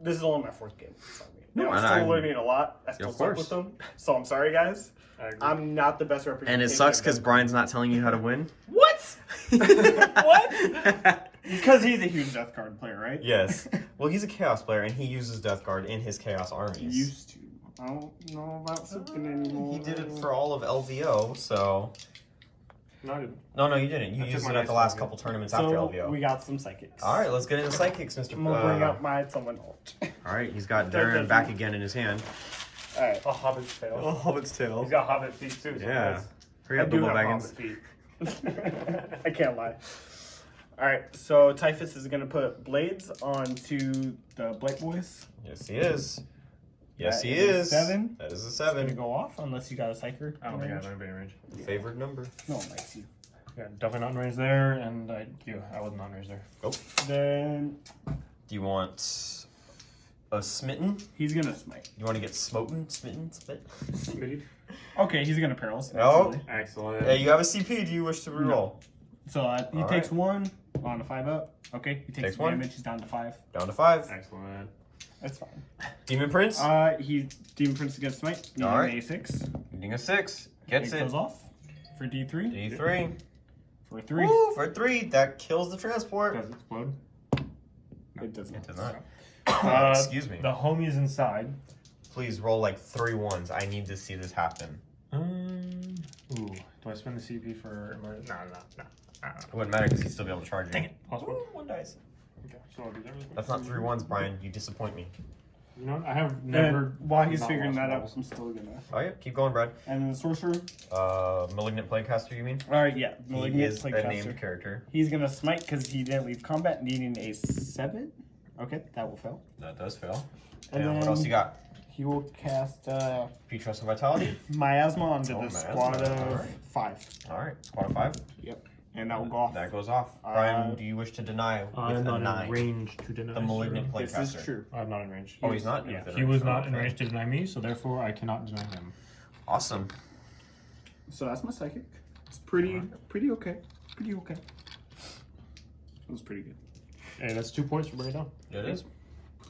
only my 4th game. Sorry. No, I'm and still I'm- learning a lot. I still Of suck course. with them, so I'm sorry, guys. I agree. I'm not the best representation. And it sucks of because them. Brian's not telling you how to win. What? What? Because he's a huge Death Card player, right? Yes. Well, he's a Chaos player, and he uses Death Guard in his Chaos He armies. used to. I don't know about something anymore. He did it for all of LVO, so... Not even. No, you didn't. You I took used my it at nice the last one, couple tournaments after So LVO. we got some psychics. All right, let's get into Psychics, Mr. I'm gonna bring up my someone ult. All right, he's got Darren back again in his hand. All right. A hobbit's tail. Oh, Hobbit's tail. He's got hobbit feet too. So Yeah. that's- Hurry I up, do Bilbo have Baggins. hobbit feet. I can't lie. All right, so Typhus is gonna put blades onto the Blight Boys. Yes, he is. Yes, That he is is. 7. That is a It's gonna 7. go off unless you got a Psyker. I don't think I have anybody in range. Favored number. No one likes you. Yeah, definitely not in range there, and I wasn't on range there. Then Do you want a smitten? he's gonna smite. You want to get smoten? Smitten? Spit? Speed. Okay, he's gonna paralyze. Oh. naturally. Excellent. Hey, you have a CP. Do you wish to reroll? So he All takes right. 1 on a 5 up. Okay, he takes Takes 1. damage. He's down to 5. Down to 5. Excellent. That's fine. Demon Prince? Demon Prince is gonna smite. Needing All right. an A6. Needing a 6. Gets It it. goes off for D3. D3. For 3. Woo, for 3. That kills the transport. Does it explode? It does not. It does not. Excuse me. The homie's inside. Please roll like 3 ones. I need to see this happen. Ooh. Do I spend the CP for emergency? No. It wouldn't matter because he'd still be able to charge you. Dang it. Plus one. Ooh, one dice. Okay, so I'll do that really quick. That's not 3 ones, Brian. You disappoint me. You know what? I have never. And while he's not figuring lost that out, balls. I'm still gonna. Oh yeah, keep going, Brad. And then the sorcerer. Malignant Plaguecaster, you mean? All right, yeah. He Malignant is a Plaguecaster. named character. He's gonna smite because he didn't leave combat, needing a 7. Okay, that will fail. That does fail. And And what then- else you got? He will cast Petrus and Vitality. Miasma onto Oh, the Miasma, squad of alright. 5. All right, squad of 5. And that will go off. That goes off. Brian, do you wish to deny with I'm a not 9? in range to deny. The Malignant This is Plaguecaster. true. I'm not in range. Oh, he's not? Yeah, Within he range. was not in Okay. range to deny me, so therefore I cannot deny him. Awesome. So that's my psychic. It's pretty okay. Pretty okay. It was pretty good. Hey, that's 2 points for bringing it down. It is.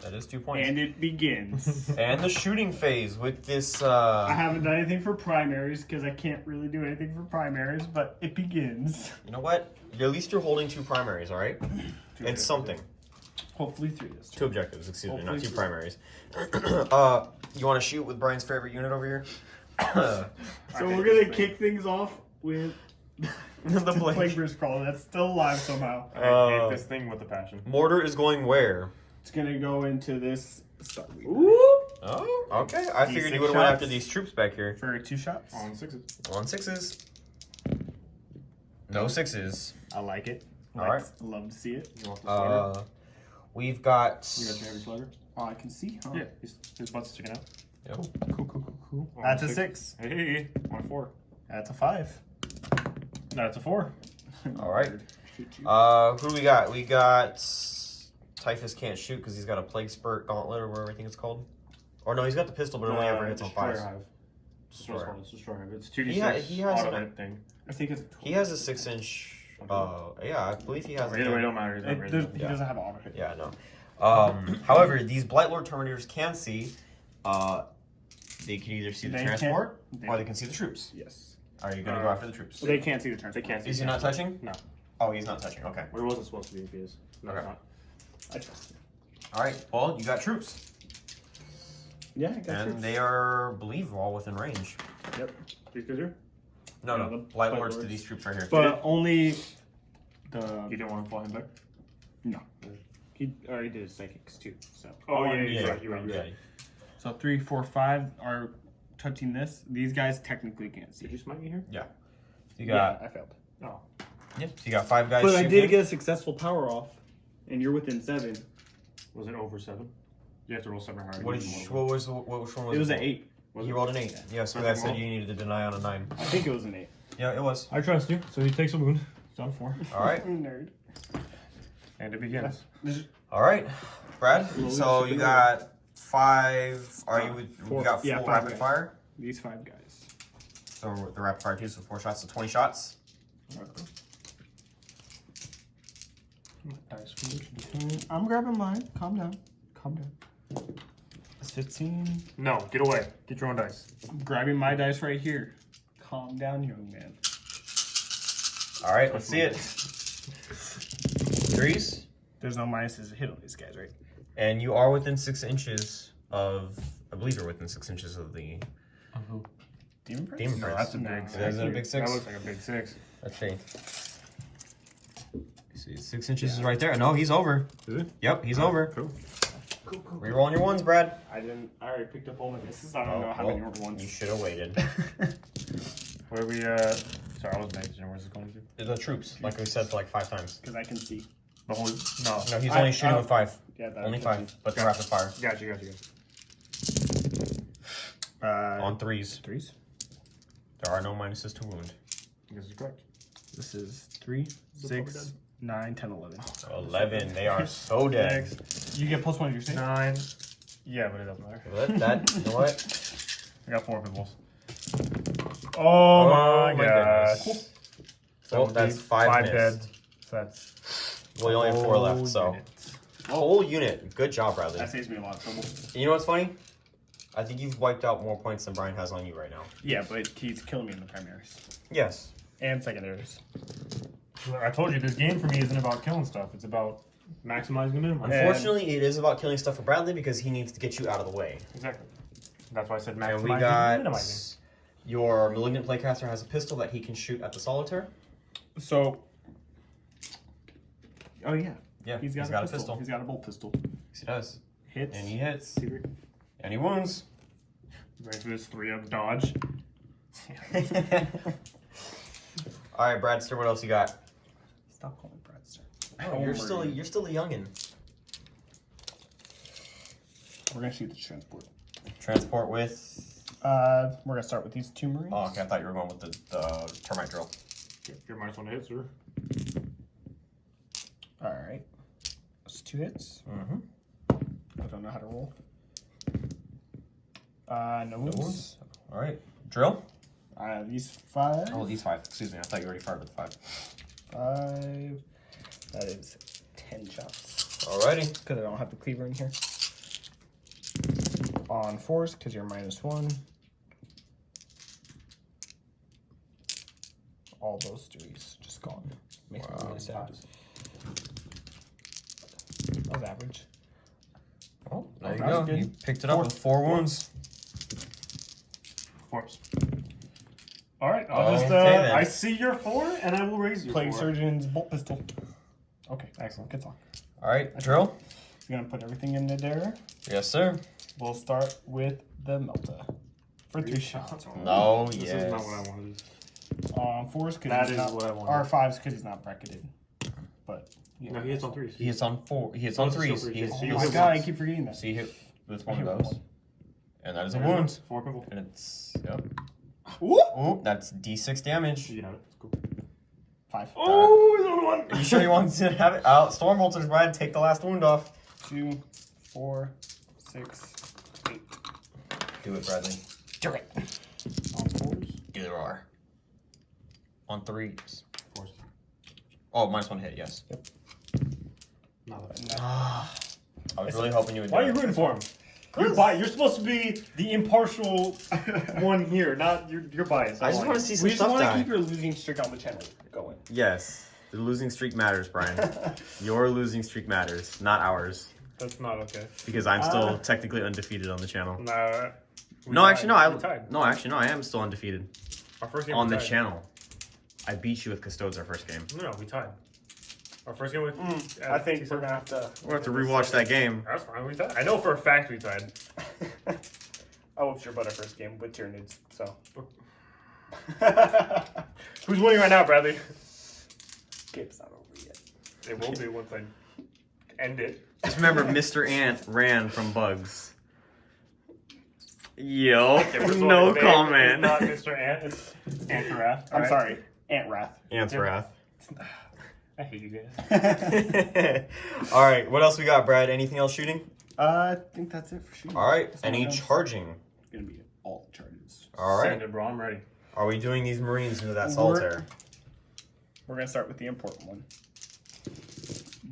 That is 2 points. And it begins. And the shooting phase with this. I haven't done anything for primaries because I can't really do anything for primaries, but it begins. You know what? At least you're holding 2 primaries, all right? And something. Hopefully 3 this 2 turn. objectives, excuse me, not Hopefully 2 three. primaries. You want to shoot with Brian's favorite unit over here? So we're gonna kick things off with The Plague Burst Crawler. That's still alive somehow. I Uh, hate this thing with a passion. Mortar is going where? It's gonna go into this Star Weaver Oh, okay. I figured you D6 would have went shots. after these troops back here. for 2 shots. On 6s. On 6s. No 6s. I like it. All right. Love to see it. You want the slugger? We've got. You got your heavy slugger? Oh, I can see, huh? Yeah, his butt's sticking out. Yep. Cool. On That's a 6. 6. Hey, on 4. That's a 5. That's a 4. All right. Shoot you. Who do we got? We got. Typhus can't shoot because he's got a Plague Spurt Gauntlet or whatever I think it's called. Or no, he's got the pistol, but it only ever hits on 5s. Hive. Destroyer. It's Destroyer Hive. It's 2d6 He has auto an- hit thing. I think it's. He has a 6-inch. Yeah, I believe he has. Either way, don't matter. He's not He raised up. Yeah. doesn't have auto hit. Yeah, no. However, these Blightlord Terminators can see. They can either see the They transport can't- or they can see the troops. Yes. Are you going to go after the troops? They can't see the turn. They can't see. Is he not touching? No. Oh, he's not touching. Okay. Well, it wasn't supposed to be if he is. No, Okay. it's not. I trust you. All right, Paul, you got troops, Yeah, I got and you. they are, believe, all within range. Yep. These guys here? No, Yeah, no, the Blightlords to Blightlords. these troops right here. But only You the. didn't want to fly him back? He already did his psychics too. So. Oh, yeah, yeah, you're right. yeah. So 3, 4, 5 are touching this. These guys technically can't see. Did you smite me here? You got, I failed. Oh. yeah, so you got 5 guys. But I shooting. did get a successful power off, and you're within 7. Was it over 7? You have to roll 7 higher. What which one was It was an 8. He rolled an 8. Yeah, so that said you needed to deny on a 9. I think it was an 8. Yeah, it was. I trust you. So he takes a wound. It's on 4. All right. Nerd. And it begins. All right, Brad. Slowly So you shipping got 5. Are you with? Four. You got 4 Yeah, 5 rapid guys. fire. These 5 guys. So the rapid fire too. So 4 shots. So 20 shots. I'm grabbing mine. Calm down. Calm down. That's 15. No, get away. Get your own dice. I'm grabbing my dice right here. Calm down, young man. All right, let's see it. 3s. There's no minuses to hit on these guys, right? And you are within 6 inches of. I believe you're within 6 inches of the Demon Prince? Demon No, Prince. that's a big Is that a big 6? That looks like a big 6. Let's see. See, 6 inches is right there. No, he's over. Is it? Yep, he's over. Cool. Rerolling your 1s, Brad. I already picked up all my misses. I don't know how well, many were ones. You should have waited. Where we, sorry, I wasn't paying attention. Where's this going to? The troops, like we said, like 5 times. Because I can see. The whole, no. No, he's only shooting with 5. Yeah, that Only I 5, but the rapid fire. Gotcha. On 3s. 3s. There are no minuses to wound. This is correct. This is 3, 6, 9, 10, 11. 11. They are so dead. You get +1 to your save. 9. Yeah, but it doesn't matter. You know what? I got 4 pimples. Oh, my gosh. goodness. So Well, that's deep, 5 missed. dead. So that's Well, you only have 4 left, whole so. unit. Whole unit. Good job, Bradley. That saves me a lot of trouble. You know what's funny? I think you've wiped out more points than Brian has on you right now. Yeah, but he's killing me in the primaries. Yes. And secondaries. I told you, this game for me isn't about killing stuff. It's about maximizing the minimum. Unfortunately, it is about killing stuff for Bradley because he needs to get you out of the way. Exactly. That's why I said And maximizing we and got minimizing. your Malignant Playcaster has a pistol that he can shoot at the Solitaire. So, Oh yeah. Yeah, He's got a pistol. He's got a bolt pistol. Yes, he does. Hits. And he hits. And he wounds. Ready for this 3-up dodge. All right, Bradster, what else you got? Stop calling Bradster. Oh, you're still a youngin. We're gonna shoot the transport. Transport with. We're gonna start with these 2 Marines. Oh, okay. I thought you were going with the termite drill. You're -1 to hit, sir. All right. That's 2 hits. Mm-hmm. I don't know how to roll. No wounds. All right. Drill. These 5. Oh, these 5. Excuse me. I thought you already fired with 5. 5. That is 10 shots. Alrighty. Because I don't have the cleaver in here. On force, because you're -1. All those 3s just gone. Makes me really sad. That was average. Oh, there you that was go. good. You picked it up with 4 wounds. Corpse. All right, I'll just. Okay, then. I see your 4, and I will raise you. Plague 4. Surgeon's bolt pistol. Okay, excellent. Good talk. All right. Drill. You're gonna put everything in there. Yes, sir. We'll start with the Melta for 3 shots. No. This Yes. is not what I wanted. On 4s, because That he's is not, what I wanted. or 5s, because he's not bracketed. But yeah. No, he hits on 3s. He hits on 4. He hits on Those are still 3s. three He hits. hits, Oh He my hits god, I once. keep forgetting that. so you hit with I one hit of with those, one. and that is a wound. 4 people. And it's yep. Ooh! Oh, that's D6 damage. You know it. It's cool. 5. Oh, he's on 1. Are you sure you want to have it? Storm Bolters, Brad. Take the last wound off. 2, 4, 6, 8. Do it, Bradley. Do it. On 4s. Either or. On 3s. 4s. Oh, -1 hit. Yes. Not that. No. I was really hoping you would. Why are do you it. rooting for him? You're supposed to be the impartial one here, not you're biased. I just want to see some We just stuff want to die. keep your losing streak on the channel going. Yes, the losing streak matters, Brian. Your losing streak matters, not ours, That's not okay. because I'm still technically undefeated on the channel. No. No, actually, no. We tied. I am still undefeated Our first game on we the tied. channel. I beat you with Custodes our first game. No, we tied. Our first game with. I think we're going to have to... We'll have to rewatch that game. That's fine. We tied. I know for a fact we tied. I whooped your butt our first game with Tyranids, so... Who's winning right now, Bradley? Game's not over yet. It will be once I end it. Just remember, Mr. Ant ran from bugs. Yo, Okay, first of all, no his name comment. is not Mr. Ant. It's Anthrath. I'm sorry. Ant Wrath. Ant's wrath. I hate you guys. All right, what else we got, Brad? Anything else shooting? I think that's it for shooting. All right, That's all any I got. charging? It's going to be all charges. All right. Send it, bro. I'm ready. Are we doing these Marines into that solitaire? We're going to start with the important one.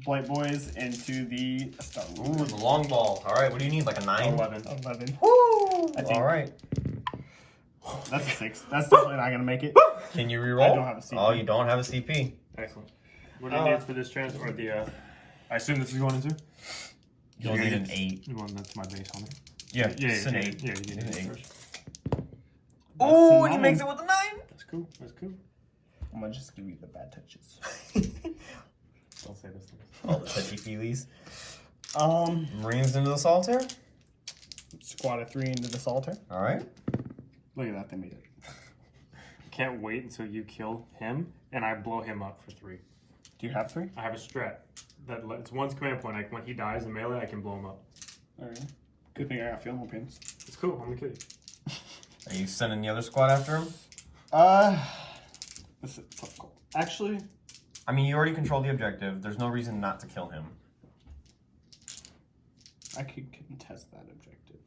Blight Boys into the Star Ooh, the long ball. All right, what do you need? Like a 9? 11. 11. Woo! I think- All right. That's a 6. That's definitely not going to make it. Can you reroll? I don't have a CP. Oh, you don't have a CP. Excellent. What do you need for this transfer? Or the, I assume this is going into? You'll need an 8. Well, that's my base on it. Yeah, Yeah, it's an yeah, 8. yeah, you need An an 8 8. first. Oh, a and he 9. makes it with a 9. That's cool. That's cool. I'm going to just give you the bad touches. Don't say this. All the touchy feelies. Um, Marines into the solitaire. Squad of 3 into the Solitaire. All right. Look at that, they made it. Can't wait until you kill him and I blow him up for 3. Do you have 3? I have a strat that it's one's command point. Like when he dies in melee, I can blow him up. Alright. Good thing I got field pins. It's cool. I'm gonna kill you. Are you sending the other squad after him? This is difficult. Actually, I mean, you already control the objective. There's no reason not to kill him. I could contest that objective.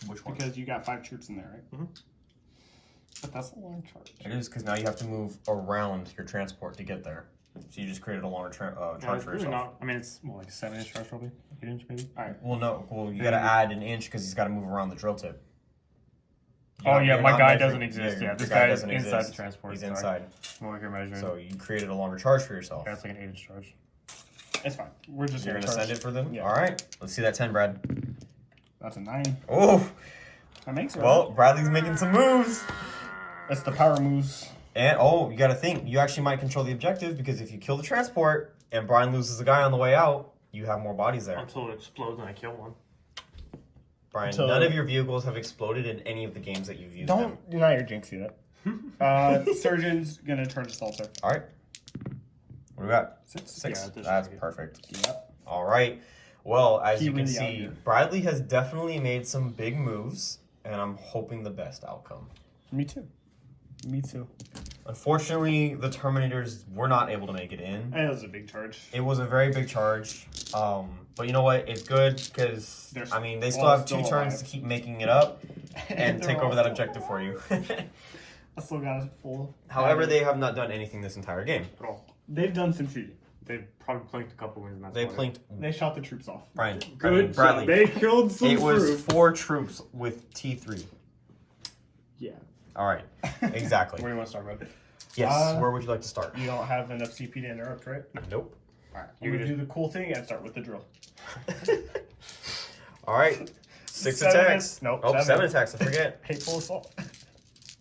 Which one? Because you got 5 troops in there, right? Mhm. But that's a long charge. It is, because now you have to move around your transport to get there. So you just created a longer charge It's for really yourself. not. I mean, it's more like 7-inch charge probably. 8-inch maybe. Alright. Well, no. Well, you got to add an inch because he's got to move around the drill tip. Oh, yeah, You're my not guy measuring- doesn't exist. Yeah, your this guy is doesn't inside exist. the transport. He's Sorry. inside. More like you're measuring. So you created a longer charge for yourself. Yeah, it's like an 8-inch charge. It's fine. We're just You're gonna going to charge. send it for them? Yeah. All right. Let's see that 10, Brad. That's a 9. Oh, That makes it. well, Bradley's making some moves. It's the power moves. And, oh, you got to think. You actually might control the objective because if you kill the transport, and Brian loses a guy on the way out, you have more bodies there. Until it explodes and I kill one. Brian, Until- none of your vehicles have exploded in any of the games that you've used them. Now you're jinxing it. Surgeon's gonna turn to Salter. All right. What do we got? 6. Yeah, this That's is good. perfect. Yep. All right. Well, as He you can really out see, here. Bradley has definitely made some big moves, and I'm hoping the best outcome. Me too. Me too. Unfortunately, the Terminators were not able to make it in. That was a big charge. It was a very big charge. But you know what? It's good because, They're I mean, they still all have 2 still turns alive. to keep making it up and They're take all over that still objective for you. I still got it full. However, they have not done anything this entire game. At all. They've done some shooting. They probably plinked a couple wins. And that's They about it. plinked They shot the troops off. Brian. Good Bradley. job. They killed some It was troops. 4 troops with T3. Yeah. All right. Exactly. Where do you want to start, Brad? Yes. Where would you like to start? You don't have enough CP to interrupt, right? Nope. Alright. You I'm gonna can do the cool thing and start with the drill. All right. 6 7 attacks. Nope. Oh, 7 attacks. I forget. Hateful assault.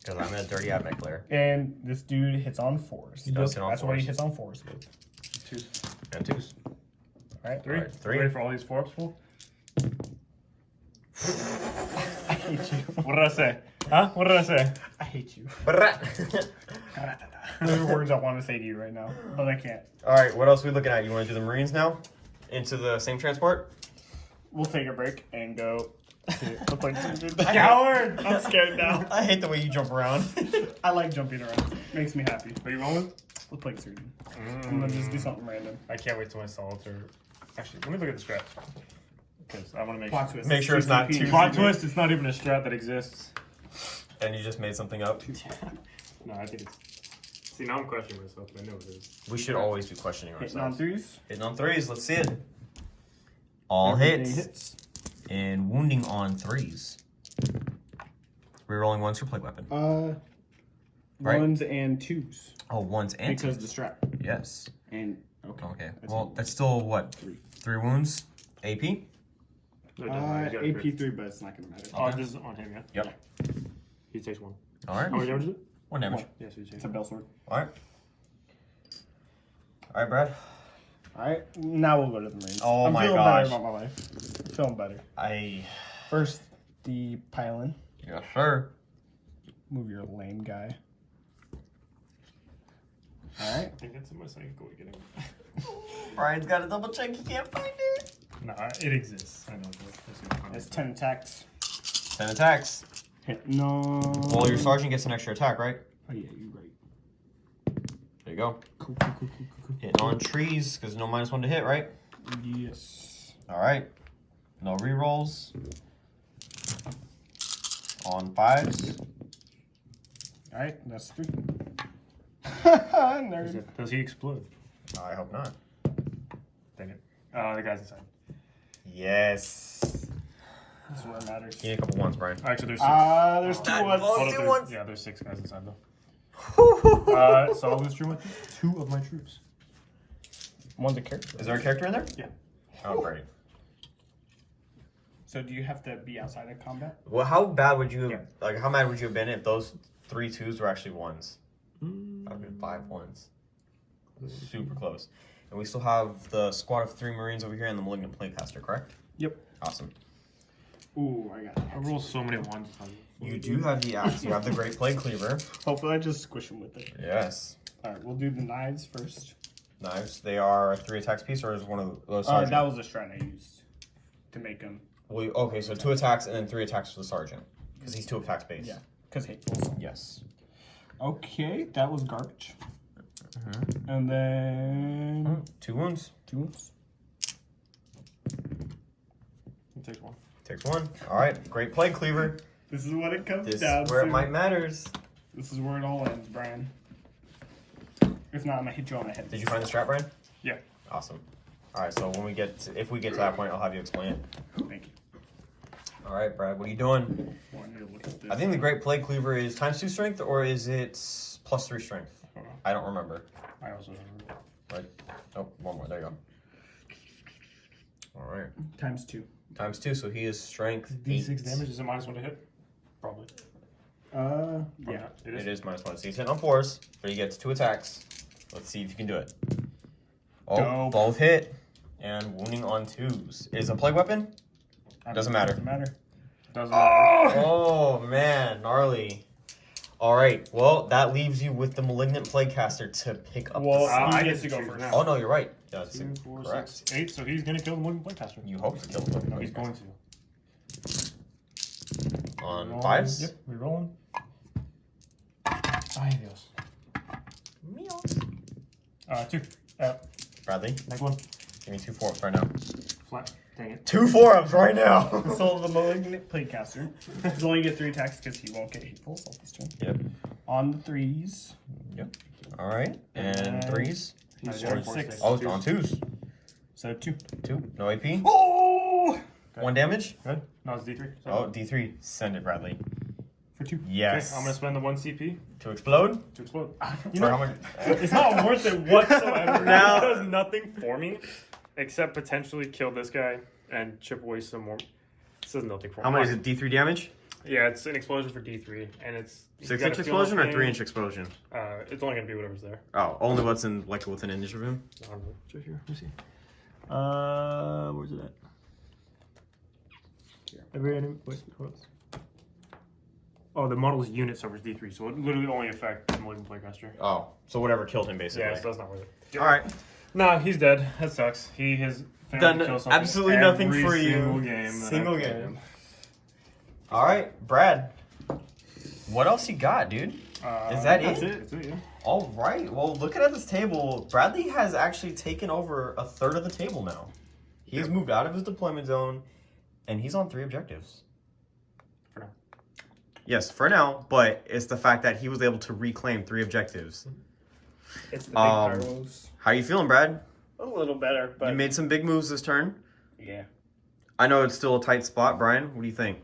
Because I'm a dirty admech player. And this dude hits on 4s. He does hit on That's what he 4s. hits on 4s with. Two. And 2s. Alright. 3. Alright, 3. Ready for all these 4-ups, fool? I hate you. What did I say? Huh? What did I say? I hate you. All Those are words I want to say to you right now, but I can't. right. What else are we looking at? You want to do the Marines now? Into the same transport? We'll take a break and go to the place. Coward! I'm scared now. I hate the way you jump around. I like jumping around. Makes me happy. What are you rolling? We'll play surgeon. I'm gonna just do something random. I can't wait till my Salter. Actually, let me look at the strat. Because I want to make Plot sure. twist. Make sure it's not too- Plot twist, it's not even a strat that exists. And you just made something up. No, I think it's. See, now I'm questioning myself, but I know it is. We should always be questioning Hitting on ourselves. 3s. Hitting on 3s. Let's see it. All Everything hits. And wounding on 3s. Rerolling 1s for plague weapon. Right. 1s and 2s. Oh, 1s and Because 2s. the strap. Yes. And okay. Okay. That's Well, that's still what? 3. 3 wounds? AP? No, it doesn't matter, he's got a crit. AP3, but it's not gonna matter. Oh, this is on him, yeah? Yep. He takes 1. All right. How much damage is it? 1 damage. One. Yes, he takes It's a bell sword. All right. All right, Brad. All right, now we'll go to the Marines. Oh I'm my feeling gosh. better about my life. I'm feeling better. First, the pylon. Yes, sir. Move your lame guy. All right. I think that's in my second go to get him. Brian's got to double check. He can't find it. No, it exists. I know. But That's 10 attacks. 10 attacks. Hit no. Well, your sergeant gets an extra attack, right? Oh yeah, you're right. There you go. Cool. Hitting on trees because no -1 to hit, right? Yes. All right. No rerolls. On 5s. All right, that's 3. Nerd. Does he explode? I hope not. Dang it. The guy's inside. Yes. That's what matters. Give me a couple ones, Brian. Actually, there's 6. There's 2 ones. Oh, Hold up, two there's- ones. Yeah, there's 6 guys inside though. So I'll lose 2 of my troops. One's a character. Is there a character in there? Yeah. Oh, great. So do you have to be outside of combat? Well, how bad would you have, Yeah. like, how mad would you have been if those 3 2s were actually 1s? That would have been 5 1s. Super close. And we still have the squad of 3 Marines over here and the Malignant Playcaster, correct? Yep. Awesome. Ooh, I got it. I roll so many 1s. You do have the axe. You have the Great Plague Cleaver. Hopefully I just squish him with it. Yes. All right, we'll do the knives first. Knives. They are 3 attacks piece, or is one of those? That was the strat I used to make them. Well, okay, so 2 attacks and then 3 attacks for the sergeant, because he's 2 attacks base. Yeah, because hateful. Yes. Okay, that was garbage. And then 2 wounds. 2 wounds. He takes 1. Takes 1. All right. Great Plague Cleaver. This is what it comes This down is where to. it might matters. This is where it all ends, Brian. If not, I'm gonna hit you on the head. Did you find the strat, Brian? Yeah. Awesome. All right. So when we get, if we get to that point, I'll have you explain it. Thank you. All right, Brad. What are you doing? Well, I need to look at this. I think the Great Plague Cleaver is ×2 strength, or is it +3 strength? I don't remember. I also don't remember. Right. Oh, one more. There you go. All right. ×2. ×2, so he is strength D6 8. damage, is it -1 to hit? Probably. Yeah. It is. It is -1. So he's hitting on 4s, but he gets 2 attacks. Let's see if you can do it. Oh, Dope. both hit. And wounding on 2s. Is a plague weapon? Doesn't matter. Doesn't matter. Doesn't matter. Oh, man. Gnarly. All right. Well, that leaves you with the Malignant Plague Caster to pick up Well, the I he get gets to go choose first. now. Oh, no, you're right. Yeah, that's 2, 4, correct. 6, 8. So he's gonna kill the Malignant Plague You hope to kill the Malignant No, he's Plague going Caster. to. On Rolling. 5s? Yep, we're rolling. Ay, Dios. 2. Bradley, Next one. give me 2 4-ups right now. Flat. Dang it. 2 4-ups right now. So the Malignant Plague Caster is only get 3 attacks because he won't get hateful this turn. Yep. On the 3s, All right. And And- 3s. he's Yeah, showing four, 6. six. Oh, on 2s. So 2. 2. No AP. Oh! 1 damage. Good. No, it's D3. So Oh, D3. Send it, Bradley. For 2. Yes. Okay, I'm gonna spend the 1 CP To explode? to explode. You For know, how much? It's not worth it whatsoever. Now- It does nothing for me except potentially kill this guy and chip away some more. This does nothing for me. How much is it? D3 damage? Yeah, it's an explosion for D3, and it's 6-inch explosion or 3-inch explosion? It's only gonna be whatever's there. Oh, only what's within an inch of him? I don't know. It's right here. Let me see. where's it at? Every enemy. Wait, what else? Oh, the model's unit suffers D3, so it literally only affects the Malignant Plague Caster. Oh, so whatever killed him, basically. Yeah, so that's not worth it. All right. Nah, he's dead. That sucks. He has failed Done to kill something absolutely nothing every for you. single game. that Single I've played game. him. All right, Brad. What else you got, dude? Is that That's it? That's it, yeah. All right. Well, looking at this table, Bradley has actually taken over a third of the table now. He's moved out of his deployment zone, and he's on 3 objectives. For now. Yes, for now, but it's the fact that he was able to reclaim 3 objectives. It's the big Um, pyros. How you feeling, Brad? A little better, but You made some big moves this turn. yeah. I know it's still a tight spot, Brian. What do you think?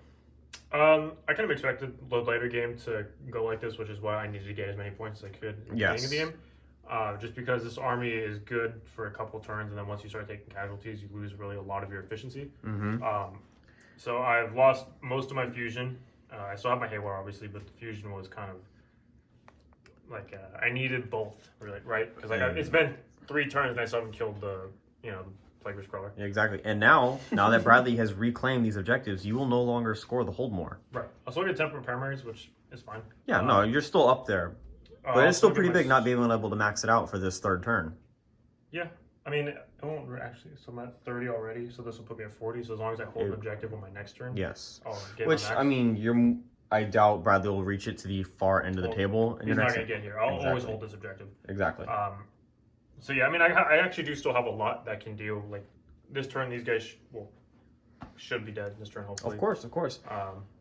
I kind of expected the later game to go like this, which is why I needed to get as many points as I could in the beginning of the game. Just because this army is good for a couple turns, and then once you start taking casualties, you lose really a lot of your efficiency. Mm-hmm. So I've lost most of my fusion. I still have my Haywire, obviously, but the fusion was kind of like I needed both, really, right? Because it's been 3 turns and I still haven't killed the Plague Crawler. Yeah, exactly. And now that Bradley has reclaimed these objectives, you will no longer score the hold more. Right. I'll still get temperament primaries, which is fine. Yeah, no, you're still up there. But I'll it's still get pretty my- big not being able to max it out for this 3rd turn. Yeah. I mean, it won't actually. So I'm at 30 already, so this will put me at 40. So as long as I hold an objective on my next turn, Yes. I'll get Which, my max. I mean, I doubt Bradley will reach it to the far end of the Well, table. In he's your not next going to get here. I'll always Exactly. hold this objective. Exactly. So yeah, I mean, I actually do still have a lot that can deal. Like this turn, these guys should be dead this turn, hopefully. Of course. Plague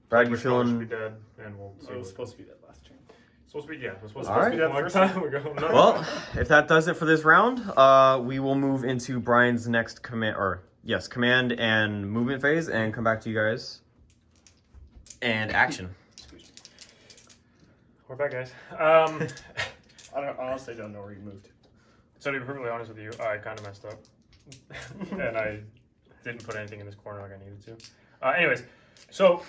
Brad, you Crawler should be feeling... dead, and we'll see. I was what- supposed to be that last turn. Supposed to be, yeah. It was supposed All to right. be that first time. We go. No. Well, if that does it for this round, we will move into Brian's next command and movement phase, and come back to you guys. And action. We're back, guys. I honestly don't know where you moved. So to be perfectly honest with you, I kind of messed up, and I didn't put anything in this corner like I needed to. Anyways, so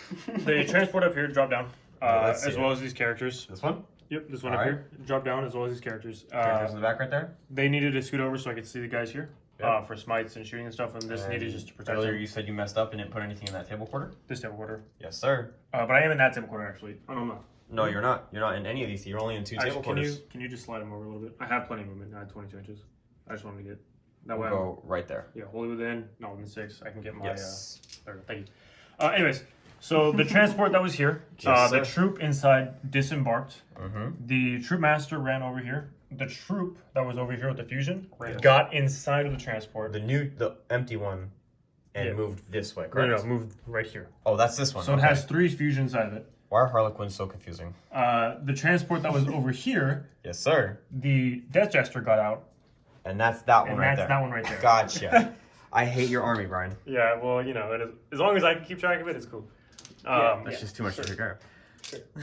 the transport up here drop down, let's see as well as these characters. This one? Yep, this one All up right. here drop down as well as these characters. Characters in the back right there? They needed to scoot over so I could see the guys here Yep. for smites and shooting and stuff, and this needed just to protect Earlier them. you said you messed up and didn't put anything in that table quarter? This table quarter, Yes, sir. but I am in that table quarter actually. Oh no, I'm not. No, you're not. You're not in any of these. You're only in 2 table Actually, quarters. can you just slide them over a little bit? I have plenty of movement. I had 22 inches. I just wanted to get that We'll way. go right there. Yeah, wholly within. Not within 6. I can get my. Yes. Thank you. Anyways, so the transport that was here, Yes, the sir. troop inside disembarked. Mm-hmm. The troop master ran over here. The troop that was over here with the fusion Yes. got inside of the transport. The empty one and Yeah. moved this way, No, correct? moved right here. Oh, that's this one. So okay. it has 3 fusion inside of it. Why are Harlequins so confusing? The transport that was over here, Yes, sir. the Death Jester got out, And that's that one and right that's there. that one right there. Gotcha. I hate your army, Brian. Yeah, well, it is, as long as I can keep track of it, it's cool. That's just too much to figure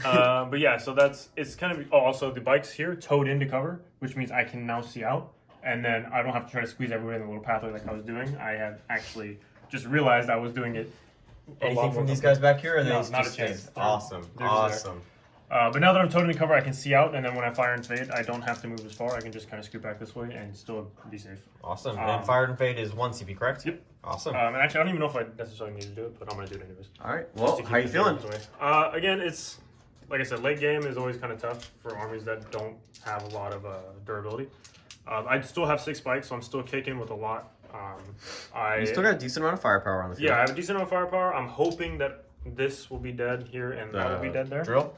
out. But yeah, so it's kind of. Oh, also the bike's here, towed into cover, which means I can now see out, and then I don't have to try to squeeze everybody in the little pathway like I was doing. I have actually just realized I was doing it. Anything from these guys back here? Or No, they not just a chance. stayed? Awesome. They're just Awesome. But now that I'm totally covered, I can see out, and then when I fire and fade, I don't have to move as far. I can just kind of scoot back this way and still be safe. Awesome. And Fire and Fade is 1 CP, correct? Yep. Awesome. And actually, I don't even know if I necessarily need to do it, but I'm going to do it anyways. All right. Just Well, to keep how you the feeling? demons away. Again, it's, like I said, late game is always kind of tough for armies that don't have a lot of durability. I still have 6 spikes, so I'm still kicking with a lot. You still got a decent amount of firepower on the field. Yeah, I have a decent amount of firepower. I'm hoping that this will be dead here and that will be dead there. Drill?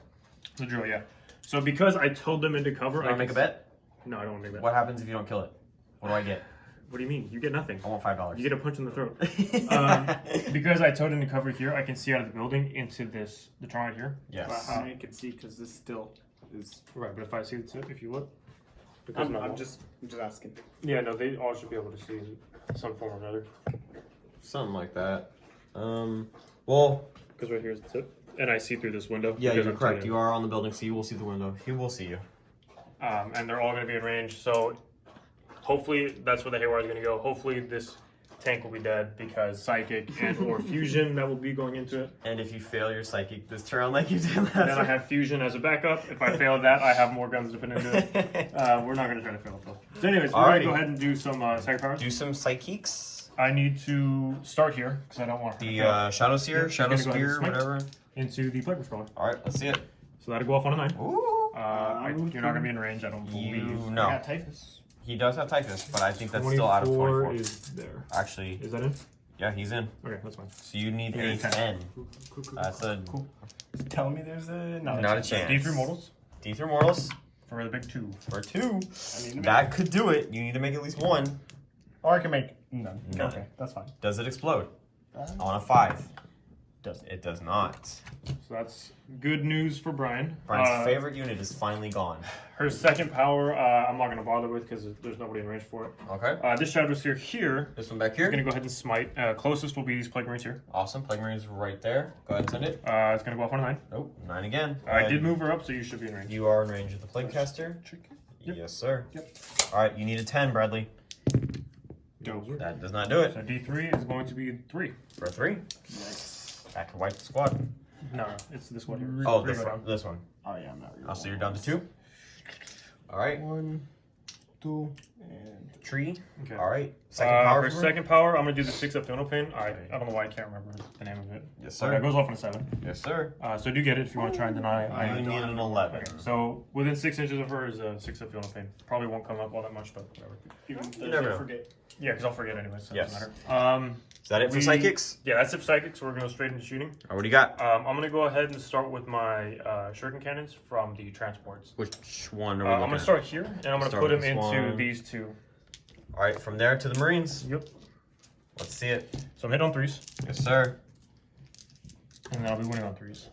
The drill, yeah. So because I told them into cover, You want to make a bet? No, I don't want to make a bet. What happens if you don't kill it? What do I get? What do you mean? You get nothing. I want $5. You get a punch in the throat. Because I told him to cover here, I can see out of the building into this, the trunk right here. Yes. But how many can see? Because this still is. Right, but if I see the tip, if you look. I'm just asking. Yeah, no, they all should be able to see in some form or another. Something like that. Well, Because right here is the tip. And I see through this window. yeah, because you're I'm correct. tuning. You are on the building, so you will see the window. He will see you. And they're all going to be in range. So hopefully that's where the Haywire is going to go. Hopefully this tank will be dead because Psychic and or Fusion that will be going into it. And if you fail your Psychic this turn like you did last Then I turn. have Fusion as a backup. If I fail that, I have more guns to put into it. We're not going to try to fail it though. So anyways, we're going to go ahead and do some Psychic powers. Do some Psychics. I need to start here because I don't want to The Shadow Seer, Yep, Shadow just gonna go ahead and Spear, smite. whatever. into the Plague Controller. Alright, let's see it. So that'll go off on a 9. Ooh. You're not going to be in range, I don't believe. You I know. got typhus. He does have Typhus, but I think that's still out of 24. is there. Actually, Is that in? yeah, he's in. Okay, that's fine. So you need Yeah, a 10. 10. Cool. That's a Tell me there's a not a chance. D3 Mortals D3 Mortals for the big 2. for 2. I need to make That could do it. You need to make at least 1. Or I can make none. None. Okay, that's fine. Does it explode? On a 5. Doesn't. It does not. So that's good news for Brian. Brian's favorite unit is finally gone. Her second power, I'm not going to bother with because there's nobody in range for it. Okay. This Shadow Seer here This one back is going to here. go ahead and smite. Closest will be these Plague Marines here. Awesome. Plague Marine's right there. Go ahead and send it. It's going to go off on a 9. Nope. 9 again. I did move her up, so you should be in range. You are in range of the Plague Caster. Yep. Yes, sir. Yep. Alright, you need a 10, Bradley. Dope. That does not do it. So D3 is going to be 3. For 3. That could wipe the squad. No, it's this one here. Oh, Three this go one. down. This one. Oh yeah, I'm not. Oh, so you're down to 2. Alright. 1, 2, and Tree. Okay. Alright. Second power. For for her? second power, I'm going to do the 6 up Feel Pain. I don't know why I can't remember the name of it. Yes, So sir. that goes off on a 7. Yes, sir. So do get it if you want to try and deny. You need an 11. Okay, so within 6 inches of her is a 6 up Feel Pain. Probably won't come up all that much, but whatever. even You never know. forget. Yeah, because I'll forget anyway, so it Yes. doesn't matter. Is that it for We- psychics? Yeah, that's if Psychic, so we're going to go straight into shooting. Alright, what do you got? I'm going to go ahead and start with my Shuriken Cannons from the transports. Which one are we I'm looking going at? to start here, and I'm going to Start put them with this into one. these 2. Alright, from there to the Marines. Yep. Let's see it. So I'm hitting on 3s, Yes, sir. and then I'll be winning on 3s.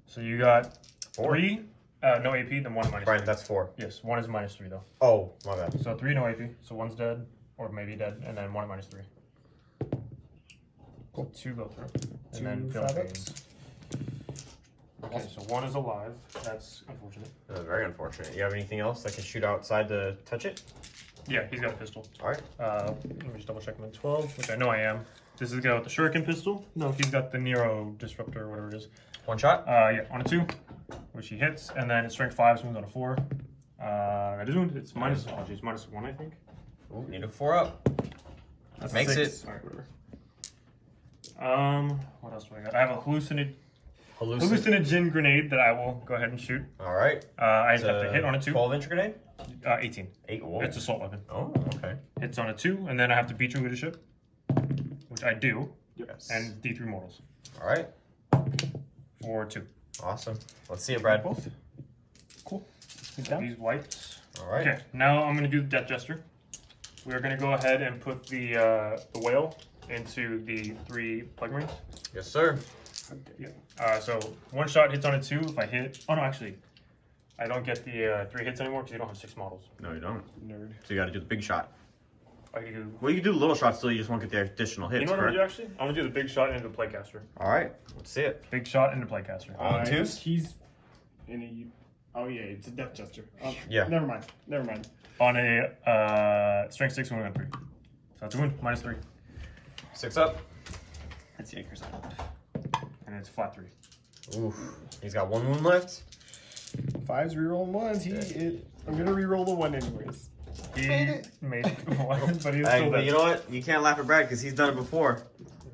So you got 4. 3, no AP, then 1 minus Brian, 3. that's 4. Yes, 1 is minus 3 though. Oh, my bad. So 3 no AP, so 1's dead, or maybe dead, and then 1 at minus 3. Cool. 2 go through, and then Feel Pain. Okay, so 1 is alive. That's unfortunate. Very unfortunate. You have anything else that can shoot outside to touch it? Yeah, he's got a pistol. Alright. Let me just double check him at 12, which I know I am. This is the guy with the Shuriken pistol. No, he's got the Nero Disruptor or whatever it is. 1 shot? Yeah, on a 2, which he hits, and then it's strength 5, so on a 4. I just wound. It's minus. Oh, geez, minus 1, I think. Ooh, need a 4 up. That's Makes 6. it. Alright, whatever. What else do I got? I have a hallucinogen grenade that I will go ahead and shoot. Alright. I just have to hit on a 2. 12-inch grenade? 18. 8. Whoa. It's assault weapon. Oh, okay. Hits on a 2, and then I have to beat your leadership, which I do, Yes. and D3 mortals Alright. for 2. Awesome. Let's see it, Brad. Both. Cool. These whites. Alright. Okay, now I'm going to do the Death Jester. We are going to go ahead and put the whale into the 3 Plague Marines. Yes, sir. So 1 shot hits on a 2. If I hit, oh no, actually, I don't get the 3 hits anymore because you don't have 6 models. No, you don't. Nerd. So you gotta do the big shot. I can do. Well, you can do the little shots still, you just won't get the additional hits, You know what I'm correct? gonna do actually? I'm gonna do the big shot into the Playcaster. Alright. Let's see it. Big shot into Playcaster. On 2s? He's in a. Oh yeah, it's a Death Jester. Oh, Yeah. Never mind. Never mind. On a strength 6 wound on 3. So that's a wound, minus 3. 6 up. That's the Anchor's Island. And it's flat 3. Oof. He's got 1 wound left. 5's rerolling 1s. I'm gonna reroll the 1 anyways. He Made it. made one, but he's Hey, still but dead. you know what? You can't laugh at Brad because he's done it before.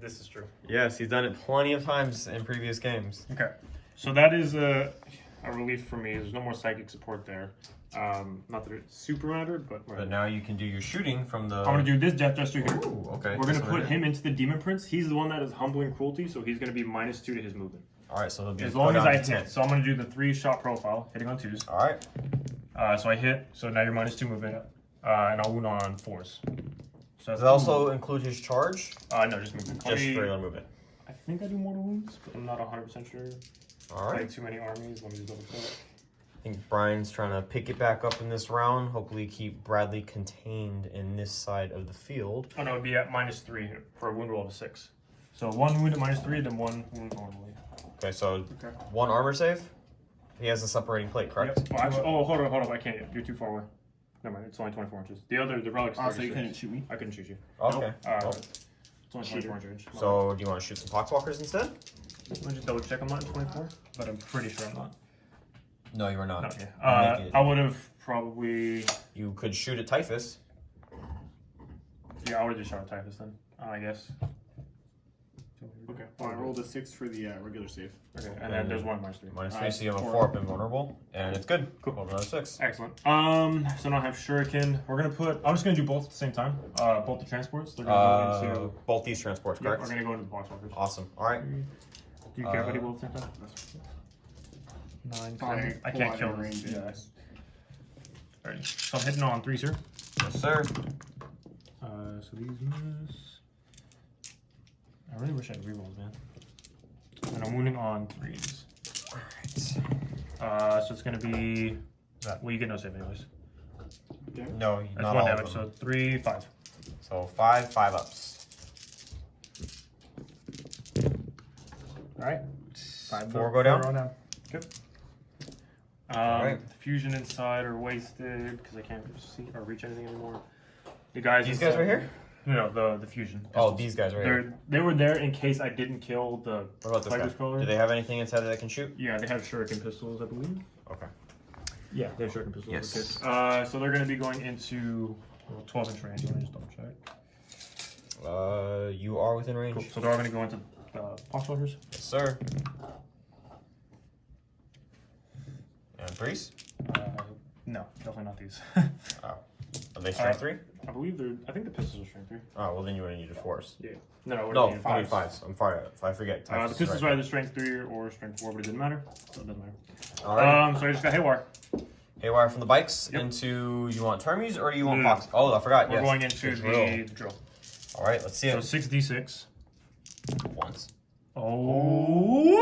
This is true. Yes, he's done it plenty of times in previous games. Okay, so that is a relief for me. There's no more psychic support there. Not that it super mattered, but But now you can do your shooting from the. I'm gonna do this Death Jester here. Ooh, okay. We're gonna This one put right him into the Demon Prince. He's the one that is humbling cruelty, so he's gonna be -2 to his movement. All right, so he'll be As long as down I to 10. hit. So I'm gonna do the 3-shot profile, hitting on 2s. All right. So I hit. So now you're -2 movement, and I'll wound on 4s. So Does that also include his charge? no, just movement. Just regular movement. I think I do mortal wounds, but I'm not 100% sure. All Playing right. too many armies. Let me just double check. I think Brian's trying to pick it back up in this round. Hopefully, keep Bradley contained in this side of the field. Oh no, it'd be at -3 for a wound roll of 6. So 1 wound at -3, then 1 wound normally. Okay, so 1 armor save. He has a separating plate, correct? Yep. Well, actually, hold on, I can't yet. You're too far away. Never mind, it's only 24 inches. The relics. Oh, so you couldn't shoot me? I couldn't shoot you. Okay. It's only 24 inches. So, do you want to shoot some Poxwalkers instead? Let me just double check. I'm not in 24, but I'm pretty sure I'm not. No, you are not. No, yeah. I would have probably. You could shoot at Typhus. Yeah, I would have just shot at Typhus then. I guess. Okay. Well, I rolled a 6 for the regular save. Okay, and then there's 1 -3. -3, so you have a 4 up invulnerable, and it's good. Cool. Roll another 6. Excellent. So now I have Shuriken. We're gonna put. I'm just gonna do both at the same time. Both the transports. They're gonna go into. Both these transports, Yep, correct? we're gonna go into the Boxwalkers. Awesome. All right. Do you care if I do both at the same time? 9, 10. I can't kill range. Yeah. Alrighty. So I'm hitting on 3s here. Yes, sir. So these miss. I really wish I had rerolls, man. And I'm wounding on 3s. Alright. So it's gonna be that. Well, you get no save anyways. No, That's not 1 all damage. of them. So 3, 5. So 5 ups. All right. 4 go down. Good. Alright. The fusion inside are wasted because I can't see or reach anything anymore. The guys. These guys right here? No, the fusion. Oh, these guys right here. They were there in case I didn't kill the. What about this Tiger's guy? color? Do they have anything inside that can shoot? Yeah, they have shuriken pistols, I believe. Okay. Yeah, they have shuriken pistols. Yes. Okay. So they're going to be going into 12-inch range. Let me just double check. You are within range. Cool. So they're all going to go into Poxwalkers. Yes, sir. And 3s? No, definitely not these. Oh. Are they strength 3? I believe they're. I think the pistols are strength 3. Oh, well then you would have needed 4s. Yeah. No, No, need 5s. I'm sorry. If I forget. The Typhus is pistols right are either strength 3 or strength 4, but it didn't matter. So it doesn't matter. there. All right. So I just got Haywire. Haywire from the bikes Yep. into. You want Termies or you want No. Pox? Oh, I forgot. We're yes. going into The the drill. All right, let's see So it. 6d6. Once. Oh.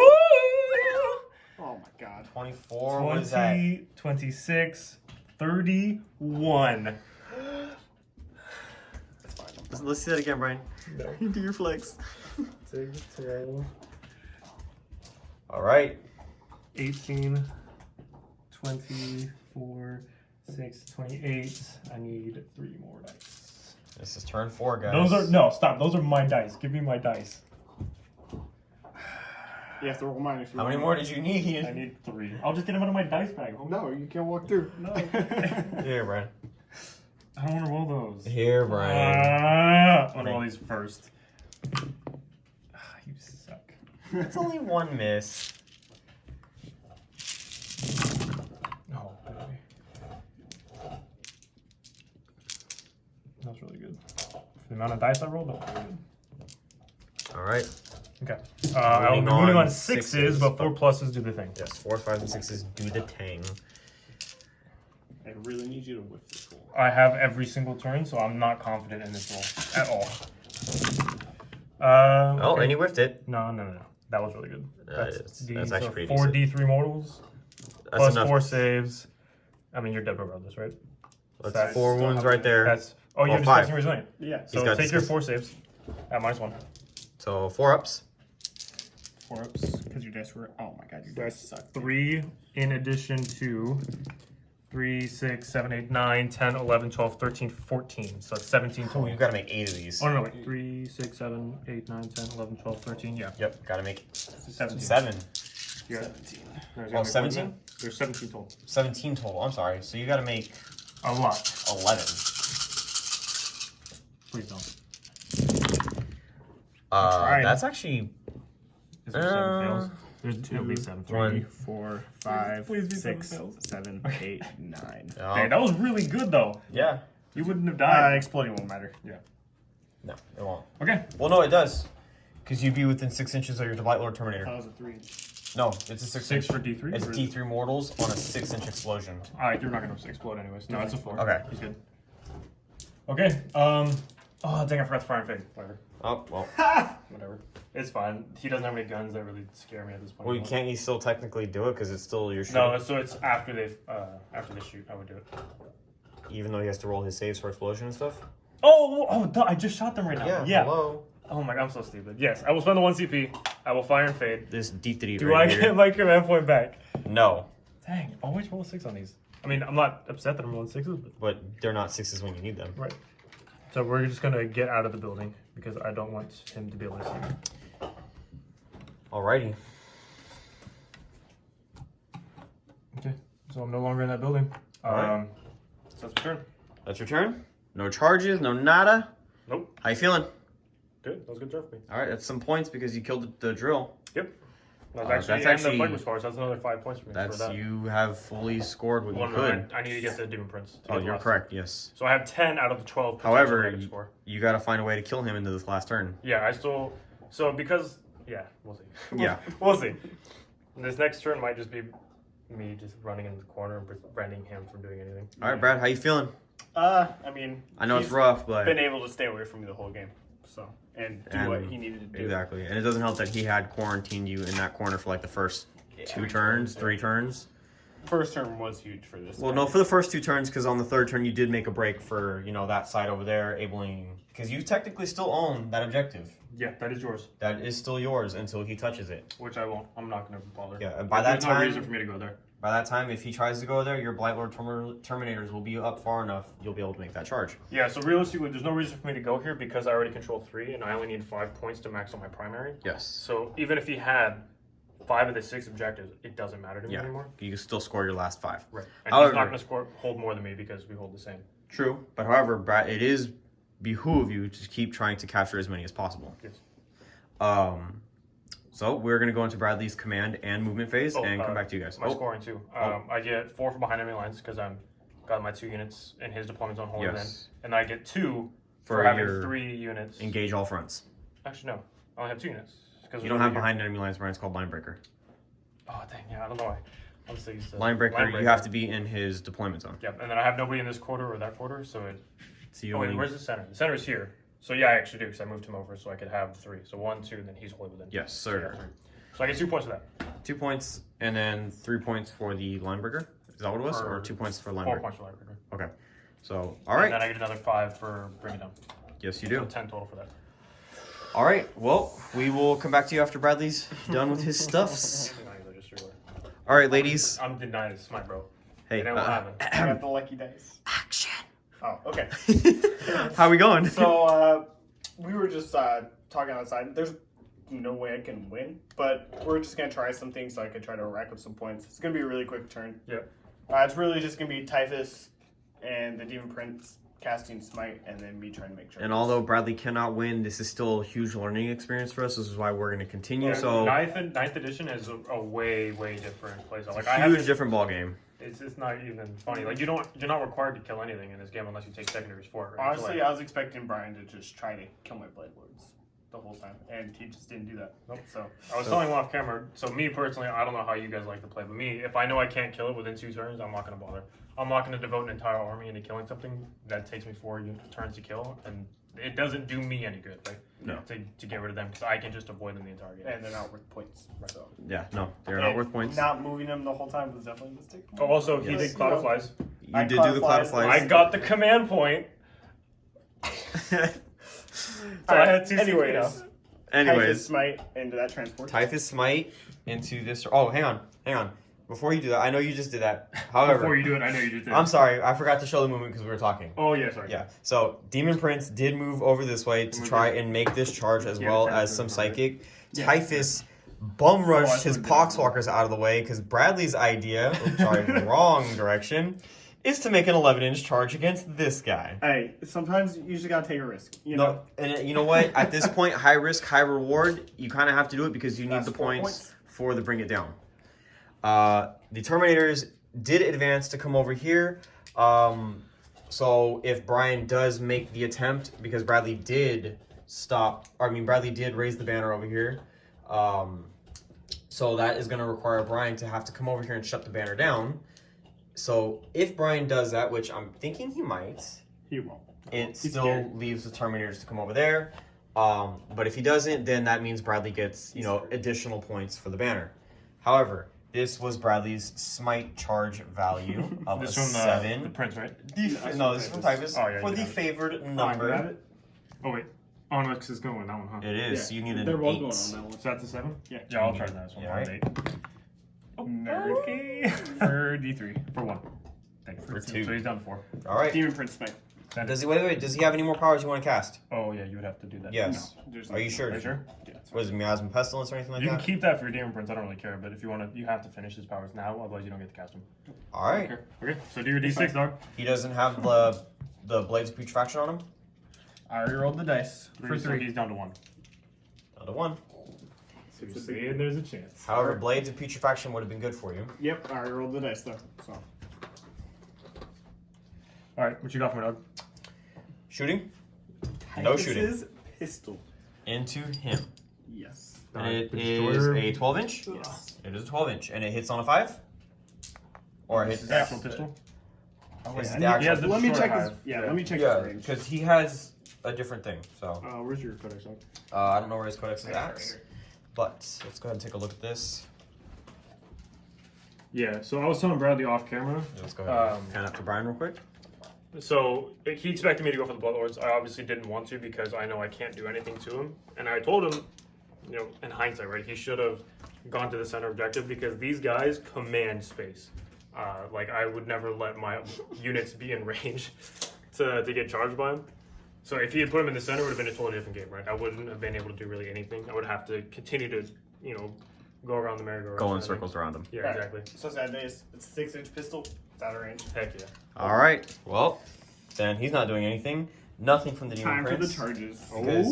Oh my god. 24. What is that? 20, 26, 31. Let's see that again, Brian. Do your flex. 12, All right. 18, 24, 6, 28. I need 3 more dice. This is turn 4, guys. Those are no, stop. Those are my dice. Give me my dice. You have to roll mine if you How want. many more did you need? I need 3. I'll just get them out of my dice bag. homie. No, you can't walk through. No. Here, Brian. I don't want to roll those. Here, Brian. I'm gonna roll these first. You suck. It's only 1 miss. Oh, baby. That's really good. For the amount of dice I rolled, that's really good. All right. Okay. I'll be moving on 6s, but 4 pluses do the thing. Yes, 4, 5, and 6s do the tang. I really need you to whip this roll. I have every single turn, so I'm not confident in this roll at all. Oh, Okay. and you whiffed it. No. That was really good. That's these actually are pretty 4 decent. D3 mortals, That's plus enough. 4 saves. I mean, you're dead regardless, right? That's 4 wounds right there. That's you Well, have 5. disgusting resilient. Yeah. So got take your disgust- 4 saves at -1. So 4 ups. 4 ups. Because your dice were. Oh my god, your dice suck. 3 in addition to 3, 6, 7, 8, 9, 10, 11, 12, 13, 14. So it's 17 Oh, total. you've got to make 8 of these. Oh, no, wait. 3, 6, 7, 8, 9, 10, 11, 12, 13. Yeah. Yep, got to make 17. 7. Yeah. 17. There's Oh, gonna be 17? one. There's 17 total. 17 total. I'm sorry. So you got to make A lot. 11. Please don't. tried. That's actually Is there 7 fails? There's at least 7 fails. 3, 4, 5, Please be 6, seven fails. 7, 8, 9. Hey, that was really good though. yeah. You wouldn't have died. Exploding won't matter. No, it won't. Okay. Well, no, it does. Because you'd be within 6 inches of your Blight Lord Terminator. That was a 3. No, it's a 6 6 inch. for D3. It's D3 mortals on a 6-inch explosion. Alright, you're not gonna explode anyways. No, it's a 4. Okay. He's good. Okay. Oh dang, I forgot to fire and fade. Whatever. Oh, well. Whatever. It's fine. He doesn't have any guns that really scare me at this point. Well, can't you still technically do it because it's still your shoot? No, so it's after they shoot, I would do it. Even though he has to roll his saves for explosion and stuff? Duh, I just shot them right now. Yeah. Hello. Oh my god, I'm so stupid. Yes, I will spend the 1 CP. I will fire and fade. This D3 Do right I here. get my command point back? No, Dang, always roll a 6 on these. I mean, I'm not upset that I'm rolling 6s, but... but they're not 6s when you need them. Right. So we're just gonna get out of the building because I don't want him to be able to see me. Alrighty. Okay, so I'm no longer in that building. Alright. So that's my turn. That's your turn? No charges, no nada? Nope. How you feeling? Good, that was a good turn for me. Alright, that's some points because you killed the drill. Yep. That's That's actually, actually- and the plague was far, so that's another 5 points for me. That's for that. you have fully scored what Well, you no, could. I need to get the Demon Prince. to Oh, get the you're last correct, yes. So I have 10 out of the 12. potential However, I can score. you gotta find a way to kill him into this last turn. Yeah, I still. So because. Yeah, we'll see. Yeah. We'll see. This next turn might just be me just running in the corner and preventing him from doing anything. Alright, Brad, how you feeling? I mean, I know it's he's rough, but... been able to stay away from me the whole game. So, and do what he needed to do. Exactly. And it doesn't help that he had quarantined you in that corner for like the first 2 turns, 3 turns. First turn was huge for this. Well, guy. no, for the first 2 turns, because on the 3rd turn you did make a break for, you know, that side over there, abling... Because you technically still own that objective. Yeah, that is yours. That is still yours until he touches it. Which I won't. I'm not going to bother. Yeah, and by that There's no time... reason for me to go there. By that time, if he tries to go there, your Blight Lord Terminators will be up far enough, you'll be able to make that charge. Yeah, so realistically, there's no reason for me to go here because I already control 3 and I only need 5 points to max out my primary. Yes. So even if he had 5 of the 6 objectives, it doesn't matter to me anymore. You can still score your last 5. Right. And However, he's not going to hold more than me because we hold the same. True, but however, Brad, it is behoove you to keep trying to capture as many as possible. Yes. So we're gonna go into Bradley's command and movement phase and come back to you guys. My scoring too. I get 4 from behind enemy lines because I'm got my 2 units in his deployment zone holding them in, and I get 2 for having your 3 units. Engage all fronts. Actually, no, I only have 2 units. You don't have behind enemy lines, Brian. It's called line breaker. Oh dang, yeah, I don't know why. I'm so used to Line breaker. You have to be in his deployment zone. Yep, and then I have nobody in this quarter or that quarter, so it. So you Oh wait, only... where's the center? The center is here. So yeah, I actually do because I moved him over so I could have 3. So 1, 2, and then he's wholly within. Yes, So, sir. yeah, 3. So I get 2 points for that. 2 points and then 3 points for the line breaker. Is that what it was, or 2 points for line 4 breaker? points for line breaker. Okay. So all right. And then I get another 5 for bring it down. Yes, you So do. 10 total for that. All right. Well, we will come back to you after Bradley's done with his stuffs. All right, ladies. I'm denied. It's my bro. Hey. It ain't what happened. I got the lucky dice. Action. Oh, okay. How we going? So, we were just talking outside. There's no way I can win, but we're just going to try some things so I can try to rack up some points. It's going to be a really quick turn. Yeah. It's really just going to be Typhus and the Demon Prince casting Smite, and then me trying to make sure. And although Bradley cannot win, this is still a huge learning experience for us. This is why we're going to continue. Yeah, So ninth edition is a way different place. Like I huge have different ball game. It's not even funny. Like you're not required to kill anything in this game unless you take secondaries for it. Right? Honestly, So, like, I was expecting Brian to just try to kill my Blade Lords the whole time, and he just didn't do that. Nope. So I was telling him off camera. So me personally, I don't know how you guys like to play, but me, if I know I can't kill it within 2 turns, I'm not going to bother. I'm not going to devote an entire army into killing something that takes me 4 turns to kill, and it doesn't do me any good. Like No. to get rid of them because I can just avoid them the entire game. and they're not worth points. So Yeah, no, they're not And worth points. Not moving them the whole time was definitely a mistake. Oh, also he Yes. did Cloud of Flies. You I did do the cloud cloud of flies. flies. I got the command point. So I had 2 Anyways, CP now. Typhus Anyways, Smite into that transport. Typhus Smite into this. Oh, hang on. Before you do that, I know you just did that. However, Before you do it, I know you just did. I'm sorry, I forgot to show the movement because we were talking. Oh yeah, sorry. Yeah, so Demon Prince did move over this way to try and make this charge as Yeah, well attack as some with the psychic. Yeah. Typhus bum rushed that's his what it Poxwalkers out of the way because Bradley's idea, wrong direction, is to make an 11-inch charge against this guy. Hey, sometimes you just gotta take a risk. You No, know. and you know what? At this point, high risk, high reward. You kind of have to do it because you need That's the 4 points points. for the bring it down. The Terminators did advance to come over here. So if Brian does make the attempt, because Bradley did Bradley did raise the banner over here. So that is going to require Brian to have to come over here and shut the banner down. So if Brian does that, which I'm thinking he might, He won't. it He's still scared. leaves the Terminators to come over there. But if he doesn't, then that means Bradley gets, additional points for the banner. However, this was Bradley's smite charge value of This a from 7. the Prince, right? No, this is from Typhus. Oh, yeah, for you the have it. favored I grab number. it. Oh wait. Oh no, because it's going on that one, huh? It is. Yeah. You need an They're both 8. going on that one. So that's a 7? Yeah. Yeah, I'll try that one. Yeah, right. Okay. For D3. For 1. Thank you. For 2. So he's down to 4. All right. Demon Prince Smite. Does he? Wait. Does he have any more powers you want to cast? Oh yeah, you would have to do that. Yes. No, there's Are you sure? Are you sure? Yeah, it's What is it, Miasma Pestilence or anything like You can that? keep that for your Demon Prince. I don't really care, but if you want to, you have to finish his powers now. Otherwise, you don't get to cast him. All right. Okay. So do your D6, dog. He doesn't have the Blades of Putrefaction on him. I already rolled the dice for So 3. he's down to 1. Down to 1. So you're saying there's a chance. However, Blades of Putrefaction would have been good for you. Yep, I already rolled the dice though. So All right, what you got for me, dog? Shooting No This shooting. is pistol. into him. Yes. And it Destroyer. is a 12-inch. Yes. It is a 12-inch, and it hits on a 5. Or it This hits is the actual pistol. It's I the need- actual. He has the Let me destroyer check his. hive. Yeah, Yeah. let me check Yeah, his range. because he has a different thing. So Where's your codex, dog? I don't know where his codex is Right at, here. but let's go ahead and take a look at this. Yeah, so I was telling Bradley off camera. Let's go ahead Um, and hand up to Brian real quick. So he expected me to go for the Bloodlords. I obviously didn't want to because I know I can't do anything to him. And I told him, in hindsight, right, he should have gone to the center objective because these guys command space. I would never let my units be in range to get charged by him. So if he had put him in the center, it would have been a totally different game, right? I wouldn't have been able to do really anything. I would have to continue to, go around the merry-go-round. Go in kind of thing. circles around him. Yeah, Right. exactly. So sad days. It's a 6-inch pistol. It's out of range. Heck yeah. All right. Well, then he's not doing anything. Nothing from the Demon Time for the Prince. charges. Because-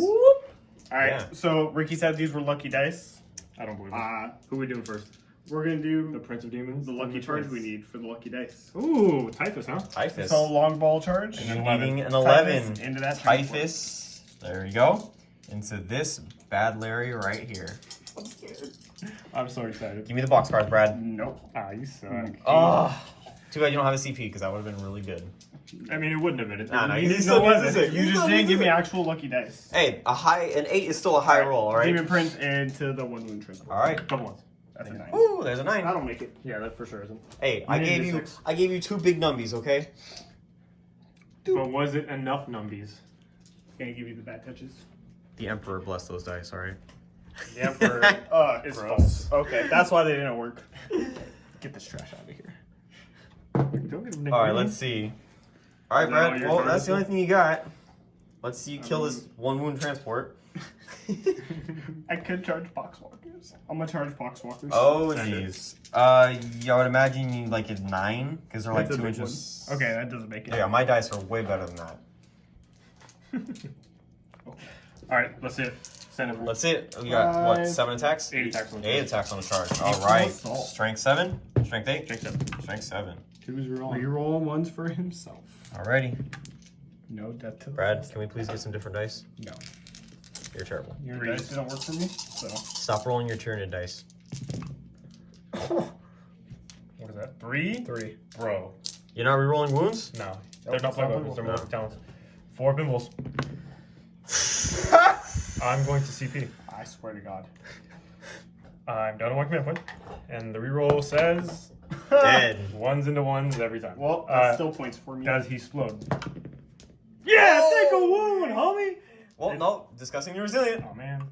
All right. Yeah. So Ricky said these were lucky dice. I don't believe it. Who are we doing first? We're gonna do The Prince of Demons? the lucky Demon charge Prince? we need for the lucky dice. Ooh, Typhus, huh? Typhus. So long ball charge. You're 11. needing an Typhus 11. into that Typhus. There you go. Into this bad Larry right here. I'm so excited. Give me the box cards, Brad. Nope. Ah, you suck. Oh, too bad you don't have a CP because that would have been really good. I mean, it wouldn't have been. It, Nah, no, it, you it still wasn't. needs it. You just didn't give me actual lucky dice. Hey, an 8 is still a high roll, all right? Demon Prince into the 1 wound transport. All right. Couple ones. That's a 9. Ooh, there's a 9. That'll make it. Yeah, that for sure isn't. Hey, I You gave needed you a 6. I gave you 2 big numbies, okay? But was it enough numbies? Gonna give you the bad touches. The Emperor blessed those dice, all right? The Emperor is Gross. false. Okay, that's why they didn't work. Get this trash out of here. Don't get him All right, let's see. All right, No, Brad. you're Well, correct. that's the only thing you got. Let's see you kill this 1 wound transport. I could charge Poxwalkers. I'm gonna charge Poxwalkers. Oh, Send it. jeez. Yeah, I would imagine you need like a 9 because they're like That's a 2 big inches. one. Okay, that doesn't make it. Yeah, my dice are way better than that. All right, let's see it. Send it. That's it. We got what? 5. 7 attacks. 8 attacks on the 8 charge. attacks on the charge. All right. assault. Strength 7. Strength 8. Strength 7. Strength 7. Who's rolling? Reroll ones for himself. Alrighty. No death to the Brad, can we please get some different dice? No. You're terrible. Your Three. dice didn't work for me, so. Stop rolling your Tyranid dice. What is that? 3? 3. Bro. You're not rerolling wounds? No. Nope, They're not it's not play weapons. They're playable. more talents. 4 bimbles. I'm going to CP. I swear to God. I'm down to 1 command point. And the reroll says Dead. 1s into 1s every time. Well, that's still points for me. Does he explode? Yeah, take a wound, homie! Well, no. Discussing your resilient. Oh man.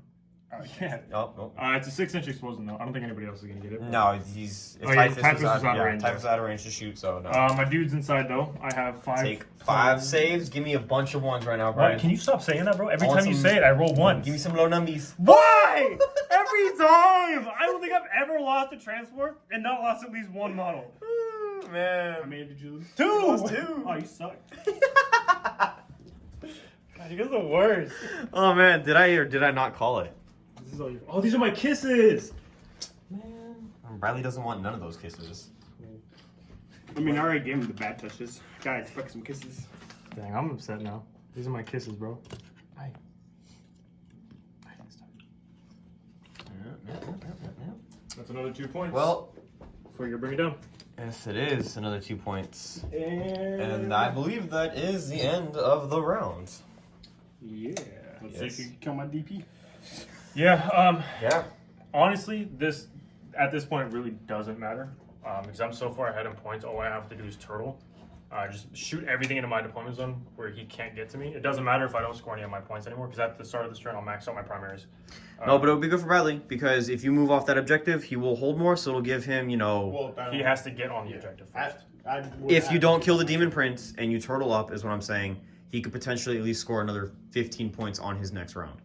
Yeah. Oh, It's a 6-inch explosion though. I don't think anybody else is gonna get it. no, he's Oh, yeah, Typhus Typhus is is out of range, Typhus is out of range to shoot, so no. My dude's inside though. I have 5. Take 5 saves. Give me a bunch of ones right now, Brian. What? Can you stop saying that, bro? Every I want time you some- say it, I roll 1. Give me some low numbies. Why? Every time! I don't think I've ever lost a transport and not lost at least 1 model. Man. How many did you lose? 2! You lost 2. Oh, you suck. God, you guys are the worst. Oh man, did I or did I not call it? This is all your... Oh, these are my kisses! Bradley doesn't want none of those kisses. I mean, I already gave him the bad touches. Gotta expect some kisses. Dang, I'm upset now. These are my kisses, bro. Bye. That's another 2 points. Well, before you bring it down. yes, it is another 2 points, and I believe that is the end of the round. Yeah. Let's Yes. see if you can kill my DP. Yeah, Yeah. honestly, this at this point really doesn't matter. Because I'm so far ahead in points, all I have to do is turtle. Just shoot everything into my deployment zone where he can't get to me. It doesn't matter if I don't score any of my points anymore, because at the start of this turn, I'll max out my primaries. No, but it would be good for Bradley because if you move off that objective, he will hold more, so it'll give him, you know. Well, He has to get on the objective first. If you don't kill the demon prince and you turtle up, is what I'm saying, he could potentially at least score another 15 points on his next round.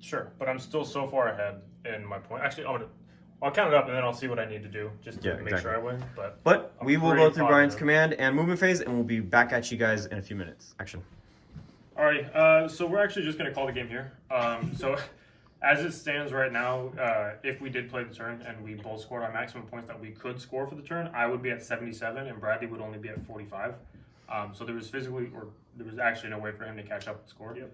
Sure, but I'm still so far ahead in my point. Actually, I'll count it up and then I'll see what I need to do just to make sure I win. But I'm we will pretty go through Brian's positive. command and movement phase, and we'll be back at you guys in a few minutes. Action. Alrighty, so we're actually just going to call the game here. So as it stands right now, if we did play the turn and we both scored our maximum points that we could score for the turn, I would be at 77 and Bradley would only be at 45. So there was actually no way for him to catch up and score. Yep.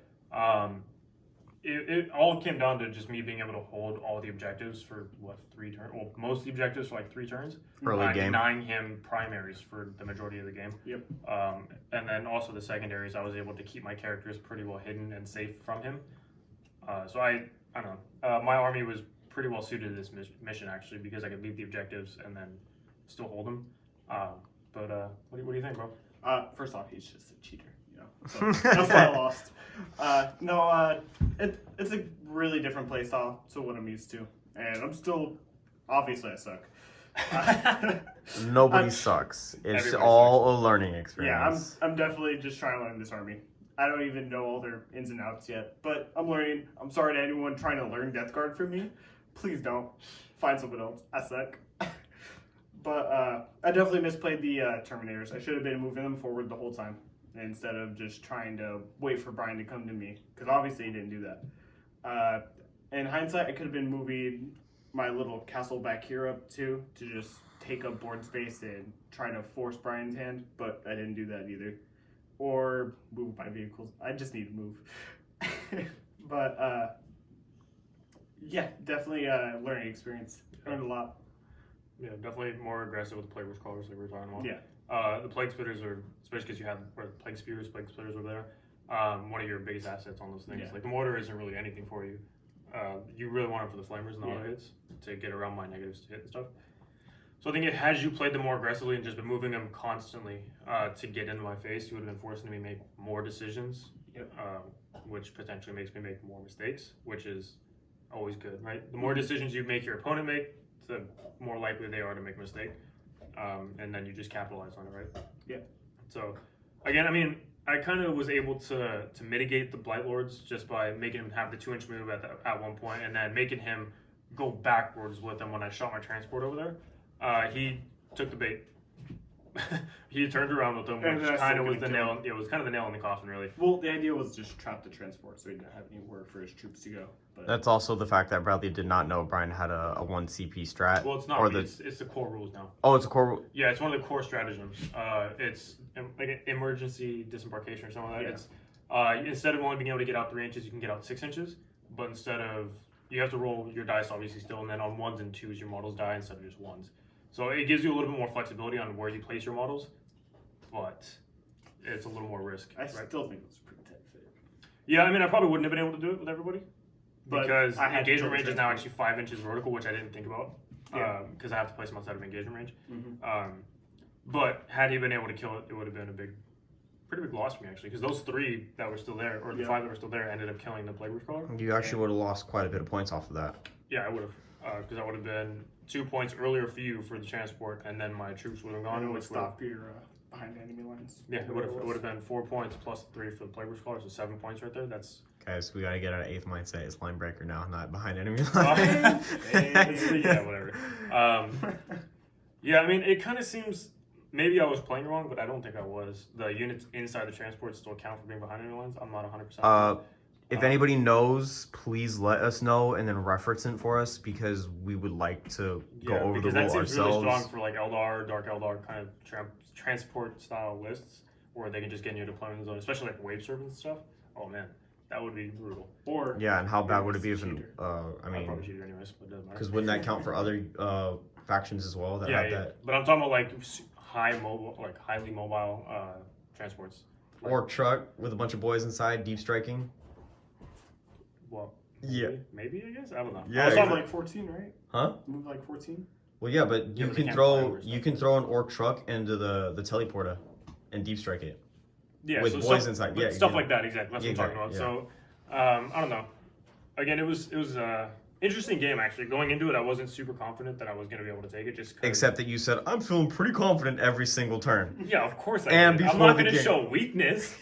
It all came down to just me being able to hold all the objectives for 3 turns. Well, most of the objectives for 3 turns. Early game. Denying him primaries for the majority of the game. Yep. And then also the secondaries, I was able to keep my characters pretty well hidden and safe from him. So I don't know. My army was pretty well suited to this mission actually because I could leave the objectives and then still hold them. But what do you think, bro? First off, he's just a cheater, you know. So that's why I lost. It's a really different play style to what I'm used to, and I'm still obviously I suck. Nobody sucks. It's Everybody all a learning Yeah, experience. I'm definitely just trying to learn this army. I don't even know all their ins and outs yet, but I'm learning. I'm sorry to anyone trying to learn Death Guard from me. Please don't. Find someone else. I suck. But I definitely misplayed the Terminators. I should have been moving them forward the whole time instead of just trying to wait for Brian to come to me, because obviously he didn't do that. In hindsight, I could have been moving my little castle back here up too to just take up board space and try to force Brian's hand, but I didn't do that either. Or move my vehicles. I just need to move. But yeah, definitely a learning experience. Learned a lot. Yeah, definitely more aggressive with the plague crawlers like we were talking about. Yeah. The plague spitters are, especially because you have plague spears, plague splitters over there. One of your biggest assets on those things. Yeah. Like the mortar isn't really anything for you. You really want it for the flamers and the auto hits to get around my negatives to hit and stuff. So I think had you played them more aggressively and just been moving them constantly to get into my face, you would have been forcing me to make more decisions, which potentially makes me make more mistakes, which is always good, right? The more decisions you make your opponent make, the more likely they are to make a mistake, and then you just capitalize on it, right? Yeah. So, again, I mean, I kind of was able to mitigate the Blight Lords just by making him have the 2-inch move at one point, and then making him go backwards with him when I shot my transport over there. He took the bait. He turned around with them, And which that's kind of still was the gonna nail. It was kind of the nail in the coffin, really. Well, the idea was just trap the transport so he didn't have anywhere for his troops to go. But That's also the fact that Bradley did not know Brian had a 1 CP strat. Well, it's not. Or Really, it's the core rules now. Oh, it's a core. Yeah, it's one of the core stratagems. It's like an emergency disembarkation or something like that. Yeah. It's instead of only being able to get out 3 inches, you can get out 6 inches. But instead of you have to roll your dice obviously still, and then on 1s and 2s your models die instead of just 1s. So it gives you a little bit more flexibility on where you place your models, but it's a little more risk. I still think it was a pretty tight fit. Yeah, I mean I probably wouldn't have been able to do it with everybody. But Because I had engagement to range is transport. now actually 5 inches vertical, which I didn't think about. Yeah. Because I have to place them outside of engagement range. Mm-hmm. But had he been able to kill it, it would have been a pretty big loss for me actually, because those 3 that were still there, or the 5 that were still there, ended up killing the Plague Wars Crawler. You actually would have lost quite a bit of points off of that. Yeah, I would have, because that would have been 2 points earlier for you for the transport, and then my troops would have gone. And it would which stop your behind enemy lines. Yeah, it would have been 4 points plus 3 for the Plague Wars Crawler, so 7 points right there. That's Guys, we gotta get our 8th mindset. It's line breaker now, not behind enemy Oh, line. yeah, whatever. Yeah, I mean, it kind of seems maybe I was playing wrong, but I don't think I was. The units inside the transport still count for being behind enemy lines. I'm not 100%. If anybody knows, please let us know and then reference it for us because we would like to go over the because rule that seems ourselves. really strong for like Eldar, Dark Eldar kind of transport style lists where they can just get in your deployment zone, especially like wave servants and stuff. Oh man, that would be brutal. Or Yeah, and how bad would it be if, cheater. I I'd mean, probably cheat anyways, but it doesn't matter. because wouldn't that count for other factions as well that have that? But I'm talking about like highly mobile transports. Or truck with a bunch of boys inside, deep striking. Well, Yeah. maybe I guess I don't know. Yeah, I was move talking like 14, right? Huh? Move like 14. Well, yeah, but Yeah, you but they can can't fly throw over an orc truck into the teleporter and deep strike it. with boys stuff, inside. but Yeah, stuff yeah. like that. Exactly. That's Yeah, what I'm talking exactly, about. So, I don't know. Again, it was interesting game actually. Going into it, I wasn't super confident that I was going to be able to take it. Just 'cause- Except that you said I'm feeling pretty confident every single turn. yeah, of course I And did. I'm before not the going to game. show weakness.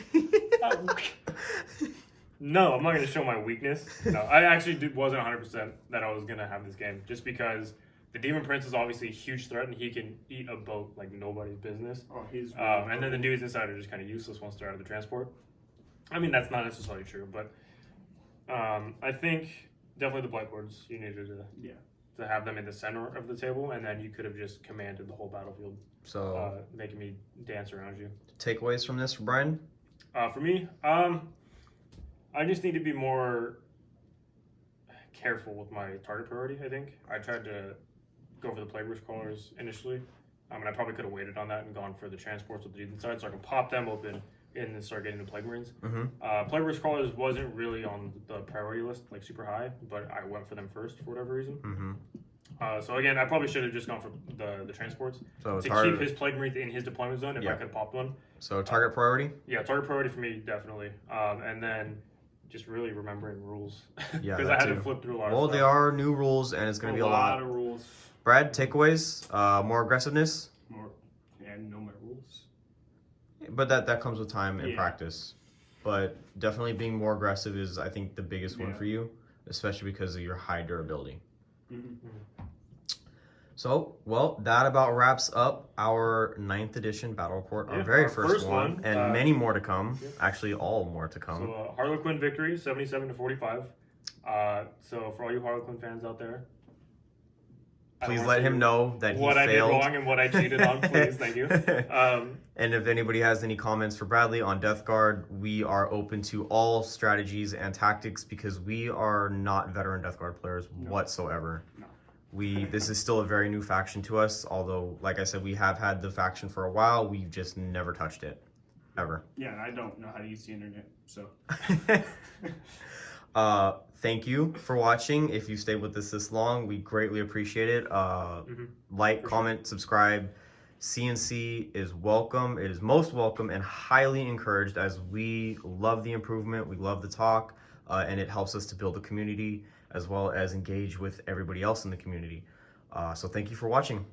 No, I'm not going to show my weakness. No, I actually wasn't 100% that I was going to have this game, just because the Demon Prince is obviously a huge threat, and he can eat a boat like nobody's business. Oh, he's. And then the dudes inside are just kind of useless once they're out of the transport. I mean, that's not necessarily true, but I think definitely the Blightlords, you needed to have them in the center of the table, and then you could have just commanded the whole battlefield, So, making me dance around you. takeaways from this for Brian? For me, I just need to be more careful with my target priority, I think. I tried to go for the Plague Wars Crawlers initially. And I probably could have waited on that and gone for the transports with the dudes inside so I can pop them open and then start getting the Plague Marines. Mm-hmm. Plague Wars Crawlers wasn't really on the priority list, like super high, but I went for them first for whatever reason. Mm-hmm. So again, I probably should have just gone for the transports So to keep his Plague Marines in his deployment zone if I Yeah. could have popped one. So target priority? Yeah, target priority for me, definitely. And then just really remembering rules. Yeah, Because that I had to too. flip through a lot Well, of they stuff. are new rules, and it's going to be a lot. of rules. Brad, takeaways? More aggressiveness? More and know my rules. But that comes with time and Yeah. practice. But definitely being more aggressive is, I think, the biggest one Yeah. for you, especially because of your high durability. Mm-hmm. So, well, that about wraps up our 9th edition battle report, our Yeah, very our first first one, one, and many more to come. yeah. Actually, all more to come. So Harlequin victory, 77-45. So for all you Harlequin fans out there, I Please wanna let see him know that he what I did failed. wrong and what I cheated on. Please, thank you. And if anybody has any comments for Bradley on Death Guard, we are open to all strategies and tactics because we are not veteran Death Guard players whatsoever. No. This is still a very new faction to us, although, like I said, we have had the faction for a while. We've just never touched it, ever. Yeah, and I don't know how to use the internet, so. Thank you for watching. If you stayed with us this long, we greatly appreciate it. Like, comment, subscribe. CNC is welcome. It is most welcome and highly encouraged as we love the improvement. We love the talk, and it helps us to build a community as well as engage with everybody else in the community. So thank you for watching.